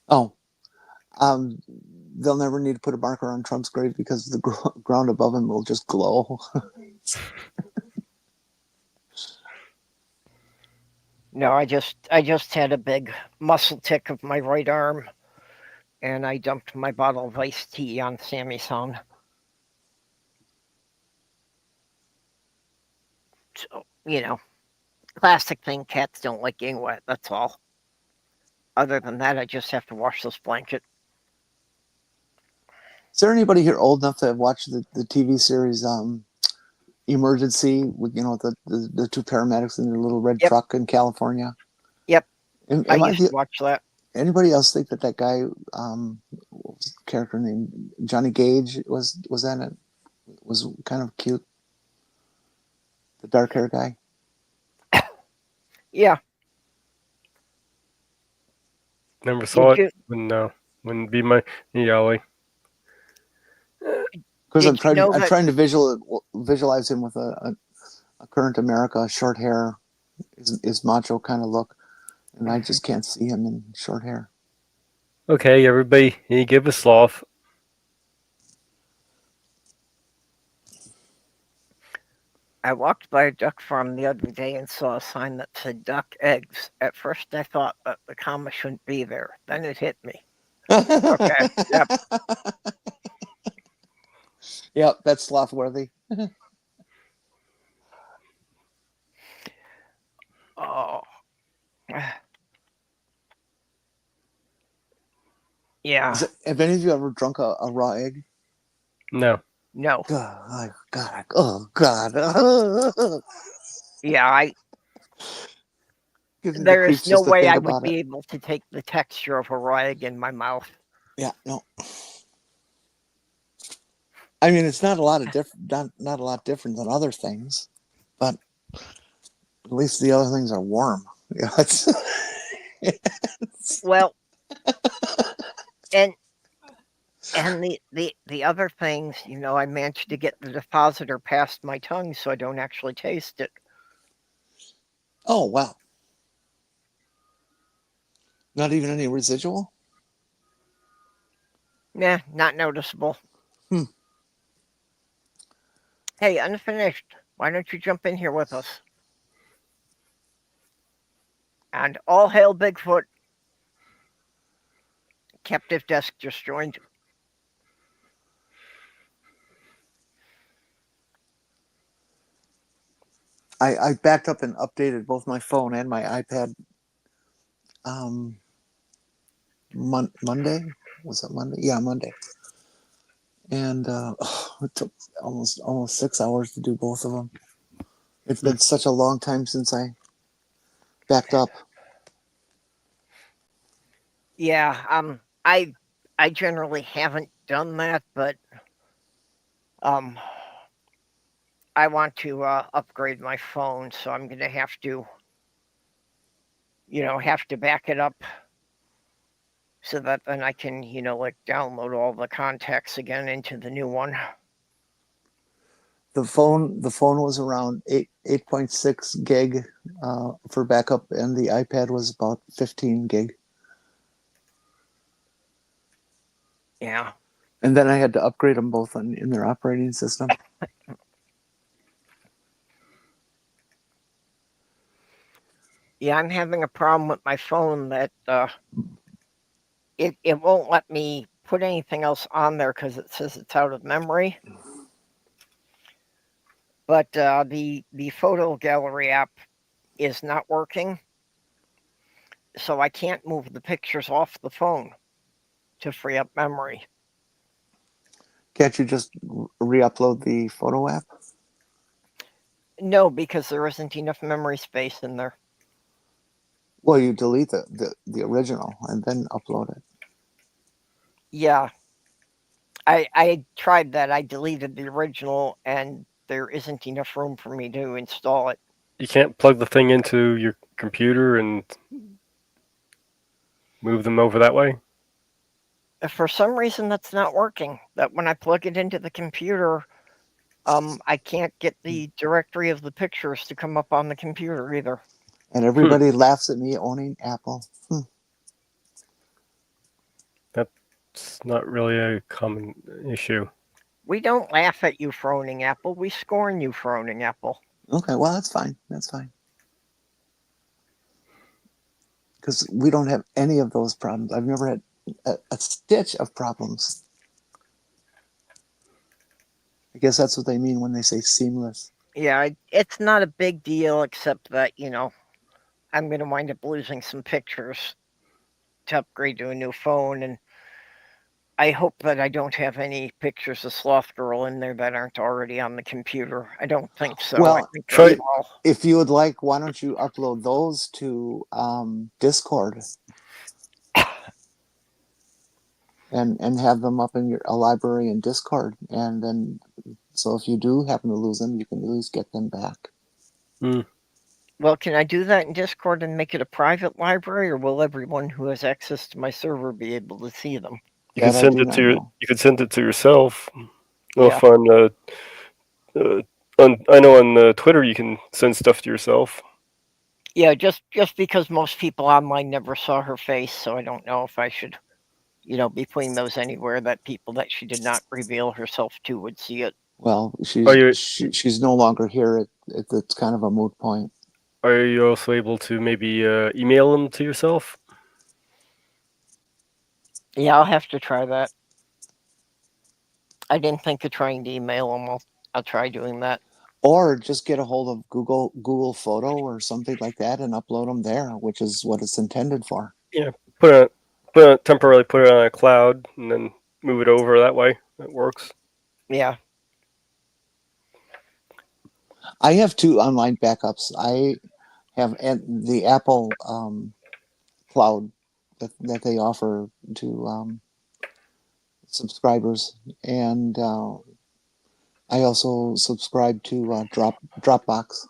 Oh, they'll never need to put a marker on Trump's grave because the ground above him will just glow. No, I just had a big muscle tic of my right arm, and I dumped my bottle of iced tea on Sammy's phone. So, classic thing, cats don't like getting wet, that's all. Other than that, I just have to wash this blanket. Is there anybody here old enough to have watched the TV series Emergency, with the two paramedics in their little red truck in California? Yep. I used to watch that. Anybody else think that guy, what was the character name, Johnny Gage, was in it? Was kind of cute. The dark hair guy. Yeah. Never saw it. Wouldn't be my alley. Because I'm trying to visualize him with a current America, short hair, his macho kind of look, and I just can't see him in short hair. Okay, everybody, you give a sloth. I walked by a duck farm the other day and saw a sign that said duck eggs. At first I thought that the comma shouldn't be there. Then it hit me. Okay. Yep. Yep, that's sloth worthy. Oh. Yeah. Have any of you ever drunk a raw egg? No. No. God, oh God. Yeah, Gives me the there is creeps no just to way think I would about be it. able to take the texture of a raw egg in my mouth. Yeah, no. I mean, it's not a lot of not a lot different than other things, but at least the other things are warm. Yeah, Well, and the other things, I managed to get the depositor past my tongue so I don't actually taste it. Oh wow! Not even any residual. Nah, not noticeable. Hmm. Hey, Unfinished, why don't you jump in here with us? And all hail Bigfoot. Captive Desk just joined. I backed up and updated both my phone and my iPad. Monday, was it Monday? Yeah, Monday. And it took almost 6 hours to do both of them. It's been such a long time since I backed up. Yeah, I generally haven't done that, but I want to upgrade my phone, so I'm gonna have to back it up so that then I can, download all the contacts again into the new one. The phone was around 8.6 gig for backup, and the iPad was about 15 gig. Yeah. And then I had to upgrade them both in their operating system. Yeah, I'm having a problem with my phone that it won't let me put anything else on there because it says it's out of memory. But the photo gallery app is not working, so I can't move the pictures off the phone to free up memory. Can't you just re-upload the photo app? No, because there isn't enough memory space in there. Well, you delete the original and then upload it. Yeah. I tried that. I deleted the original, and there isn't enough room for me to install it. You can't plug the thing into your computer and move them over that way? For some reason, that's not working. That when I plug it into the computer, I can't get the directory of the pictures to come up on the computer either. And everybody laughs at me owning Apple. That's not really a common issue. We don't laugh at you for owning Apple. We scorn you for owning Apple. Okay, well, that's fine. That's fine. Because we don't have any of those problems. I've never had a stitch of problems. I guess that's what they mean when they say seamless. Yeah, it's not a big deal, except that, I'm going to wind up losing some pictures to upgrade to a new phone, and I hope that I don't have any pictures of Sloth Girl in there that aren't already on the computer. I don't think so. Well, I think they're small. If you would like, why don't you upload those to Discord and have them up in a library in Discord, and then so if you do happen to lose them, you can at least get them back. Well, can I do that in Discord and make it a private library, or will everyone who has access to my server be able to see them? You can send it to you can send it to yourself. Yeah. I know on Twitter you can send stuff to yourself. Yeah, just because most people online never saw her face, so I don't know if I should between those anywhere that people that she did not reveal herself to would see it. Well, Are you she's no longer here. It's kind of a moot point. are you also able to maybe email them to yourself? Yeah, I'll have to try that. I didn't think of trying to email them. I'll try doing that. Or just get a hold of Google Photo or something like that and upload them there, which is what it's intended for. Yeah, temporarily put it on a cloud and then move it over that way. It works. Yeah. I have 2 online backups. I have the Apple cloud that they offer to subscribers, and I also subscribe to Dropbox.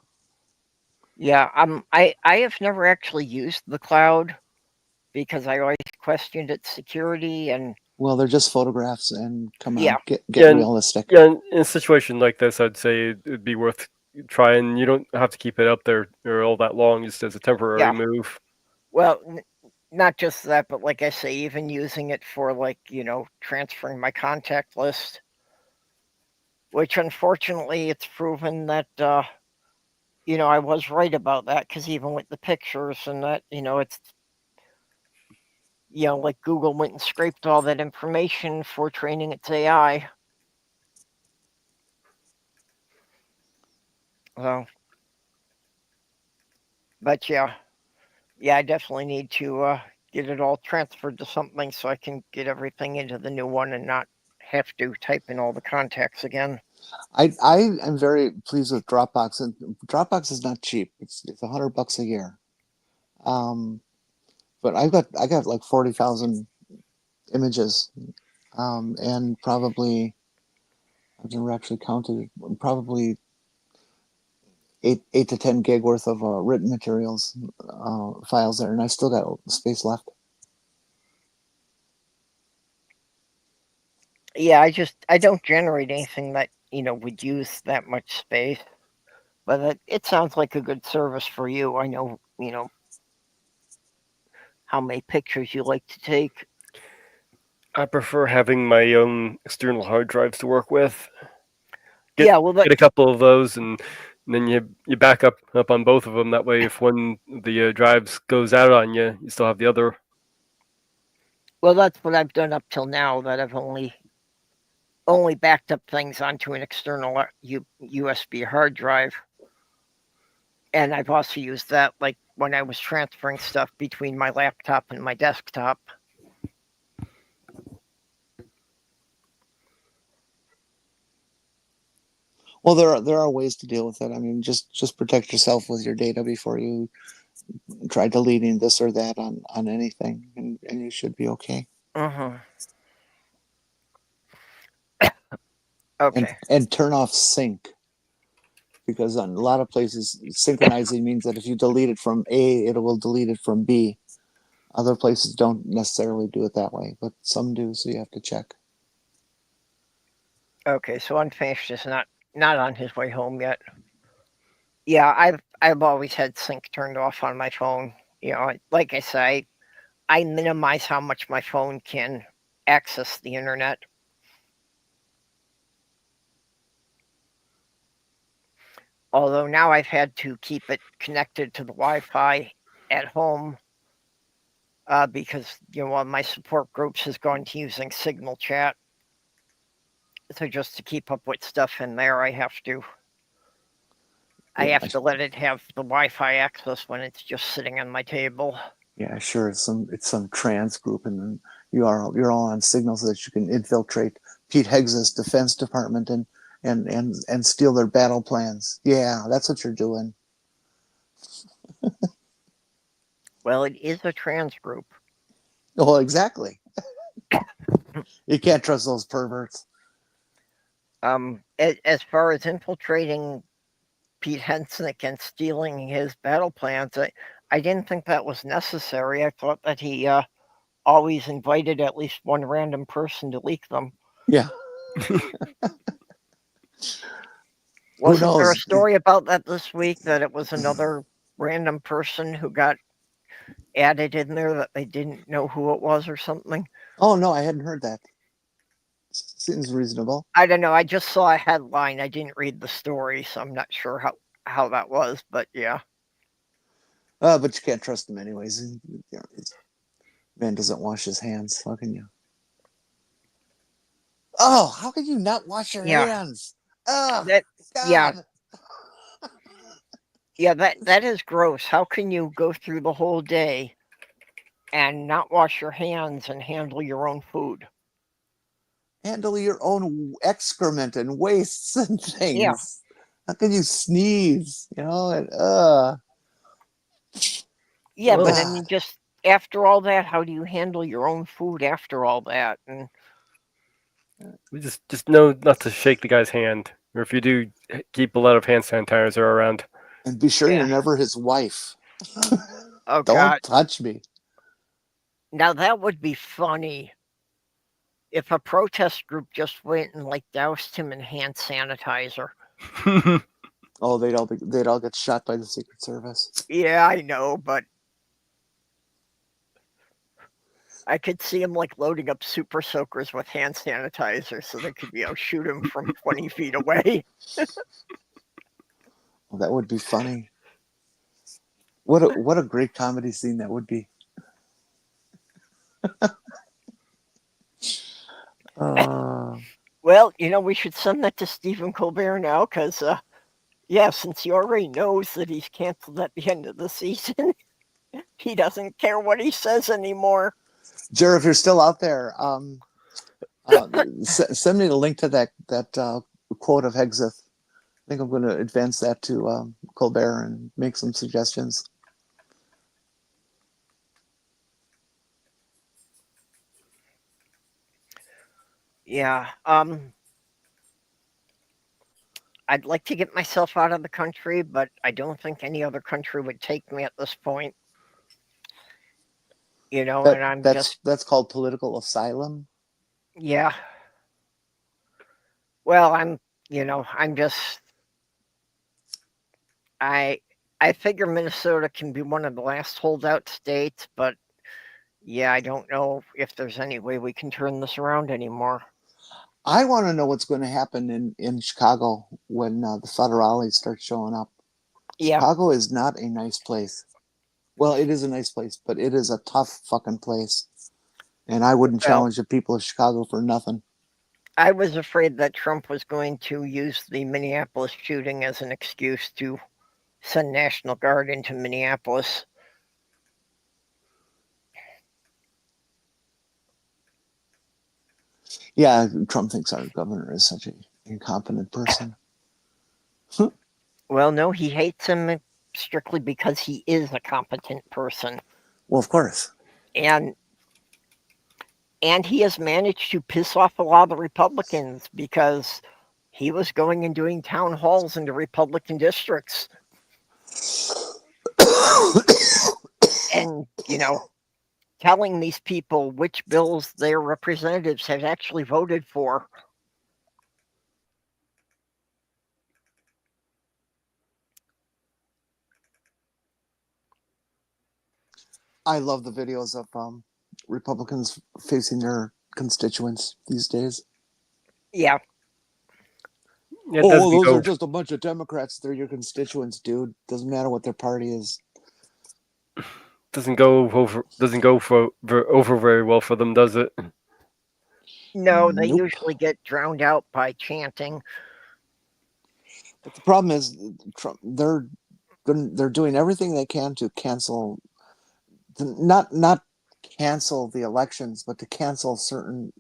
Yeah. I have never actually used the cloud because I always questioned its security and Well, they're just photographs, and come yeah. on, get Yeah, realistic. yeah. In a situation like this, I'd say it'd be worth trying. You don't have to keep it up there or all that long, just as a temporary Yeah. move. Well, not just that, but like I say, even using it for transferring my contact list, which unfortunately it's proven that I was right about that because even with the pictures and that, it's like Google went and scraped all that information for training its AI. So, but yeah, I definitely need to get it all transferred to something so I can get everything into the new one and not have to type in all the contacts again. I am very pleased with Dropbox, and Dropbox is not cheap. It's $100 a year. But I got like 40,000 images, and probably I've never actually counted it. Probably 8 to 10 gig worth of written materials files there, and I still got space left. Yeah, I don't generate anything that would use that much space, but it sounds like a good service for you. I know how many pictures you like to take. I prefer having my own external hard drives to work with. Yeah, well, Get a couple of those, and then you back up on both of them. That way, if one of the drives goes out on you, you still have the other. well, that's what I've done up till now. That I've only backed up things onto an external USB hard drive, and I've also used that like when I was transferring stuff between my laptop and my desktop. Well, there are ways to deal with it. I mean, just protect yourself with your data before you try deleting this or that on anything, and you should be okay. Mm-hmm. Okay. And turn off sync, because on a lot of places synchronizing means that if you delete it from A, it will delete it from B. Other places don't necessarily do it that way, but some do, so you have to check. Okay, so Unfinished is not on his way home yet. Yeah, I've always had sync turned off on my phone. Like I say, I minimize how much my phone can access the internet. Although now I've had to keep it connected to the Wi-Fi at home because one of my support groups has gone to using Signal Chat. So just to keep up with stuff in there, I have to let it have the Wi-Fi access when it's just sitting on my table. Yeah, sure. It's some trans group, and you're all on Signal so that you can infiltrate Pete Higgs's Defense Department and steal their battle plans. Yeah, that's what you're doing. Well, it is a trans group. Well, exactly. You can't trust those perverts. As far as infiltrating Pete Hensick and stealing his battle plans, I didn't think that was necessary. I thought that he always invited at least one random person to leak them. Yeah. Wasn't there a story about that this week, that it was another random person who got added in there that they didn't know who it was or something. Oh no, I hadn't heard that. Seems reasonable. I don't know. I just saw a headline. I didn't read the story, so I'm not sure how that was. But yeah. But you can't trust him anyways. Man doesn't wash his hands. How can you? Oh, how can you not wash your hands? Oh, That yeah. God. Yeah, that is gross. How can you go through the whole day and not wash your hands and handle your own food? Handle your own excrement and wastes and things. Yeah. How can you sneeze? You know, and Yeah, Well, but I mean, just after all that, how do you handle your own food after all that? And we just know not to shake the guy's hand, or if you do, keep a lot of hand sanitizer around. and be sure Yeah. you're never his wife. oh Don't god, touch me. now that would be funny if a protest group just went and like doused him in hand sanitizer. Oh, they'd all get shot by the Secret Service. Yeah, I know, but I could see him like loading up super soakers with hand sanitizer so they could, shoot him from 20 feet away. Well, that would be funny. What a great comedy scene that would be. Well, we should send that to Stephen Colbert now because, since he already knows that he's canceled at the end of the season, he doesn't care what he says anymore. Jer, if you're still out there, send me the link to that quote of Hegseth. I think I'm going to advance that to Colbert and make some suggestions. Yeah. I'd like to get myself out of the country, but I don't think any other country would take me at this point. And I'm that's called political asylum. Yeah. Well, I'm just I figure Minnesota can be one of the last holdout states, but yeah, I don't know if there's any way we can turn this around anymore. I want to know what's going to happen in Chicago when the federales start showing up. Yeah. Chicago is not a nice place. Well, it is a nice place, but it is a tough fucking place. And I wouldn't challenge the people of Chicago for nothing. I was afraid that Trump was going to use the Minneapolis shooting as an excuse to send National Guard into Minneapolis. Yeah, Trump thinks our governor is such an incompetent person. Well, no, he hates him strictly because he is a competent person. Well, of course. And he has managed to piss off a lot of the Republicans because he was going and doing town halls in the Republican districts. And, telling these people which bills their representatives have actually voted for. I love the videos of Republicans facing their constituents these days. Yeah. Those are just a bunch of Democrats. They're your constituents, dude. Doesn't matter what their party is. Doesn't go over very well for them, does it? No, they usually get drowned out by chanting. But the problem is, Trump, they're doing everything they can to cancel, not cancel the elections, but to cancel certain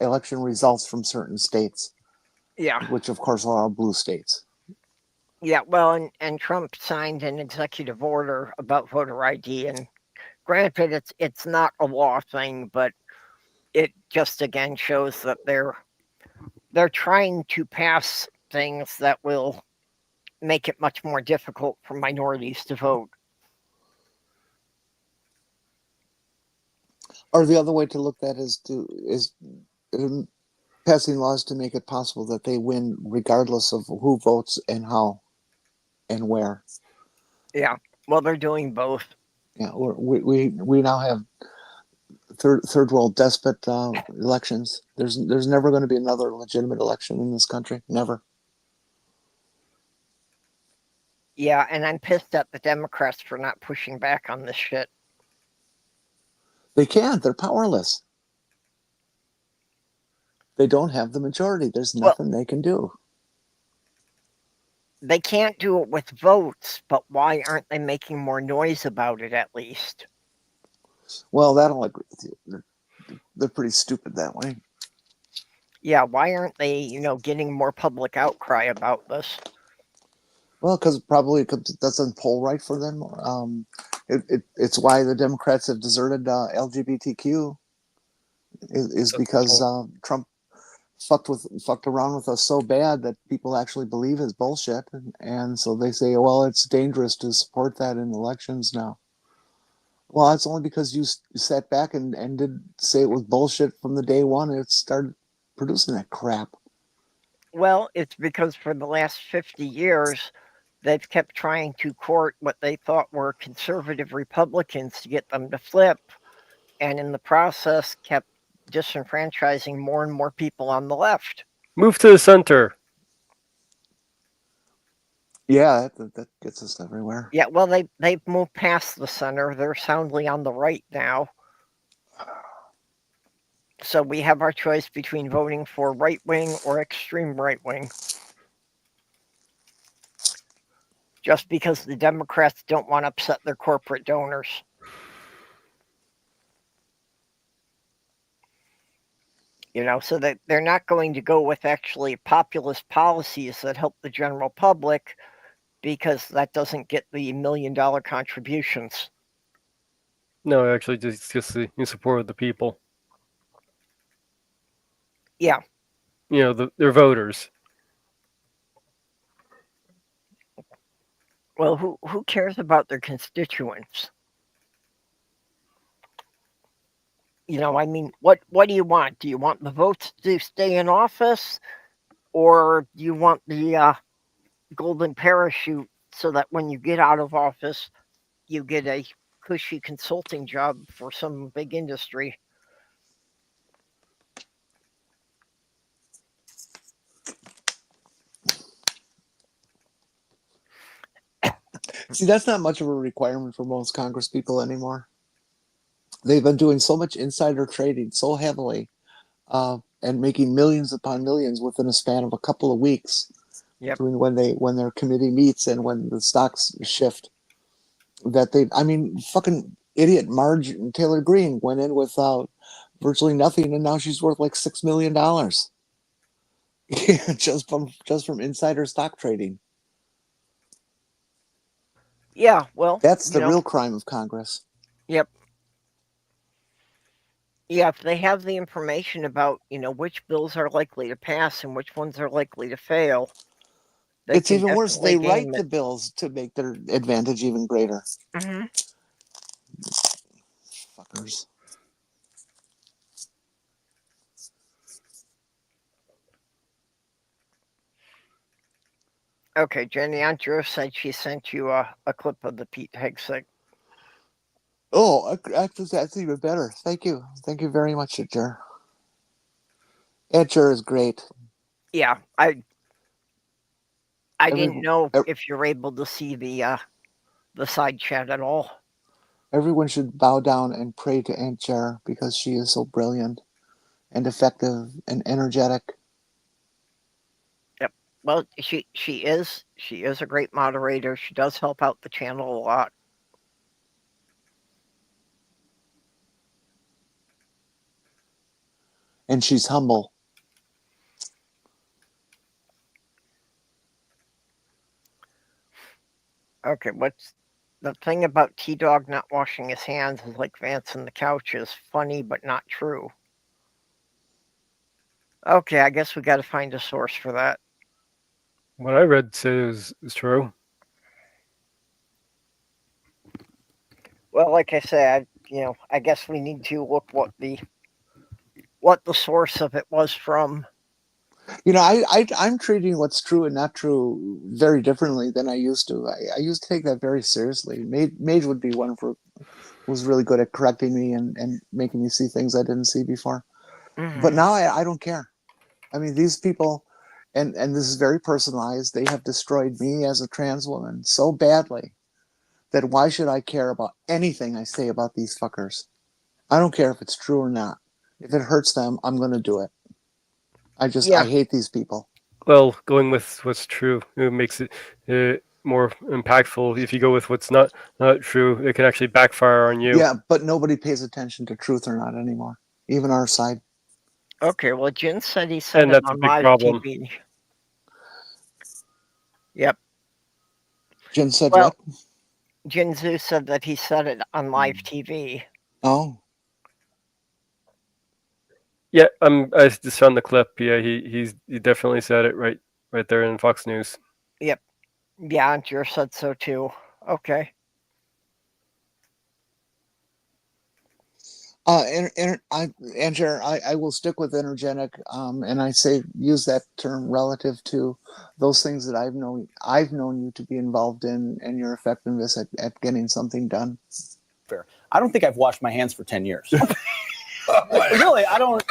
election results from certain states. Yeah. Which, of course, are all blue states. Yeah, well, and Trump signed an executive order about voter ID, and granted, it's not a law thing, but it just again shows that they're trying to pass things that will make it much more difficult for minorities to vote. Or the other way to look at is passing laws to make it possible that they win regardless of who votes and how and where. Yeah, well, they're doing both. Yeah, we now have third world despot elections. There's never going to be another legitimate election in this country. Never. Yeah, and I'm pissed at the Democrats for not pushing back on this shit. They can't. They're powerless. They don't have the majority. There's nothing they can do. They can't do it with votes, but why aren't they making more noise about it at least? Well, that I'll agree with you. They're pretty stupid that way. Yeah, why aren't they, getting more public outcry about this? Well, because probably it doesn't poll right for them. It's why the Democrats have deserted LGBTQ. Is because Trump fucked around with us so bad that people actually believe his bullshit, and so they say, well, it's dangerous to support that in elections now. Well, it's only because you sat back and did say it was bullshit from the day one, and it started producing that crap. Well, it's because for the last 50 years, they've kept trying to court what they thought were conservative Republicans to get them to flip, and in the process kept disenfranchising more and more people on the left. Move to the center. Yeah, that gets us everywhere. Yeah, well, they've moved past the center. They're soundly on the right now. So we have our choice between voting for right wing or extreme right wing. Just because the Democrats don't want to upset their corporate donors. So that they're not going to go with actually populist policies that help the general public, because that doesn't get the $1 million contributions. No, actually, just the support of the people. Yeah. Their voters. Well, who cares about their constituents? I mean, what do you want? Do you want the votes to stay in office, or do you want the golden parachute so that when you get out of office, you get a cushy consulting job for some big industry? See, that's not much of a requirement for most Congress people anymore. They've been doing so much insider trading so heavily and making millions upon millions within a span of a couple of weeks. Yep. Between when their committee meets and when the stocks shift, that fucking idiot Marge Taylor Greene went in without virtually nothing, and now she's worth like $6 million just from insider stock trading. Yeah, well, that's the real crime of Congress. Yep. Yeah, if they have the information about which bills are likely to pass and which ones are likely to fail, it's even worse. They write the bills to make their advantage even greater. Mm-hmm. Fuckers. Okay, Jenny Aunt Drew said she sent you a clip of the Pete Hegseth. Oh, that's even better. Thank you. Thank you very much, Edger. Edger is great. Yeah, I didn't know if you're able to see the side chat at all. Everyone should bow down and pray to Aunt Jer because she is so brilliant and effective and energetic. Yep. Well, she is a great moderator. She does help out the channel a lot. And she's humble. Okay, what's the thing about T-Dog not washing his hands is like Vance on the couch is funny but not true. Okay, I guess we got to find a source for that. What I read says is true. Well, like I said, I guess we need to look what the source of it was from. I'm treating what's true and not true very differently than I used to. I used to take that very seriously. Mage would be one for was really good at correcting me and making me see things I didn't see before. But Mhm. now I don't care. I mean, these people, and this is very personalized, they have destroyed me as a trans woman so badly that why should I care about anything I say about these fuckers? I don't care if it's true or not. If it hurts them, I'm going to do it. Yeah. I hate these people. Well, going with what's true makes it more impactful. If you go with what's not true, it can actually backfire on you. Yeah, but nobody pays attention to truth or not anymore. Even our side. Okay. Well, Jin said he said And it that's a on big live problem. TV. Yep. Jen said Well, what? Jinzu said that he said it on live TV. Oh, Yeah, I just found the clip. Yeah, he definitely said it right there in Fox News. Yep. Yeah, Andrew said so too. Okay. Angela, I will stick with energetic, and I say use that term relative to those things that I've known you to be involved in, and your effectiveness at getting something done. Fair. I don't think I've washed my hands for 10 years. Really, I don't.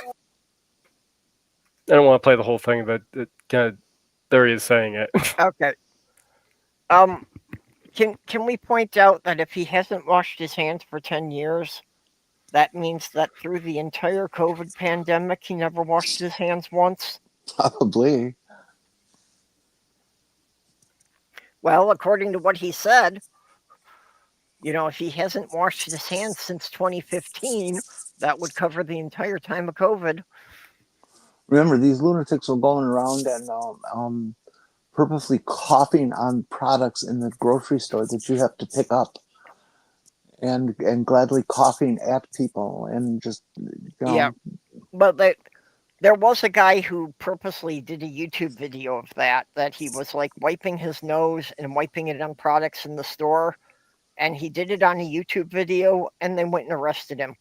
I don't want to play the whole thing, but it kind of there he is saying it. Okay. Can we point out that if he hasn't washed his hands for 10 years, that means that through the entire COVID pandemic, he never washed his hands once? Probably. Well, according to what he said, if he hasn't washed his hands since 2015, that would cover the entire time of COVID. Remember, these lunatics are going around and purposely coughing on products in the grocery store that you have to pick up, and gladly coughing at people, and just Yeah, but there was a guy who purposely did a YouTube video of that he was like wiping his nose and wiping it on products in the store, and he did it on a YouTube video, and they went and arrested him.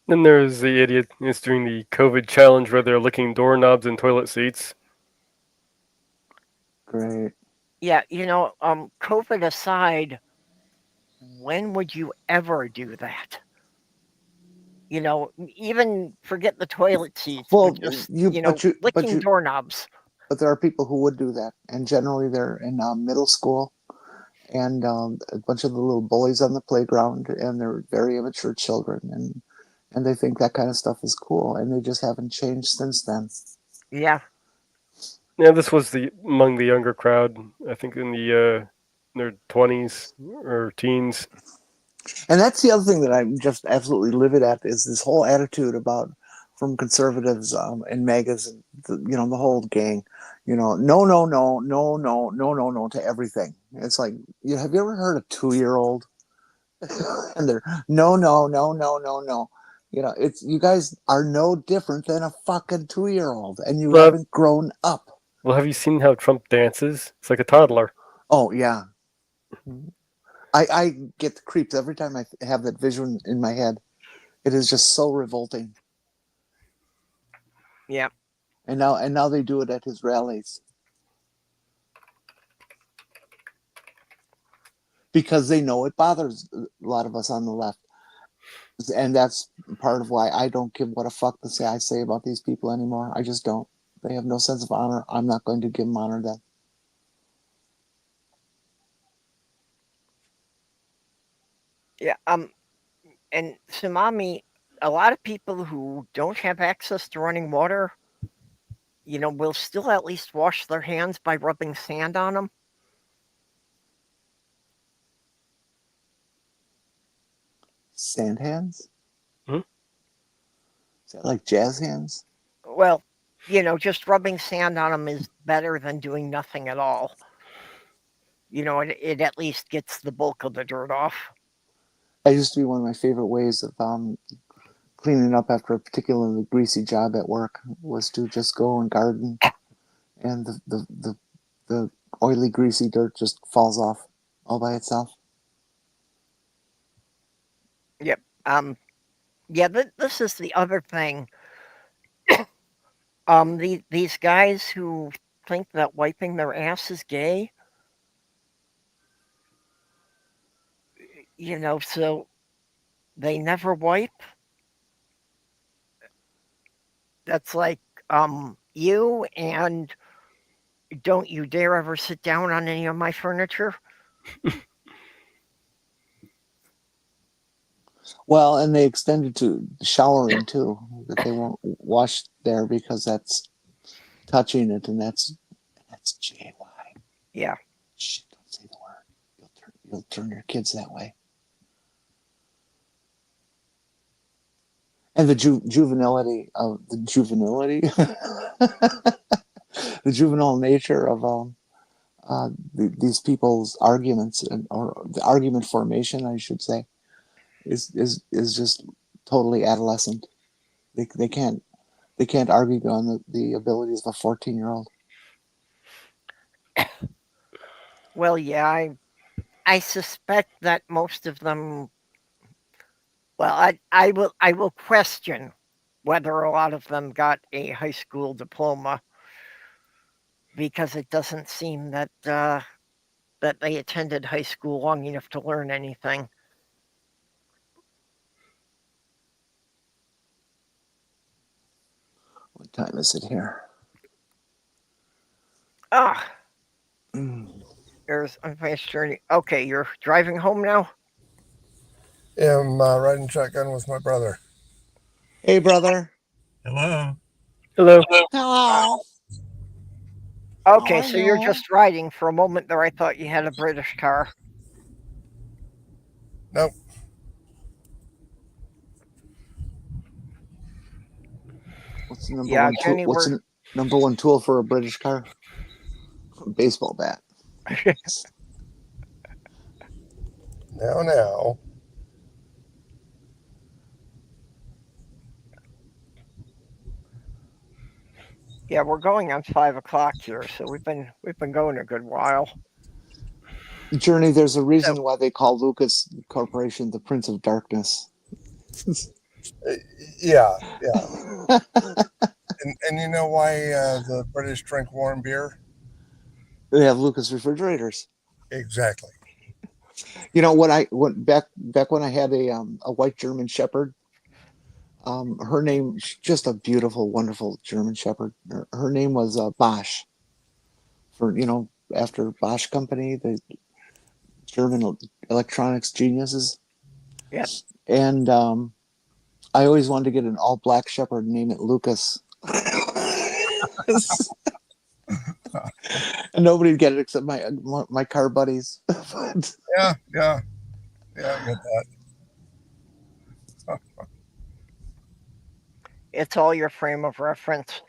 Then there's the idiot who's doing the COVID challenge where they're licking doorknobs and toilet seats. great. Yeah, COVID aside, when would you ever do that? Even forget the toilet seats, Well, but just, licking doorknobs. but there are people who would do that, and generally they're in middle school, and a bunch of the little bullies on the playground, and they're very immature children, and they think that kind of stuff is cool, and they just haven't changed since then. Yeah. Yeah, this was among the younger crowd. I think in their 20s or teens. And that's the other thing that I'm just absolutely livid at is this whole attitude from conservatives and MAGAs, and the whole gang. No, no, no, no, no, no, no, no to everything. It's like, have you ever heard a 2-year-old? And they're no, no, no, no, no, no. It's you guys are no different than a fucking 2-year-old, and you haven't grown up. Well, have you seen how Trump dances? It's like a toddler. Oh yeah. I get the creeps every time I have that vision in my head. It is just so revolting. Yeah. And now they do it at his rallies. Because they know it bothers a lot of us on the left. And that's part of why I don't give what a fuck I say about these people anymore. I just don't. They have no sense of honor. I'm not going to give them honor then. Yeah. And Tsunami, a lot of people who don't have access to running water, will still at least wash their hands by rubbing sand on them. Sand hands? Hmm? Is that like jazz hands? Well, just rubbing sand on them is better than doing nothing at all. It at least gets the bulk of the dirt off. That used to be one of my favorite ways of cleaning up after a particularly greasy job at work, was to just go and garden, and the oily, greasy dirt just falls off all by itself. Yep. Yeah, this is the other thing. These guys who think that wiping their ass is gay, so they never wipe. That's like you, and don't you dare ever sit down on any of my furniture. Well, and they extended to showering too, that they won't wash there because that's touching it, and that's JY. Yeah. Shit, don't say the word. You'll turn your kids that way. And the juvenility of the the juvenile nature of these people's arguments, or the argument formation, I should say, is just totally adolescent. They can't argue on the abilities of a 14-year-old. Well, yeah, I suspect that most of them. Well, I will question whether a lot of them got a high school diploma, because it doesn't seem that that they attended high school long enough to learn anything. What time is it here? Ah, there's unfinished journey. Okay, you're driving home now? Yeah, I'm riding shotgun with my brother. Hey, brother. Hello. Hello. Hello. Okay, How so are you're you? just riding. For a moment there, I thought you had a British car. Nope. What's the number Yeah, one tool? Jenny, What's the number one tool for a British car? A baseball bat. Now. Yeah, we're going on 5 o'clock here, so we've been going a good while. Journey, there's a reason why they call Lucas Corporation the Prince of Darkness. Yeah. And you know why the British drink warm beer? They have Lucas refrigerators. Exactly. You know what? Back when I had a white German Shepherd. Her name, just a beautiful, wonderful German Shepherd. Her name was Bosch. After Bosch Company, the German electronics geniuses. Yes. And I always wanted to get an all black Shepherd and name it Lucas. And nobody would get it except my car buddies. Yeah, I get that. It's all your frame of reference.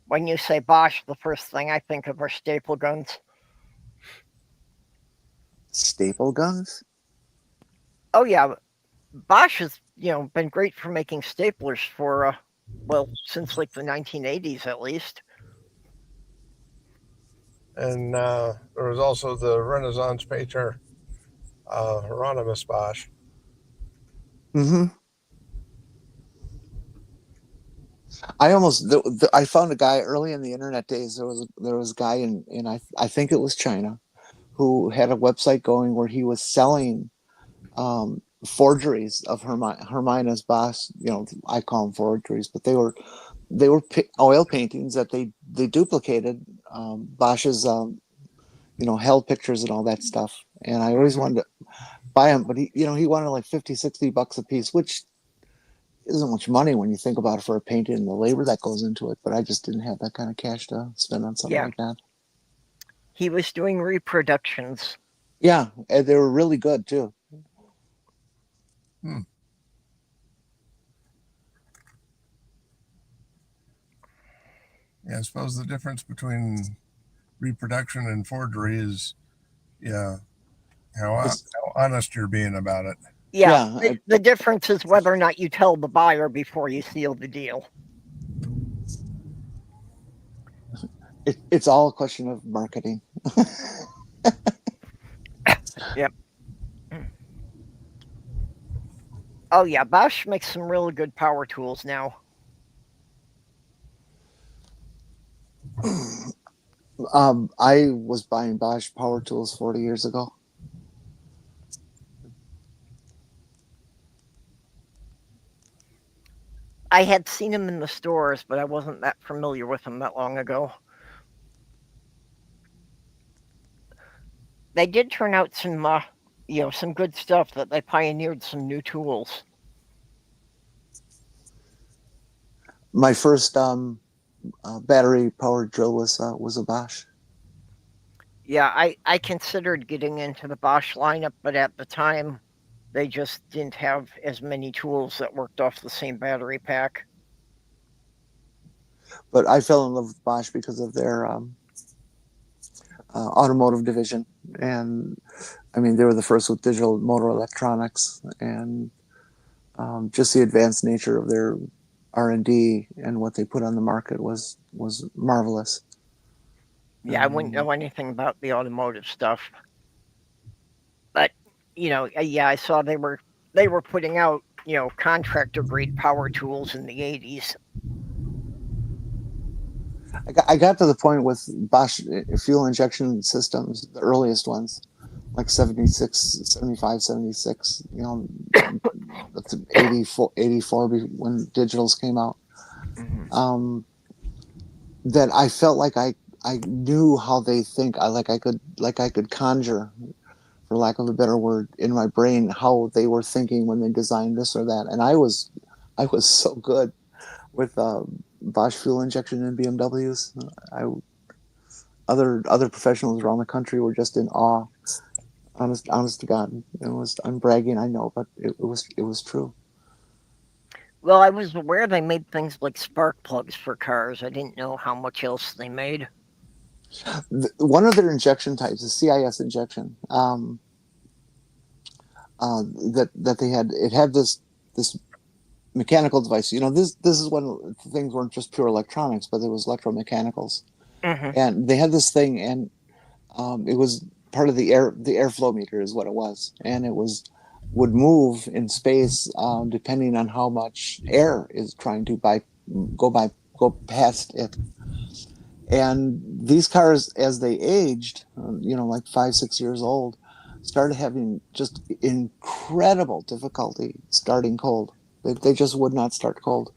When you say Bosch, the first thing I think of are staple guns. Staple guns? Oh yeah, Bosch has been great for making staplers for since like the 1980s at least. And there was also the Renaissance painter, Hieronymus Bosch. Mm-hmm. I found a guy early in the internet days. There was a guy in I think it was China, who had a website going where he was selling forgeries of Hermina's Bosch. I call them forgeries, but they were oil paintings that they duplicated Bosch's held pictures and all that stuff. And I always wanted to buy them, but he wanted like $50-$60 a piece, which isn't much money when you think about it for a painting and the labor that goes into it. But I just didn't have that kind of cash to spend on something like that. He was doing reproductions. Yeah, and they were really good too. Yeah, I suppose the difference between reproduction and forgery is, how honest you're being about it. Yeah, the difference is whether or not you tell the buyer before you seal the deal. It's all a question of marketing. Yep. Oh yeah, Bosch makes some really good power tools now. I was buying Bosch power tools 40 years ago. I had seen them in the stores, but I wasn't that familiar with them that long ago. They did turn out some, some good stuff. That they pioneered some new tools. My first battery powered drill was a Bosch. Yeah, I considered getting into the Bosch lineup, but at the time, they just didn't have as many tools that worked off the same battery pack. But I fell in love with Bosch because of their automotive division, and I mean they were the first with digital motor electronics, and just the advanced nature of their R&D and what they put on the market was marvelous. Yeah, I wouldn't know anything about the automotive stuff, but yeah, I saw they were putting out contractor grade power tools in the 80s. I got to the point with Bosch fuel injection systems, the earliest ones, like 76, 75, 76, that's 84 when digitals came out. Mm-hmm. That I felt like I knew how they think. I could conjure, for lack of a better word, in my brain how they were thinking when they designed this or that. And I was so good with Bosch fuel injection in BMWs. Other professionals around the country were just in awe. Honest to God, I'm bragging, I know, but it was true. Well, I was aware they made things like spark plugs for cars. I didn't know how much else they made. One of their injection types, the CIS injection, that they had, it had this mechanical device. This is when things weren't just pure electronics, but it was electromechanicals. Mm-hmm. And they had this thing, and it was part of the airflow meter is what it was, and it would move in space depending on how much air is trying to go past it. And these cars, as they aged, like 5-6 years old, started having just incredible difficulty starting cold. They just would not start cold.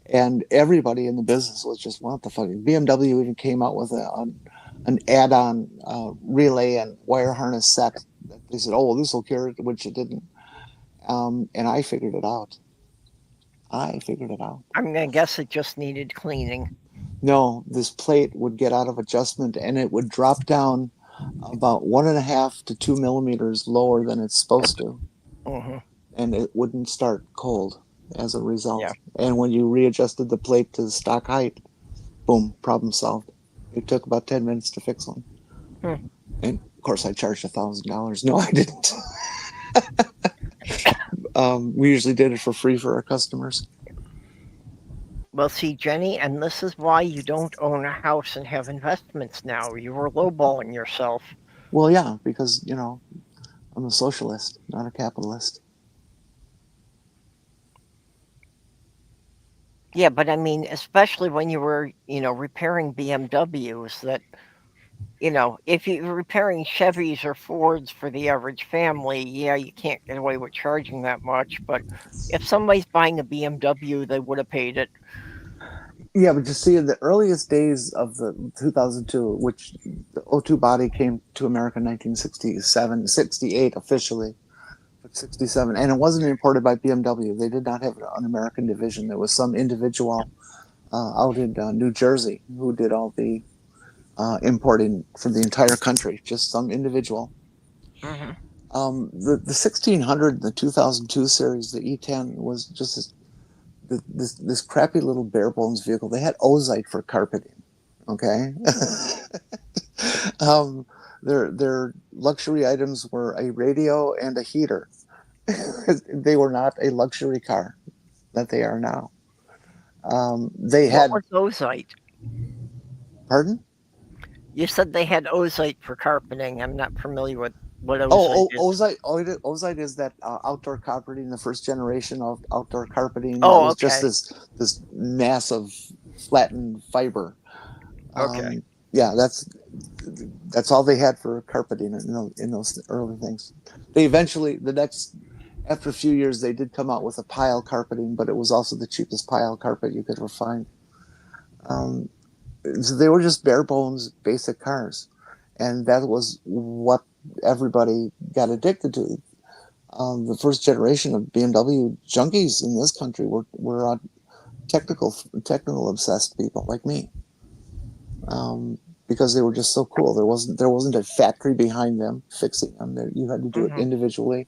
And everybody in the business was just, what the fuck? BMW even came out with an add-on relay and wire harness set. They said, oh, well, this will cure it, which it didn't. And I figured it out. I mean, I guess it just needed cleaning. No, this plate would get out of adjustment and it would drop down about 1.5 to 2 millimeters lower than it's supposed to. Mm-hmm. And it wouldn't start cold as a result. Yeah. And when you readjusted the plate to the stock height, boom, problem solved. It took about 10 minutes to fix one. And of course, I charged $1,000. No, I didn't. We usually did it for free for our customers. Well, see, Jenny, and this is why you don't own a house and have investments now. You were lowballing yourself. Well, yeah, because, I'm a socialist, not a capitalist. Yeah, but I mean, especially when you were, repairing BMWs, that, if you're repairing Chevys or Fords for the average family, yeah, you can't get away with charging that much. But if somebody's buying a BMW, they would have paid it. Yeah, but you see, in the earliest days of the 2002, which the 02 body came to America in 1967, 68 officially, but 67, and it wasn't imported by BMW. They did not have an American division. There was some individual out in New Jersey who did all the importing for the entire country, just some individual. Mm-hmm. The 1600, the 2002 series, the E10, was just this crappy little bare bones vehicle. They had ozite for carpeting. Okay. Their luxury items were a radio and a heater. They were not a luxury car that they are now. What was ozite? Pardon? You said they had ozite for carpeting. I'm not familiar with what ozite is. Ozite is that outdoor carpeting, the first generation of outdoor carpeting. Oh, was okay. Just this massive flattened fiber. Okay. Yeah, that's all they had for carpeting in those early things. They eventually, the next After a few years, they did come out with a pile carpeting, but it was also the cheapest pile carpet you could ever find. So they were just bare bones, basic cars, and that was what everybody got addicted to. The first generation of BMW junkies in this country were technical obsessed people like me, because they were just so cool. There wasn't a factory behind them fixing them. You had to do it individually.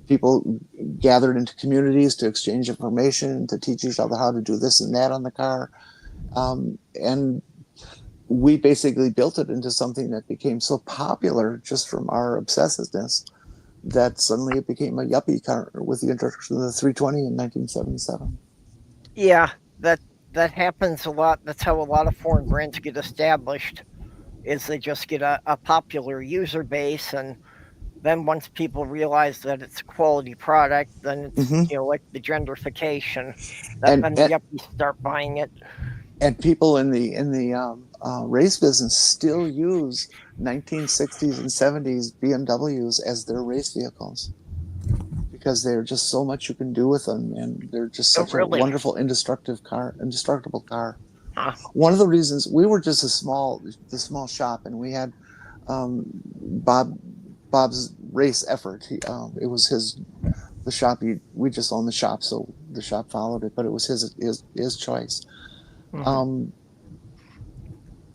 People gathered into communities to exchange information, to teach each other how to do this and that on the car, and we basically built it into something that became so popular just from our obsessiveness that suddenly it became a yuppie car with the introduction of the 320 in 1977. Yeah, that happens a lot. That's how a lot of foreign brands get established, is they just get a popular user base, and then once people realize that it's a quality product, then it's like the gentrification. Then the yuppies start buying it. And people in the race business still use 1960s and 70s BMWs as their race vehicles because they're just so much you can do with them, and they're just such a wonderful indestructible car. One of the reasons we were just the small shop, and we had Bob's race effort. It was the shop. We just owned the shop, so the shop followed it, but it was his choice.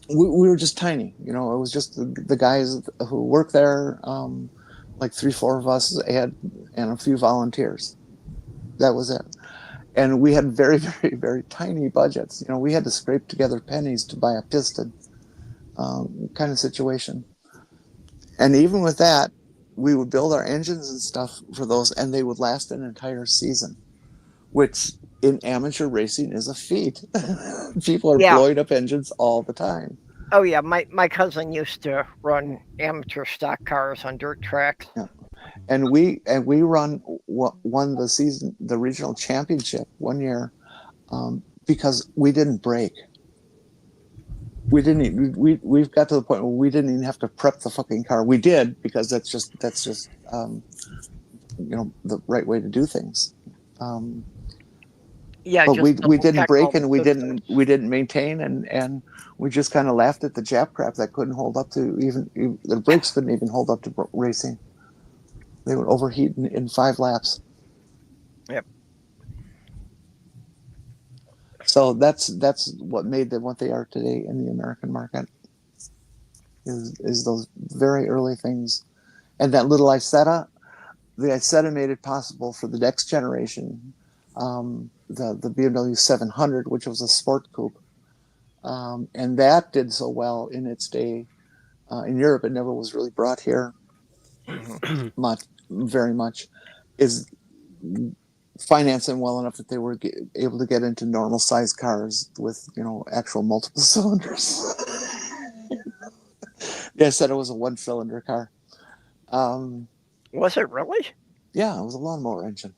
We were just tiny, it was just the guys who worked there, like 3-4 of us, and a few volunteers. That was it. And we had very, very, very tiny budgets. We had to scrape together pennies to buy a piston, kind of situation. And even with that, we would build our engines and stuff for those, and they would last an entire season, which in amateur racing is a feat. People are blowing up engines all the time. Oh yeah, my cousin used to run amateur stock cars on dirt tracks. Yeah. And we won the regional championship one year because we didn't break. We've got to the point where we didn't even have to prep the fucking car. We did, because that's just the right way to do things. Yeah, but we didn't break, and we didn't maintain, and we just kind of laughed at the Jap crap that couldn't hold up to even the brakes couldn't even hold up to racing. They would overheat in 5 laps. Yep. So that's what made them what they are today in the American market. Is those very early things, and that little Isetta. The Isetta made it possible for the next generation. The BMW 700, which was a sport coupe, and that did so well in its day in Europe. It never was really brought here very much. Is financing well enough that they were able to get into normal sized cars with actual multiple cylinders. Yeah, I said it was a 1-cylinder car. Was it really? Yeah, it was a lawnmower engine.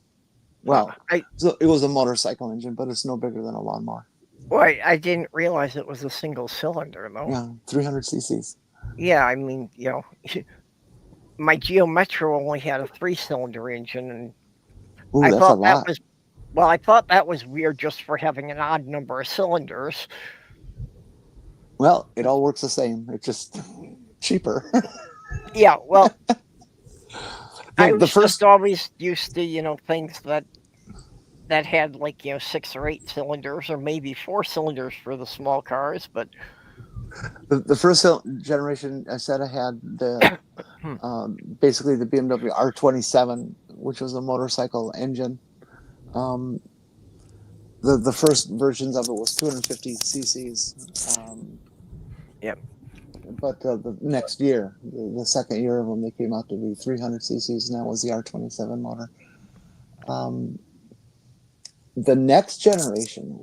Well, it was a motorcycle engine, but it's no bigger than a lawnmower. Well, I didn't realize it was a single cylinder, though. Yeah, 300 cc's. Yeah, I mean, my Geo Metro only had a 3-cylinder engine, and I thought that was weird just for having an odd number of cylinders. Well, it all works the same. It's just cheaper. Yeah, well, I was just always used to, things that had 6 or 8 cylinders, or maybe 4 cylinders for the small cars. But the first generation Isetta had the basically the BMW R27, which was a motorcycle engine. The first versions of it was 250 cc's. Yep. But the next year, the second year of them, they came out to be 300 cc's, and that was the R27 motor. The next generation,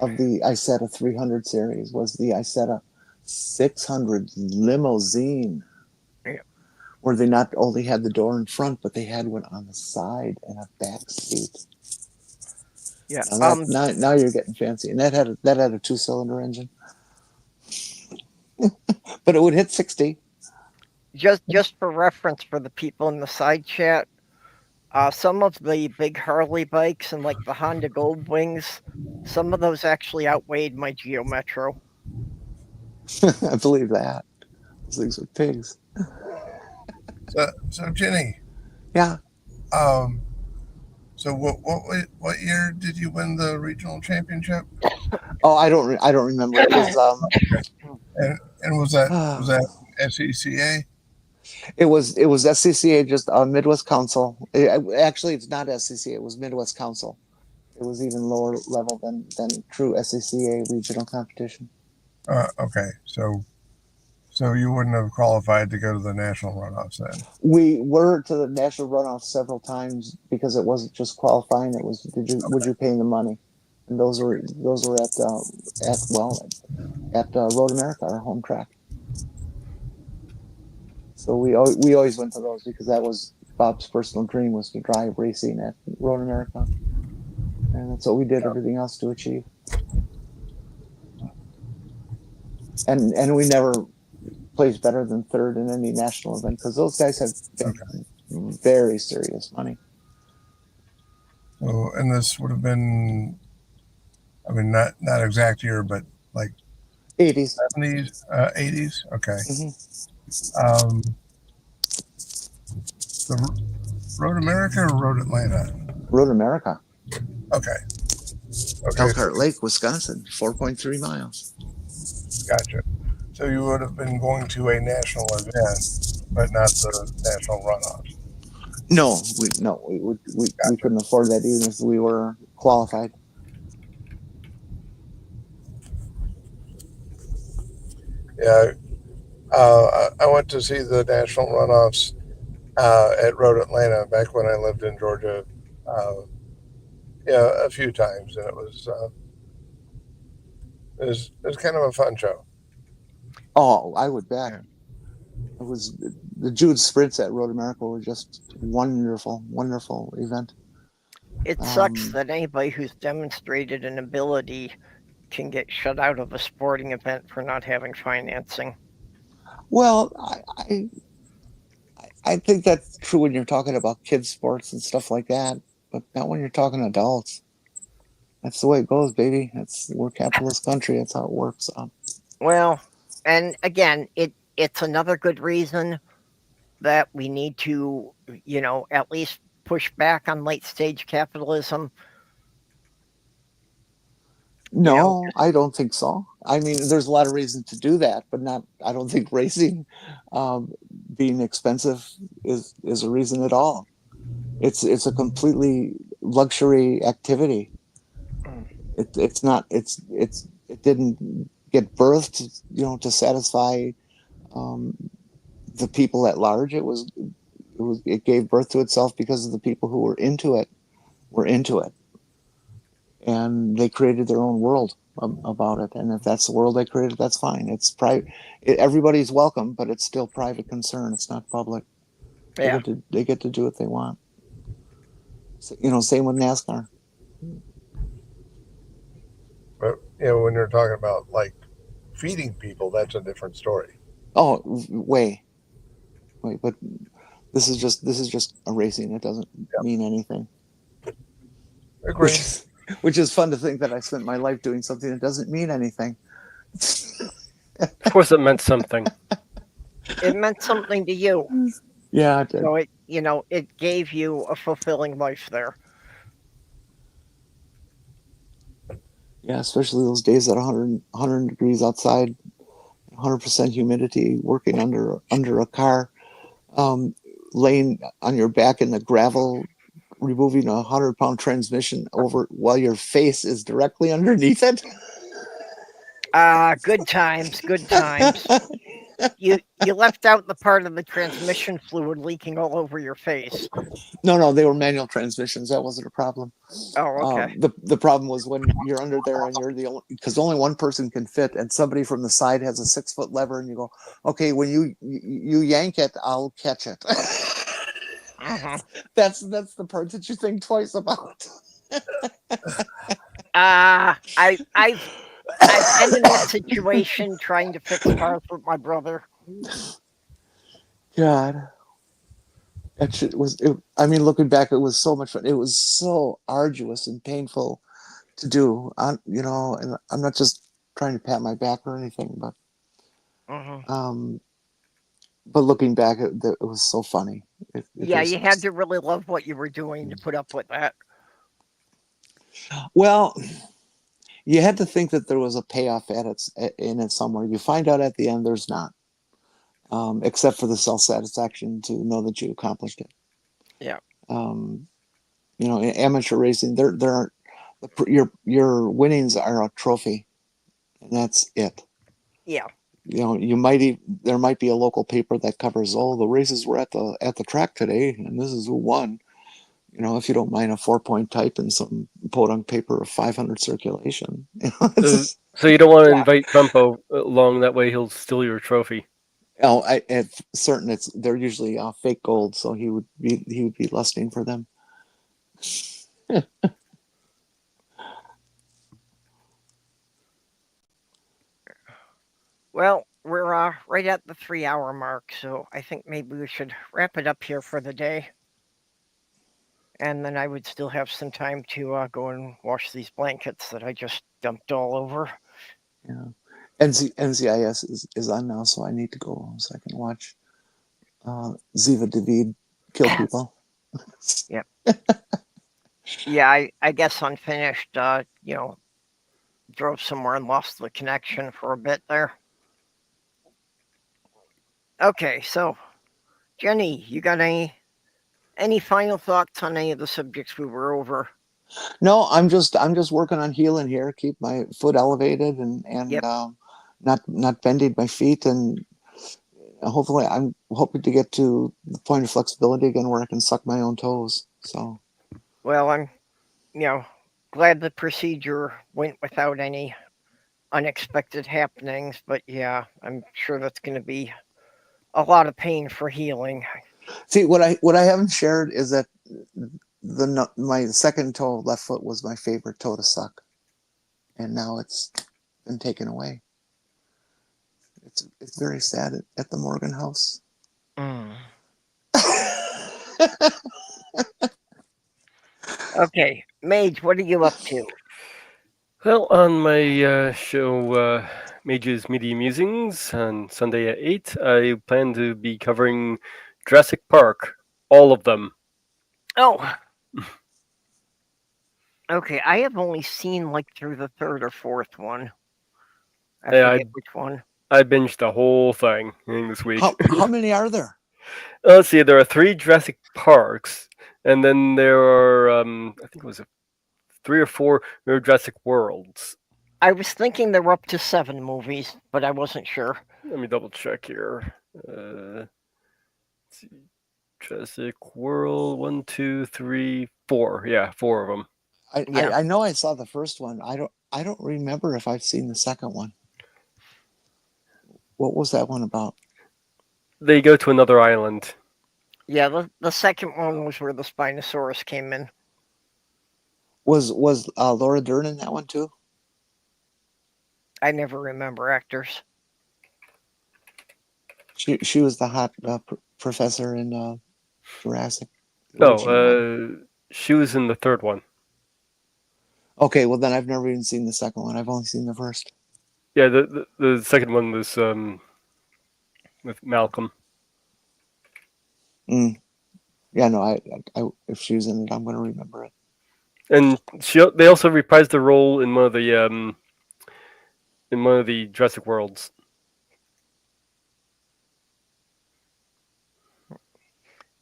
of the Isetta 300 series was the Isetta 600 limousine, where they not only had the door in front, but they had one on the side and a back seat. Yeah. Now you're getting fancy, and that had a 2-cylinder engine. But it would hit 60. Just for reference for the people in the side chat, Some of the big Harley bikes and like the Honda Gold Wings, some of those actually outweighed my Geo Metro. I believe that. Those things are pigs. So Jenny, Yeah. um, so what year did you win the regional championship? Oh, I don't remember. It was And was that SECA? it was SCCA, just Midwest Council. Actually, it's not SCCA. It was Midwest Council. It was even lower level than true SCCA regional competition. Okay, so you wouldn't have qualified to go to the national runoffs then? We were to the national runoff several times because it wasn't just qualifying. It was would you pay the money, and those were at Road America, our home track. So we always went to those because that was Bob's personal dream, was to drive racing at Road America, and that's what we did everything else to achieve. And we never placed better than third in any national event because those guys have been very serious money. So, and this would have been, I mean, not exact year, but like 80s, 70s, 80s. Okay. Mm-hmm. The Road America or Road Atlanta? Road America. Okay. Elkhart Lake, Wisconsin, 4.3 miles. Gotcha. So you would have been going to a national event, but not the national runoffs. No, we couldn't afford that even if we were qualified. Yeah, I went to see the national runoffs at Road Atlanta back when I lived in Georgia. A few times, and it was kind of a fun show. Oh, I would bet. It was the Jude sprints at Road America were just wonderful event. It sucks that anybody who's demonstrated an ability can get shut out of a sporting event for not having financing. Well, I think that's true when you're talking about kids sports and stuff like that, but not when you're talking adults. That's the way it goes, baby. We're a capitalist country. That's how it works. Well, and again, it's another good reason that we need to, at least push back on late stage capitalism. No, I don't think so. I mean, there's a lot of reasons to do that, but not. I don't think racing being expensive is a reason at all. It's a completely luxury activity. It's not. It didn't get birthed, to satisfy the people at large. It gave birth to itself because of the people who were into it. And they created their own world about it. And if that's the world they created, that's fine. It's private. Everybody's welcome, but it's still private concern. It's not public. Yeah. They get to do what they want. Same with NASCAR. But when you're talking about like feeding people, that's a different story. Oh, wait, but this is just a racing. It doesn't mean anything. Agree. Which is fun to think that I spent my life doing something that doesn't mean anything. Of course, it meant something. It meant something to you. Yeah, it did. So it gave you a fulfilling life there. Yeah, especially those days at 100 degrees outside, 100% humidity, working under a car, laying on your back in the gravel, removing a 100-pound transmission over while your face is directly underneath it. Good times. You left out the part of the transmission fluid leaking all over your face. No, they were manual transmissions. That wasn't a problem. Oh, okay. The problem was when you're under there and you're the only, because only one person can fit, and somebody from the side has a 6-foot lever, and you go, okay, when you yank it, I'll catch it. Uh-huh. That's the part that you think twice about. I've been in that situation trying to fix cars with my brother. God. It was. I mean, looking back, it was so much fun. It was so arduous and painful to do. And I'm not just trying to pat my back or anything, Mhm. but looking back, it was so funny. Yeah, you had to really love what you were doing to put up with that. Well, you had to think that there was a payoff in it somewhere. You find out at the end there's not, except for the self-satisfaction to know that you accomplished it. Yeah. In amateur racing, there aren't your winnings are a trophy, and that's it. Yeah. There might be a local paper that covers, the races were at the track today, and this is who won. If you don't mind a 4-point type and some podunk paper of 500 circulation. So you don't want to Yeah. invite Trump along, that way he'll steal your trophy. They're usually fake gold, so he would be lusting for them. Well, we're right at the 3-hour mark, so I think maybe we should wrap it up here for the day. And then I would still have some time to go and wash these blankets that I just dumped all over. Yeah. NCIS is on now, so I need to go so I can watch Ziva David kill people. Yep. Yeah, I guess unfinished, drove somewhere and lost the connection for a bit there. Okay, so Jenny, you got any final thoughts on any of the subjects we were over? No, I'm just working on healing here, keep my foot elevated and Yep. Not bending my feet, and hopefully I'm hoping to get to the point of flexibility again where I can suck my own toes. So, well, I'm glad the procedure went without any unexpected happenings, but yeah, I'm sure that's going to be a lot of pain for healing. see what I haven't shared is that my second toe, left foot, was my favorite toe to suck, and now it's been taken away. It's very sad at the Morgan house. Mm. Okay, Mage, what are you up to? Well, on my show, Mage's Media Musings, on Sunday at 8, I plan to be covering Jurassic Park, all of them. Oh. Okay, I have only seen through the third or fourth one. I forget which one. I binged the whole thing this week. How many are there? Let's see, there are 3 Jurassic Parks, and then there are, I think it was 3 or 4 Jurassic Worlds. I was thinking there were up to 7 movies, but I wasn't sure. Let me double check here. Let's see. Jurassic World, 1, 2, 3, 4. Yeah, 4 of them. I know I saw the first one. I don't remember if I've seen the second one. What was that one about? They go to another island. Yeah, the second one was where the Spinosaurus came in. Was Laura Dern in that one too? I never remember actors. She was the hot professor in Jurassic. No, she was in the third one. Okay, well then I've never even seen the second one. I've only seen the first. Yeah, the second one was with Malcolm. Yeah, no, I if she was in it, I'm going to remember it. And they also reprised the role in one of the Jurassic Worlds.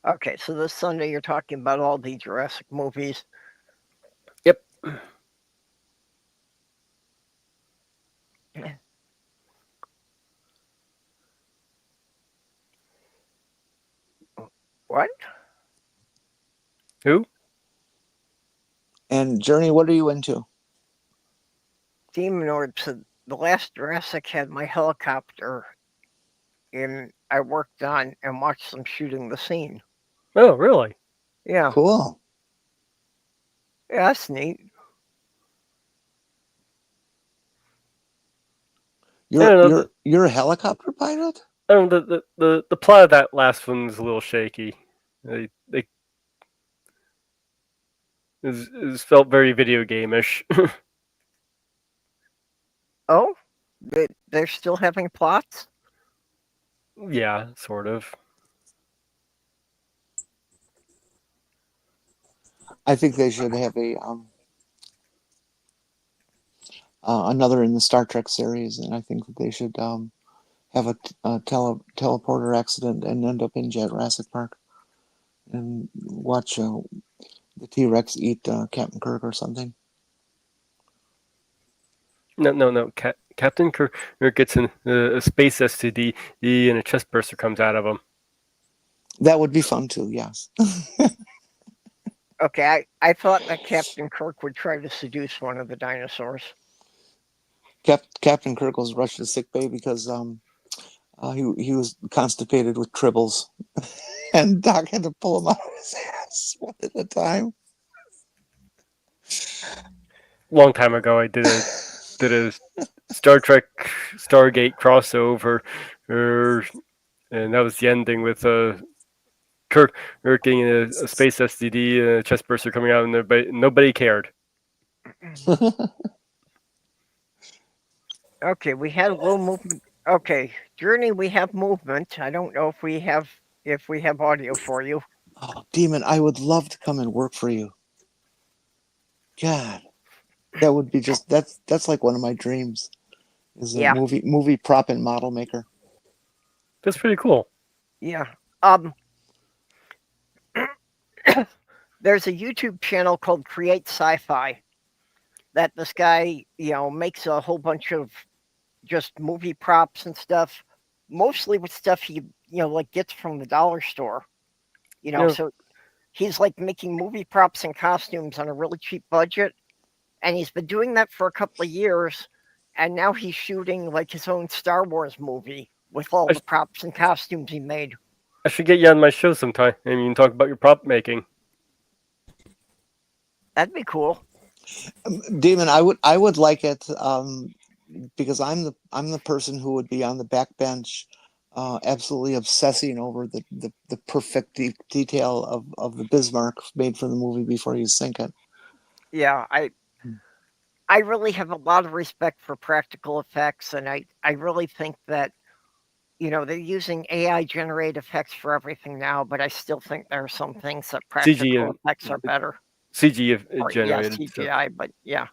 Okay, so this Sunday you're talking about all the Jurassic movies. Yep. What? Who? And Journey, what are you into? Demon Orb said the last Jurassic had my helicopter and I worked on and watched them shooting the scene. Oh, really? Yeah. Cool. Yeah, that's neat. You're a helicopter pilot? I don't know, the plot of that last one was a little shaky. They it felt very video game-ish. Oh, they're still having plots? Yeah, sort of. I think they should have a another in the Star Trek series, and I think that they should have a teleporter accident and end up in Jurassic Park and watch the T-Rex eat Captain Kirk or something. No. Captain Kirk gets a space STD and a chest burster comes out of him. That would be fun too. Yes. Okay, I thought that Captain Kirk would try to seduce one of the dinosaurs. Captain Kirk was rushed to sickbay because he was constipated with tribbles, and Doc had to pull him out of his ass one at a time. Long time ago, I did a Star Trek Stargate crossover, and that was the ending with Kirk getting a space STD and a chest burster coming out, and nobody cared. Okay, we had a little movement. Okay, Journey, we have movement. I don't know if we have audio for you. Oh, Demon, I would love to come and work for you. God, that would be that's like one of my dreams. Is a Yeah. movie prop and model maker. That's pretty cool. Yeah. There's a YouTube channel called Create Sci-Fi that this guy, makes a whole bunch of just movie props and stuff, mostly with stuff he, like gets from the dollar store. Yeah. So he's like making movie props and costumes on a really cheap budget, and he's been doing that for a couple of years, and now he's shooting like his own Star Wars movie with all the props and costumes he made. I should get you on my show sometime, and you can talk about your prop making. That'd be cool. Demon, I would like it because I'm the person who would be on the back bench, absolutely obsessing over the perfect detail of the Bismarck made for the movie before you sink it. Yeah, I really have a lot of respect for practical effects, and I really think that they're using AI generate effects for everything now, but I still think there are some things that practical effects are better. CG generated. Yeah, CGI, but yeah.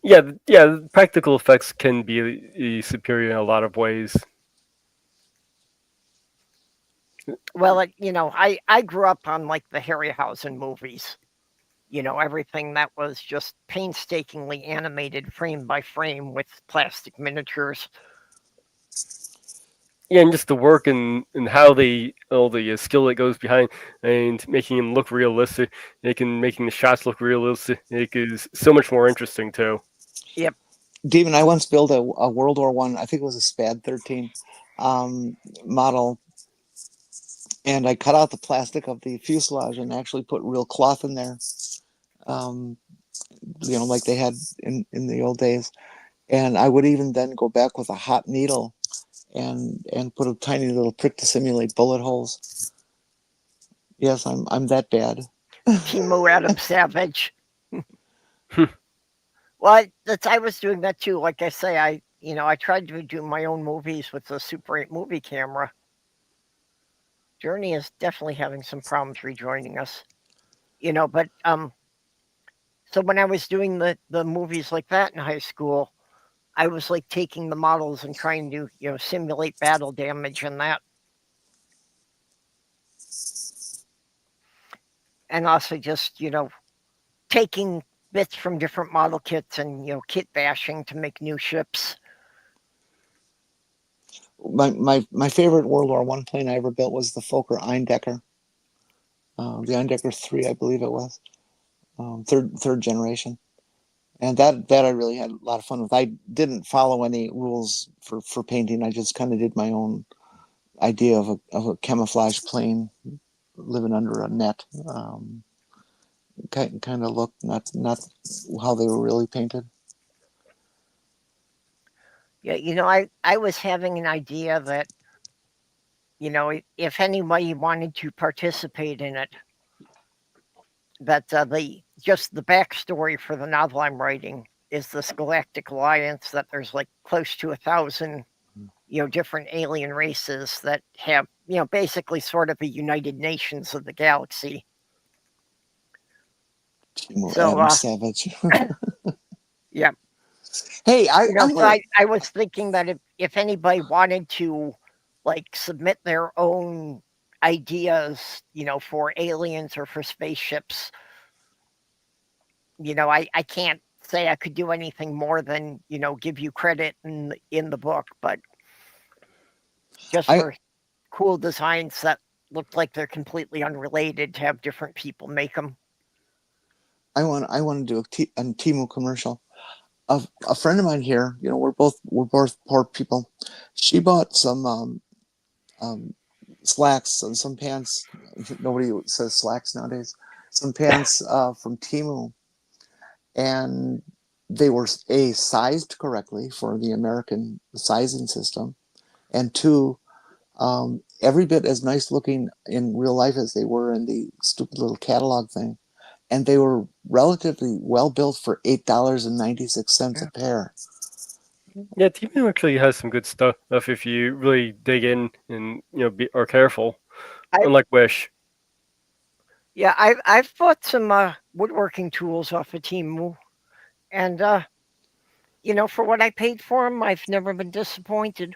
Yeah, practical effects can be superior in a lot of ways. Well, I grew up on like the Harryhausen movies. Everything that was just painstakingly animated frame by frame with plastic miniatures. Yeah, and just the work and how all the skill that goes behind and making them look realistic, making the shots look realistic, it is so much more interesting too. Yep. Demon, I once built a World War I. I think it was a SPAD 13 model, and I cut out the plastic of the fuselage and actually put real cloth in there, like they had in the old days. And I would even then go back with a hot needle and put a tiny little prick to simulate bullet holes. Yes, I'm that bad. Timo Adam Savage. Well, I was doing that too. Like I say, I tried to do my own movies with the Super 8 movie camera. Journey is definitely having some problems rejoining us. But so when I was doing the movies like that in high school, I was like taking the models and trying to, simulate battle damage and that. And also just, taking bits from different model kits and, kit bashing to make new ships. My favorite World War I plane I ever built was the Fokker Eindecker. The Eindecker 3, I believe it was. Third generation. And that I really had a lot of fun with. I didn't follow any rules for painting. I just kind of did my own idea of a camouflage plane living under a net. Kind of look, not how they were really painted. Yeah, I was having an idea that, if anybody wanted to participate in it, that just the backstory for the novel I'm writing is this galactic alliance, that there's like close to 1,000 different alien races that have basically sort of a United Nations of the galaxy. So Adam Savage. yeah. Hey, I was thinking that if anybody wanted to like submit their own ideas, for aliens or for spaceships, I can't say I could do anything more than, give you credit in the book, but just for cool designs that look like they're completely unrelated, to have different people make them. I want to do a Temu commercial. A friend of mine here, we're both poor people. She bought some slacks and some pants. Nobody says slacks nowadays. Some pants from Temu, and they were sized correctly for the American sizing system, and two, every bit as nice looking in real life as they were in the stupid little catalog thing. And they were relatively well built for $8.96 a pair. Yeah, Temu actually has some good stuff if you really dig in and are careful. Unlike Wish. Yeah, I've bought some woodworking tools off of Temu, and for what I paid for them, I've never been disappointed.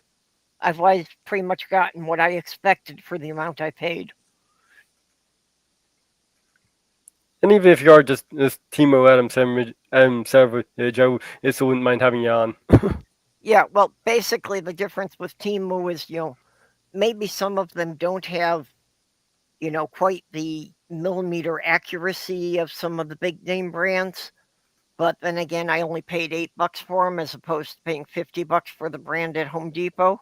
I've always pretty much gotten what I expected for the amount I paid. And even if you are just Timo Savage, I still wouldn't mind having you on. Yeah, well, basically the difference with Temu is, maybe some of them don't have, quite the millimeter accuracy of some of the big name brands. But then again, I only paid $8 for them as opposed to paying $50 for the brand at Home Depot.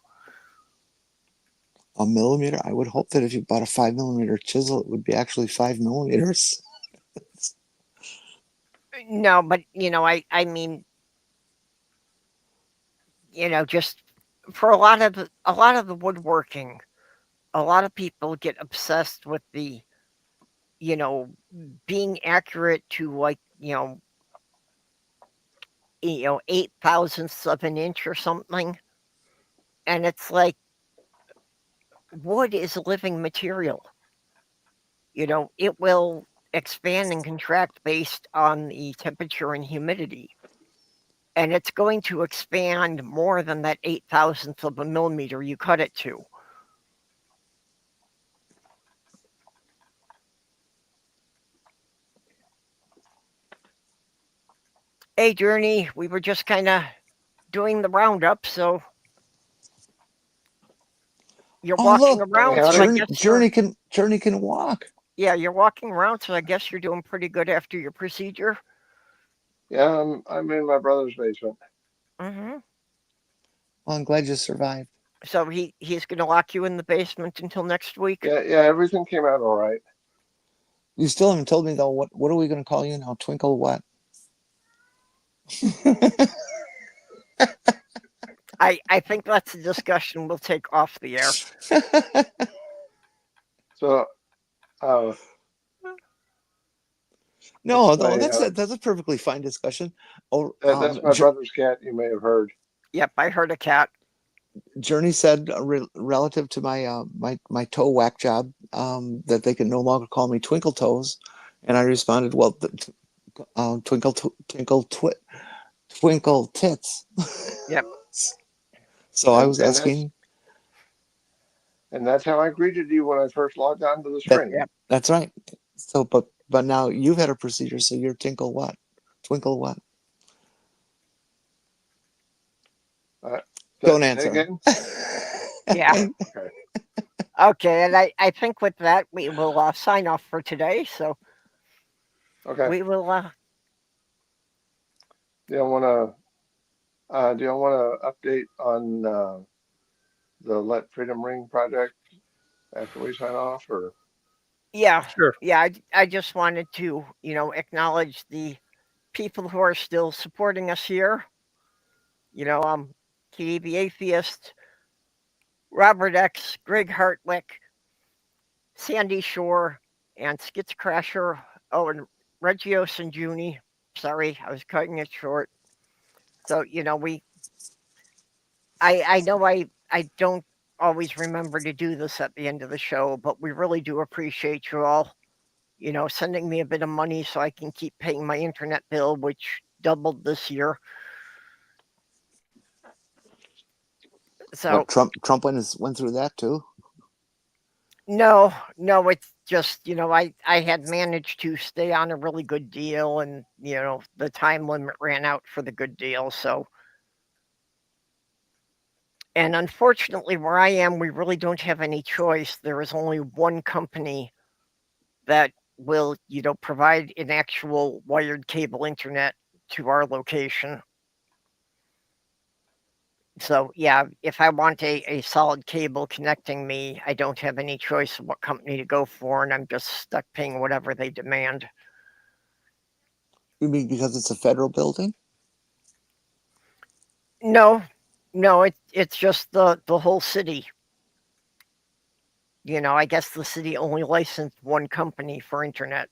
A millimeter? I would hope that if you bought a 5mm chisel, it would be actually 5mm. No, but I mean, just for a lot of the woodworking, a lot of people get obsessed with the, being accurate to like, 8,000ths of an inch or something. And it's like, wood is a living material. It will expand and contract based on the temperature and humidity. And it's going to expand more than that 8,000th of a millimeter you cut it to. Hey, Jenni, we were just kind of doing the roundup, so you're walking around. So Jenni can walk. Yeah, you're walking around, so I guess you're doing pretty good after your procedure. Yeah, I'm in my brother's basement. Mm-hmm. Well, I'm glad you survived. So he's going to lock you in the basement until next week? Yeah, everything came out all right. You still haven't told me, though, what are we going to call you now? Twinkle what? I think that's a discussion we'll take off the air. So, no, that's a perfectly fine discussion. That's my brother's cat. You may have heard. Yep, I heard a cat. Jenni said relative to my my toe whack job that they can no longer call me Twinkle Toes, and I responded, well, twinkle tits. Yep. So I was asking. And that's how I greeted you when I first logged on to the stream. That's right. So, but now you've had a procedure, so you're Twinkle what? Don't answer. Again? Yeah. Okay, and I think with that we will sign off for today. So okay, we will. Do you want to update on the Let Freedom Ring project after we sign off, or? Yeah, sure. Yeah, I just wanted to acknowledge the people who are still supporting us here. KDB Atheist, Robert X, Greg Hartwick, Sandy Shore, and Skits Crasher. Oh, and Regios and Junie. Sorry, I was cutting it short. So, I know I don't always remember to do this at the end of the show, but we really do appreciate you all, sending me a bit of money so I can keep paying my internet bill, which doubled this year. So Trump went through that too. no, it's just, I had managed to stay on a really good deal, and the time limit ran out for the good deal. So, and unfortunately, where I am, we really don't have any choice. There is only one company that will, provide an actual wired cable internet to our location. So, yeah, if I want a solid cable connecting me, I don't have any choice of what company to go for, and I'm just stuck paying whatever they demand. You mean because it's a federal building? No, it's just the whole city. I guess the city only licensed one company for internet.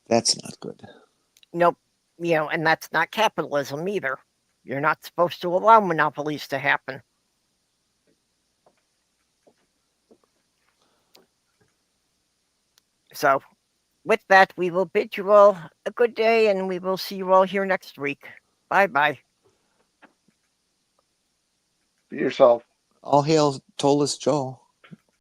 That's not good. Nope. And that's not capitalism either. You're not supposed to allow monopolies to happen. So, with that, we will bid you all a good day, and we will see you all here next week. Bye-bye. Be yourself. All hail Tolless Joe.